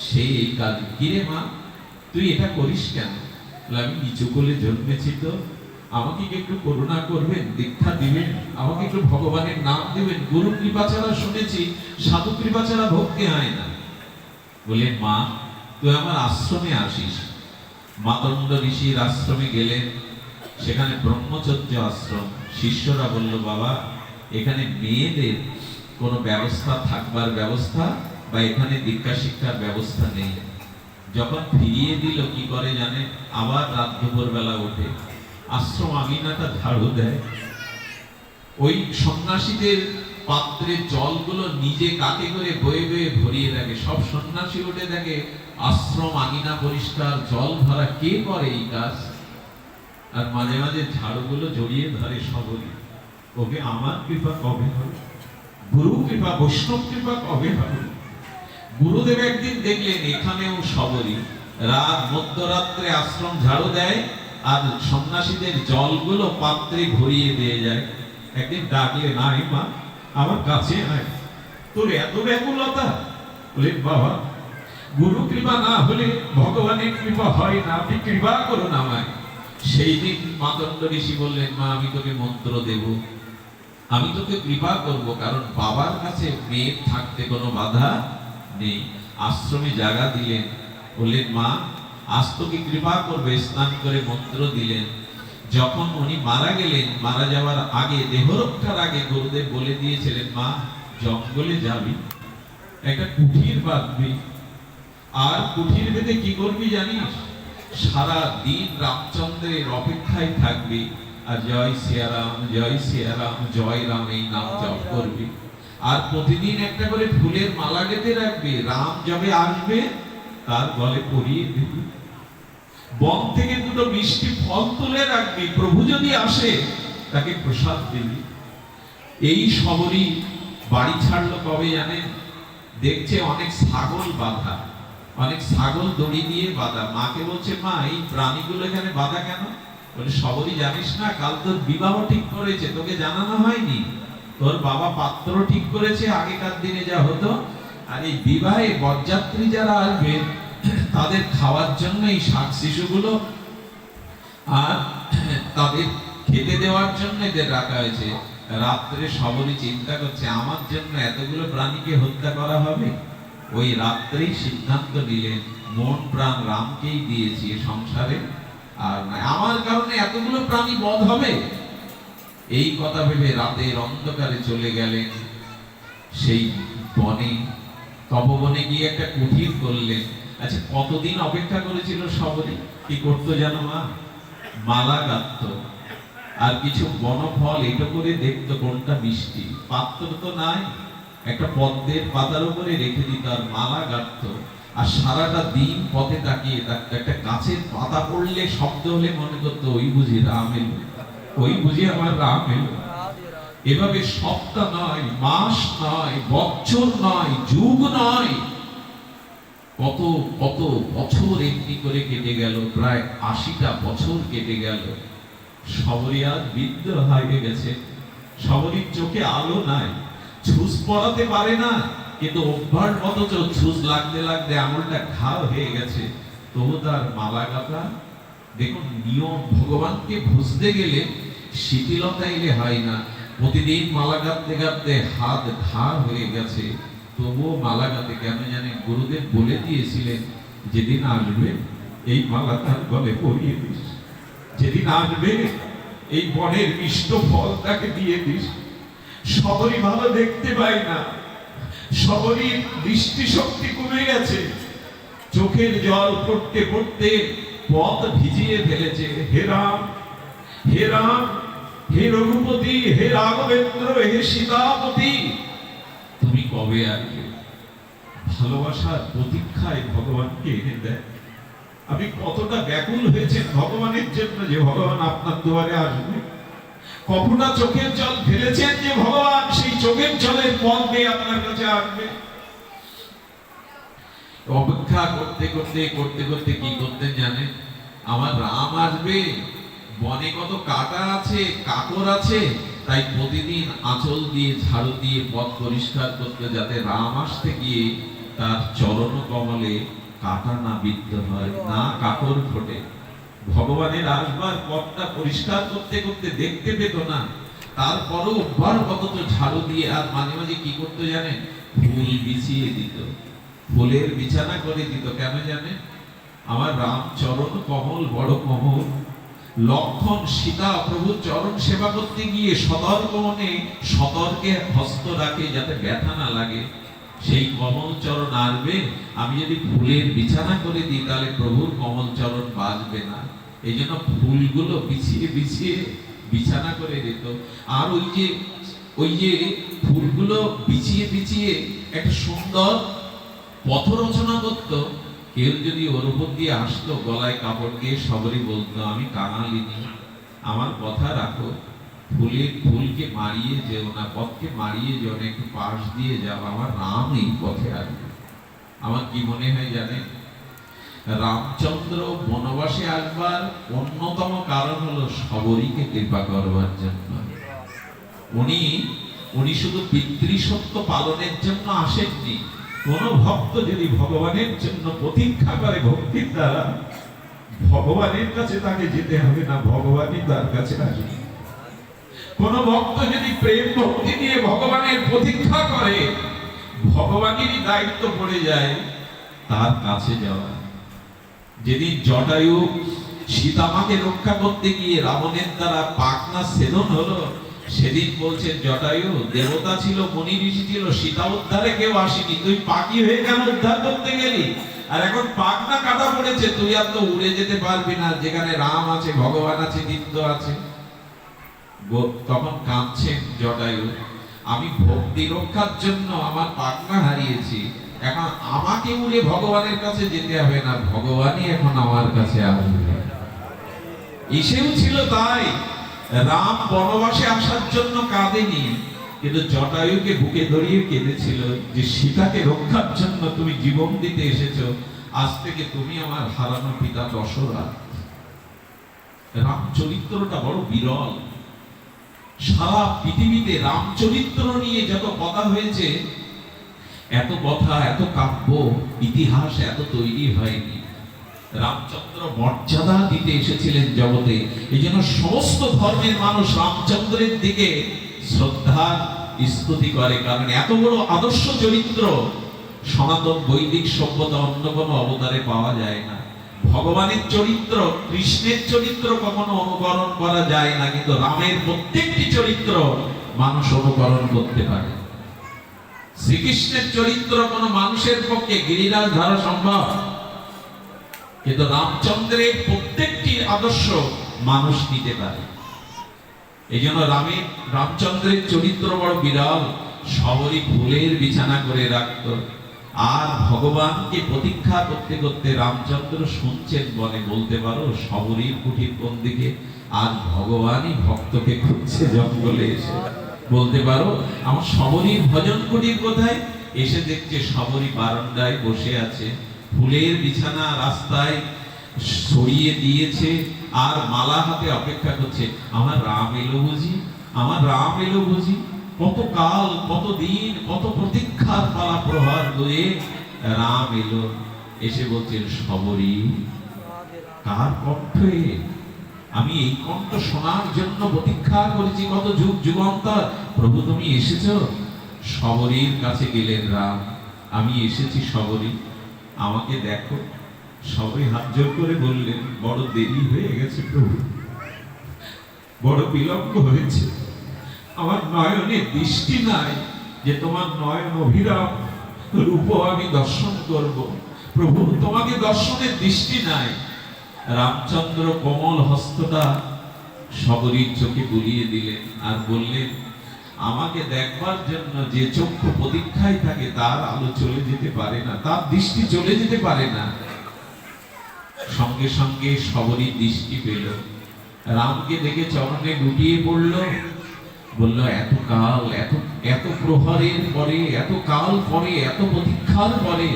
সে এই কাজ। কিরে মা, তুই এটা করিস কেন? আমি নিচু কোলে জন্মেছি, তো আমাকে কি একটু করুণা করবেন, দীক্ষা দিবেন, আমাকে একটু ভগবানের নাম দিবেন? গুরু কৃপা ছাড়া শুনেছি সাধু কৃপা ছাড়া ভক্তি হয় না। বললেন মা, তুই আমার আশ্রমে আসিস। মাতঙ্গ ঋষির আশ্রমে গেলেন, সেখানে ব্রহ্মচর্য আশ্রম। শিষ্যরা বলল, বাবা এখানে মেয়েদের কোনো ব্যবস্থা, থাকবার ব্যবস্থা বা এখানে দীক্ষা শিক্ষার ব্যবস্থা নেই। যখন ফিরিয়ে দিল, কি করে জানে? আবার রাত দুপুর বেলা ওঠে আশ্রম আঙিনাটা ঝাড়ু দেয়, ওই সন্ন্যাসীদের পাত্রের জলগুলো নিজে কাকে করে বয়ে বয়ে ভরিয়ে রাখে। সব সন্ন্যাসী উঠে দেখে আশ্রম আঙিনা পরিষ্কার, জল ভরা। কে করে এই কাজ? আর মাঝে মাঝে ঝাড়ুগুলো জড়িয়ে ধরে সবরই। ওকে আমার কৃপা কবে হবে? গুরু কৃপা, বৈষ্ণব কৃপা কবে হবে? গুরুদেব একদিন দেখলেন এখানেও সবরই রাত মধ্যরাত্রে আশ্রম ঝাড়ু দেয়, আর সন্ন্যাসীদের জলগুলো পাত্রে ভরিয়ে দিয়ে যায়। একদিন ডাকলেন, আয় মা, আমার কাছে আয়, তোর এত ব্যাকুলতা? বলে, বাবা গুরু কৃপা না হলে ভগবানের কৃপা হয় না, আপনি কৃপা করুন আমায়। সেই দিন মাতঙ্গ ঋষি বললেন, মা আমি তোকে মন্ত্র দেব, আমি তোকে কৃপা করব, কারণ বাবার কাছে মেয়ের থাকতে কোনো বাধা নেই। আশ্রমে জায়গা দিলেন, বললেন মা আজ তোকে কৃপা করবে। স্নান করে মন্ত্র দিলেন। যখন উনি মারা গেলেন, মারা যাওয়ার আগে, দেহরক্ষার আগে গুরুদেব বলে দিয়েছিলেন, মা জঙ্গলে যাবি, একটা কুঠির বাঁধবি, আর কুঠির বেঁধে কি করবি জানিস? সারা দিন রামচন্দ্রের অপেক্ষায় থাকবি, আর জয় সিয়ারাম, জয় সিয়ারাম, জয় রাম এই নাম জপ করবি। আর প্রতিদিন একটা করে ফুলের মালা গেঁথে রাখবি, রাম যবে আসবে তার গলে পরিয়ে দিবি। বন থেকে দুটো মিষ্টি ফল তুলে রাখবি, প্রভু যদি আসে তাকে প্রসাদ দিবি। এই সবরই বাড়ি ছাড়লো কবে জানেন? দেখছে অনেক ছাগল বাঁধা, অনেক ছাগল দড়ি দিয়ে বাঁধা। মাকে বলছে, মা এই প্রাণীগুলো এখানে বাঁধা কেন? বলে, সবরই জানিস না, কাল তোর বিবাহ ঠিক করেছে, তোকে জানানো হয়নি? তোর বাবা পাত্র ঠিক করেছে আগেকার দিনে যা হতো, আর এই বিবাহে বরযাত্রী যারা আসবে তাদের খাওয়ার জন্য এই শাক শিশুগুলো আর তাদের খেতে দেওয়ার জন্য এদের রাখা হয়েছে। রাত্রে সবরই চিন্তা করছে, আমার জন্য এতগুলো প্রাণীকে হত্যা করা হবে। ওই রাত্রেই সিদ্ধান্ত নিলেন, মন প্রাণ রামকেই দিয়েছি এ সংসারে, আর নয় আমার কারণে এতগুলো প্রাণী বধ হবে। এই কথা ভেবে রাতের অন্ধকারে চলে গেলেন সেই বনে। তপবনে গিয়ে একটা কুঠির করলেন। আচ্ছা, কতদিন অপেক্ষা করেছিল সবরই? কি করতো জানো মা? মালা গাঁথত, আর কিছু বনফল এটা করে দেখতো কোনটা মিষ্টি। পাত্র তো নাই, একটা পদ্মের পাতার উপরে রেখে দিত আর মালা গাঁথতো। আর সারাটা দিন পথে তাকিয়ে থাকতো। একটা গাছের পাতা পড়লে শব্দ হলে মনে করতো ওই বুঝি রাম এলো, ওই বুঝি আমার রাম এলো। এভাবে সপ্তাহ নয়, মাস নয়, বছর নয়, যুগ নয়, কত কত বছর এমনি করে কেটে গেল। প্রায় ৮০টা বছর কেটে গেল। সবরই আজ বৃদ্ধ হয়ে গেছে। সবরীর চোখে আলো নাই, ছুঁচ পড়াতে পারে না, কিন্তু অভ্যাস মতো ছুঁচ লাগতে লাগতে আঙুলটা ঘাও হয়ে গেছে, তবু তার মালা গাঁথা। দেখুন নিয়ম, ভগবানকে বুঝতে গেলে শিথিলতা এলে হয় না। প্রতিদিন মালা গাঁথতে গাঁথতে হাত ঘা হয়ে গেছে, তবুও মালা গাঁথে। কেন জানেন? গুরুদেব বলে দিয়েছিলেন, যেদিন আসবে এই মালা তার গলে পরিয়ে দিস, যেদিন আসবে এই বনের মিষ্ট ফল তাকে দিয়ে দিস। সবরই ভালো দেখতে পায় না, সবরই দৃষ্টি শক্তি কমে গেছে, চোখের জল পড়তে পড়তে পথ ভিজিয়ে ফেলেছে। হে রাম, হে রাম, হে রঘুপতি, হে রাঘবেন্দ্র, হে সীতাপতি, তুমি কবে আসবে? ভালোবাসার প্রতীক্ষায় ভগবানকে এনে দেয়। আপনি কতটা ব্যাকুল হয়েছেন ভগবানের জন্য যে ভগবান আপনার দুয়ারে আসবে। কতটা চোখের জল ফেলেছেন যে ভগবান সেই চোখের জলের পথ দিয়ে আপনার কাছে আসবে। অপেক্ষা করতে করতে করতে করতে কি করতেন জানেন? আমার রাম আসবে, বনে কত কাটা আছে, কাকর আছে, তাই প্রতিদিন আঁচল দিয়ে ঝাড়ু দিয়ে পথ পরিষ্কার করতে, যাতে রাম আসতে গিয়ে তার চরণ কমলে কাটা না বিদ্ধ হয়, না কাকর ফোটে। ভগবানের আসবার পথটা পরিষ্কার করতে করতে দেখতে পেত না, তারপরও অভ্যাস কত ঝাড়ু দিয়ে। আর মাঝে মাঝে কি করতে জানেন? ফুল বিছিয়ে দিত, ফুলের বিছানা করে দিত। কেন জানে? আমার রাম চরণ কমল বড় কমল। লক্ষণ সীতা প্রভুর চরণ সেবা করতে গিয়ে সতর্ক মনে সতর্কে হস্ত রাখে, যাতে ব্যথা না লাগে। সেই কমল চরণ আসবে, আমি যদি ফুলের বিছানা করে দিই তাহলে প্রভুর কমল চরণ বাজবে না। এই জন্য ফুলগুলো বিছিয়ে বিছিয়ে বিছানা করে দিত। আর ওই যে ফুলগুলো বিছিয়ে বিছিয়ে একটা সুন্দর পথ রচনা করত। কেউ যদি ওর উপর দিয়ে আসতো গলায় কাপড় দিয়ে, সবরই বলতো, আমি কাঙালিনী, আমার কথা রাখো, ফুলকে মারিয়ে যেও না, পথকে মারিয়ে যেও না, একটু পাশ দিয়ে যাও, আমার রাম এই পথে আসবে। আমার কি মনে হয় জানেন? রামচন্দ্র বনবাসে আসবার অন্যতম কারণ হলো সবরীকে কৃপা করবার জন্য। উনি শুধু পিতৃসত্য পালনের জন্য আসেননি। কোন ভক্ত যদি ভগবানের জন্য প্রতীক্ষা করে ভক্তির দ্বারা, ভগবানের কাছে তাকে যেতে হবে না, ভগবানই তার কাছে আসবে। কোন ভক্ত যদি প্রেম ভক্তি দিয়ে ভগবানের প্রতীক্ষা করে, ভগবানেরই দায়িত্ব পড়ে যায় তার কাছে যাওয়া। যেদিন জটায়ু সীতামাকে রক্ষা করতে গিয়ে রাবণের দ্বারা পাখনা ছেদন হলো, সেদিন বলছেন জটায়ু, দেবতা ছিল, মুনি ঋষি ছিল, সীতা উদ্ধারে কেউ আসেনি, তুই পাখি হয়ে কেন উদ্ধার করতে গেলি? আর এখন পাখনা কাটা পড়েছে, তুই আর তো উড়ে যেতে পারবি না, যেখানে রাম আছে, ভগবান আছে, নিত্য আছে। তখন কাঁদছেন জটায়ু, আমি ভক্তি রক্ষার জন্য আমার পাখনা হারিয়েছি, এখন আমাকে উড়ে ভগবানের কাছে যেতে হবে না, ভগবানই এখন আমার কাছে আসবে। এসেও ছিল তাই। রাম বনবাসে আসার জন্য কাঁদেনি, কিন্তু জটায়ুকে বুকে ধরিয়ে কেঁদেছিল যে সীতাকে রক্ষার জন্য তুমি জীবন দিতে এসেছো, আজ থেকে তুমি আমার হারানো পিতা দশরথ। রাম চরিত্রটা বড় বিরল। সারা পৃথিবীতে রামচরিত্র নিয়ে যত কথা হয়েছে, এত কথা, এত কাব্য, ইতিহাস এত তৈরি হয়নি। রামচন্দ্র মর্যাদা দিতে এসেছিলেন জগতে, এই জন্য সমস্ত ধর্মের মানুষ রামচন্দ্রের দিকে শ্রদ্ধা স্তুতি করে, কারণ এত বড় আদর্শ চরিত্র সনাতন বৈদিক সভ্যতা অন্য কোনো অবতারে পাওয়া যায় না। ভগবানের চরিত্র, কৃষ্ণের চরিত্র কখনো অনুকরণ করা যায় না, কিন্তু রামের প্রত্যেকটি চরিত্র মানুষ অনুকরণ করতে পারে। শ্রীকৃষ্ণের চরিত্র কোন মানুষের পক্ষে গিরিরাজ ধরা সম্ভব, কিন্তু রামচন্দ্রের প্রত্যেকটি আদর্শ মানুষ নিতে পারে। এই জন্য রামচন্দ্রের চরিত্র বড় বিরল। শবরী ফুলের বিছানা করে রাখতো, আর ভগবানকে প্রতীক্ষা করতে করতে রামচন্দ্র শুনছেন বনে। বলতে পারো শবরীর কুঠির কোন দিকে? আজ ভগবানই ভক্তকে খুঁজছে জঙ্গলে এসে। বলতে পারো আমার শবরীর ভজন কুটির কোথায়? এসে দেখছে শবরী বারান্দায় বসে আছে, ফুলের বিছানা রাস্তায় ছড়িয়ে দিয়েছে, আর মালা হাতে অপেক্ষা করছে। আমার রাম এলো বুঝি, আমার রাম এলো বুঝি। কত কাল, কত দিন, কত প্রতীক্ষার পালা প্রহার করে রাম এলো। এসে বলছেন শবরী, কার কণ্ঠে? আমি এই কণ্ঠ শোনার জন্য প্রতীক্ষা করেছি কত যুগ যুগান্তর। প্রভু তুমি এসেছো। শবরীর কাছে গেলেন রাম। আমি এসেছি শবরী, আমাকে দেখো। শবরী হাত জোর করে বললেন, বড় দেরি হয়ে গেছে প্রভু, বড় বিলম্ব হয়েছে। আমার নয়নে দৃষ্টি নাই যে তোমার নয়ন অভিরাম রূপ আমি দর্শন করব। প্রভু তোমাকে দর্শনের দৃষ্টি নাই। রামচন্দ্র কোমল হস্তটা শবরীর চোখে বুলিয়ে দিলেন আর বললেন, আমাকে দেখবার জন্য যে চক্ষু প্রতীক্ষায় থাকে তার আলো চলে যেতে পারে না, তার দৃষ্টি চলে যেতে পারে না। সঙ্গে সঙ্গে শবরী দৃষ্টি পেল, রামকে দেখে চরণে লুটিয়ে পড়ল। বলল, এত কাল, এত প্রহরের পরে, এত কাল পরে, এত প্রতীক্ষার পরে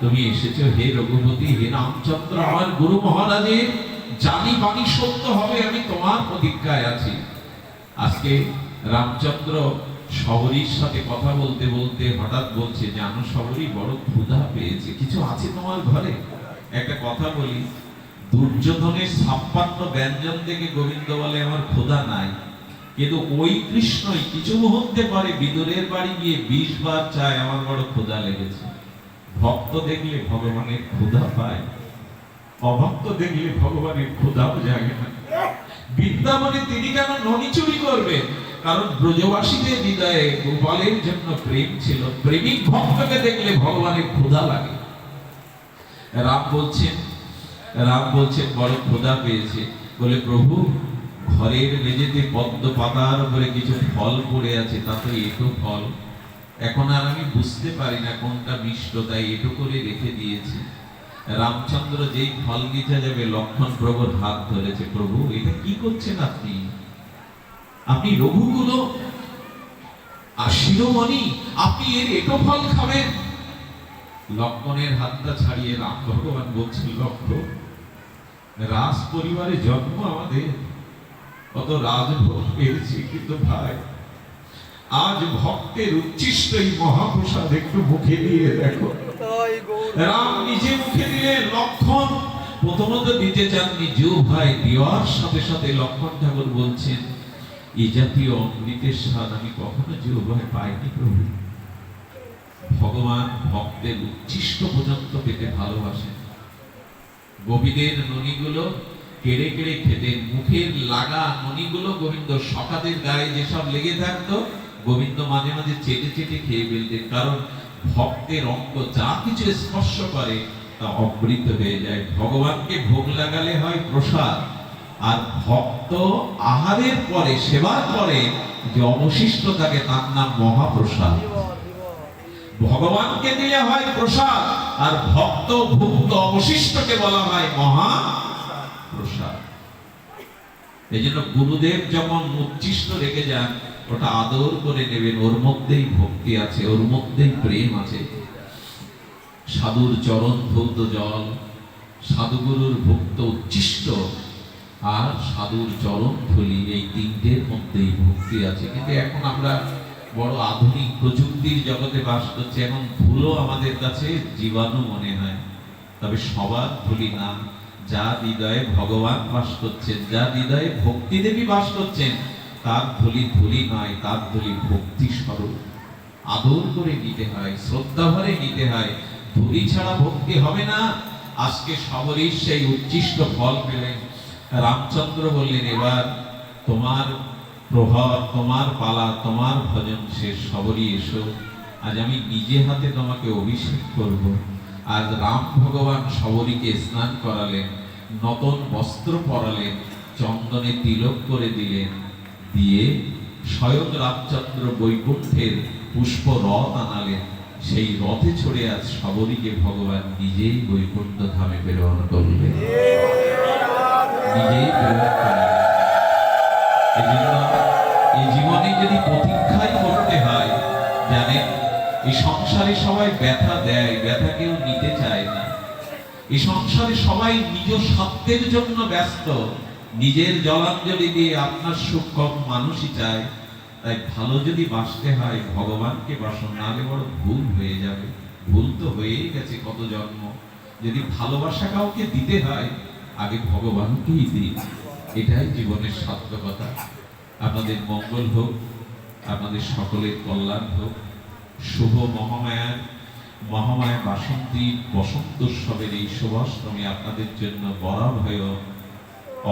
তুমি এসেছো হে রঘুপতি, হে রামচন্দ্র, আমার গুরু মহারাজের জানি বাণী সত্য হবে, আমি তোমার প্রতীক্ষায় আছি। আজকে রামচন্দ্র শবরীর সাথে কথা বলতে বলতে হঠাৎ বলছে, জানো শবরী, বড় ক্ষুধা পেয়েছে, কিছু আছে তোমার ঘরে? একটা কথা বলি, দুর্যোধনের 56 ব্যঞ্জন থেকে গোবিন্দ বলে আমার ক্ষুধা নাই, কিন্তু ওই কৃষ্ণই কিছু মুহূর্তে পরে বিদুরের বাড়ি গিয়ে 20 বার চায় আমার বড় ক্ষুধা লেগেছে। ভক্ত দেখলে ভগবানের ক্ষুধা পায়, অভক্ত দেখলে ভগবানের ক্ষুধাও জাগে না। বৃন্দাবনে তিনি কেন ননি চুরি করবেন? কারণ ব্রজবাসীদের হৃদয়ে গোপালের জন্য প্রেম ছিল। প্রেমিক ভক্তকে দেখলে ভগবানের ক্ষুধা লাগে। রাম বলছেন বড় ক্ষুধা পেয়েছে। বলে, প্রভু ঘরের মেঝেতে পদ্ম পাতার উপরে কিছু ফল পড়ে আছে, তা তো এঁটো ফল, এখন আর আমি বুঝতে পারি না কোনটা মিষ্ট, তাই এঁটো করে রেখে দিয়েছি। রামচন্দ্র যেই ফল নিতে যাবে লক্ষ্মণ প্রভুর হাত ধরেছে। প্রভু এটা কি করছেন আপনি? আপনি রঘুকুল আর শিরোমণি, আপনি এর এঁটো ফল খাবেন? লক্ষ্মণের হাতটা ছাড়িয়ে রাম ভগবান বলছেন, লক্ষ্মণ, রাজ পরিবারে জন্ম আমাদের, কত রাজভোগ পেয়েছি, কিন্তু ভাই আজ ভক্তের উচ্ছিষ্ট এই মহাপ্রসাদ একটু মুখে দিয়ে দেখো। রাম নিজে মুখে দিলে, লক্ষ্মণ প্রথমত দিতে চাননি, জো ভাই দেওয়ার সাথে সাথে লক্ষ্মণ ঠাকুর বলছেন, এই জাতীয় অমৃতের স্বাদ আমি কখনো জো ভাই পাইনি প্রভু। ভগবান ভক্তের উচ্ছিষ্ট পর্যন্ত পেতে ভালোবাসেন। গোপীদের ননিগুলো কেড়ে কেড়ে খেতেন, মুখের লাগা ননিগুলো গোবিন্দ সখাদের গায়ে যেসব লেগে থাকতো গোবিন্দ মাঝে মাঝে চেটে চেটে খেয়ে ফেলতেন। কারণ ভক্তের অঙ্গ যা কিছু স্পর্শ করে তা অমৃত হয়ে যায়। ভগবানকে ভোগ লাগালে হয় প্রসাদ, আর ভক্ত আহারের পরে, সেবার পরে যে অবশিষ্ট থাকে তার নাম মহাপ্রসাদ। ভগবানকে দিলে হয় প্রসাদ, আর ভক্ত ভুক্ত অবশিষ্টকে বলা হয় মহাপ্রসাদ। এই জন্য গুরুদেব যখন উচ্ছিষ্ট রেখে যান, ওটা আদর করে নেবেন, ওর মধ্যেই ভক্তি আছে, ওর মধ্যেই প্রেম আছে। সাধুর চরণ ধৌত জল, সাধুগুরুর ভক্ত উচ্ছিষ্ট, আর সাধুর চরণ ধুলি, এই তিনটের মধ্যেই ভক্তি আছে। কিন্তু এখন আমরা বড় আধুনিক প্রযুক্তির জগতে বাস করছি, এখন ধুলো আমাদের কাছে জীবাণু মনে হয়। তবে সবার ধুলি না, যার হৃদয়ে ভগবান বাস করছেন, যার হৃদয়ে ভক্তি দেবী বাস করছেন, তার ধুলি ধুলি নয়, তার ধুলি ভক্তি স্বরূপ। আদর করে নিতে হয়, শ্রদ্ধা ভরে নিতে হয়, ধুলি ছাড়া ভক্তি হবে না। আজকে শবরীর সেই উচ্ছিষ্ট ফল পেলেন। রামচন্দ্র বললেন, এবার তোমার প্রহর, তোমার পালা, তোমার ভজন শেষ। শবরী এসো, আজ আমি নিজে হাতে তোমাকে অভিষেক করব। আজ রাম ভগবান শবরীকে স্নান করালেন, নতুন বস্ত্র পরালেন, চন্দনে তিলক করে দিলেন, দিয়ে স্বয়ং রামচন্দ্র বৈকুণ্ঠের পুষ্প রথ আনালেন। সেই রথে চড়ে আজ সবরীকে ভগবান নিজেই বৈকুণ্ঠ ধামে প্রেরণ করবে, নিজেই প্রেরণ করবে। এজন্য এই জীবনে যদি প্রতীক্ষাই করতে হয়, জানেন এই সংসারে সবাই ব্যথা দেয়, ব্যথা কেউ নিতে চায় না। এই সংসারে সবাই নিজ স্বার্থের জন্য ব্যস্ত, নিজের জলাঞ্জলি দিয়ে আপনার সুখ কম মানুষই চায়। তাই ভালো যদি বাঁচতে হয় ভগবানকে বাসন, নাহলে বড় ভুল হয়ে যাবে। ভুল তো হয়েই গেছে কত জন্ম। যদি ভালোবাসা কাউকে দিতে হয় আগে ভগবানকেই দিন, এটাই জীবনের সার্থকতা। আপনাদের মঙ্গল হোক, আপনাদের সকলের কল্যাণ হোক। শুভ মহামায়া বাসন্তী বসন্ত উৎসবের এই শুভাষ্টমী আপনাদের জন্য বরাভয়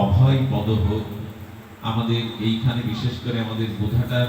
অভয় পদ হোক। আমাদের এইখানে বিশেষ করে আমাদের বোধাটার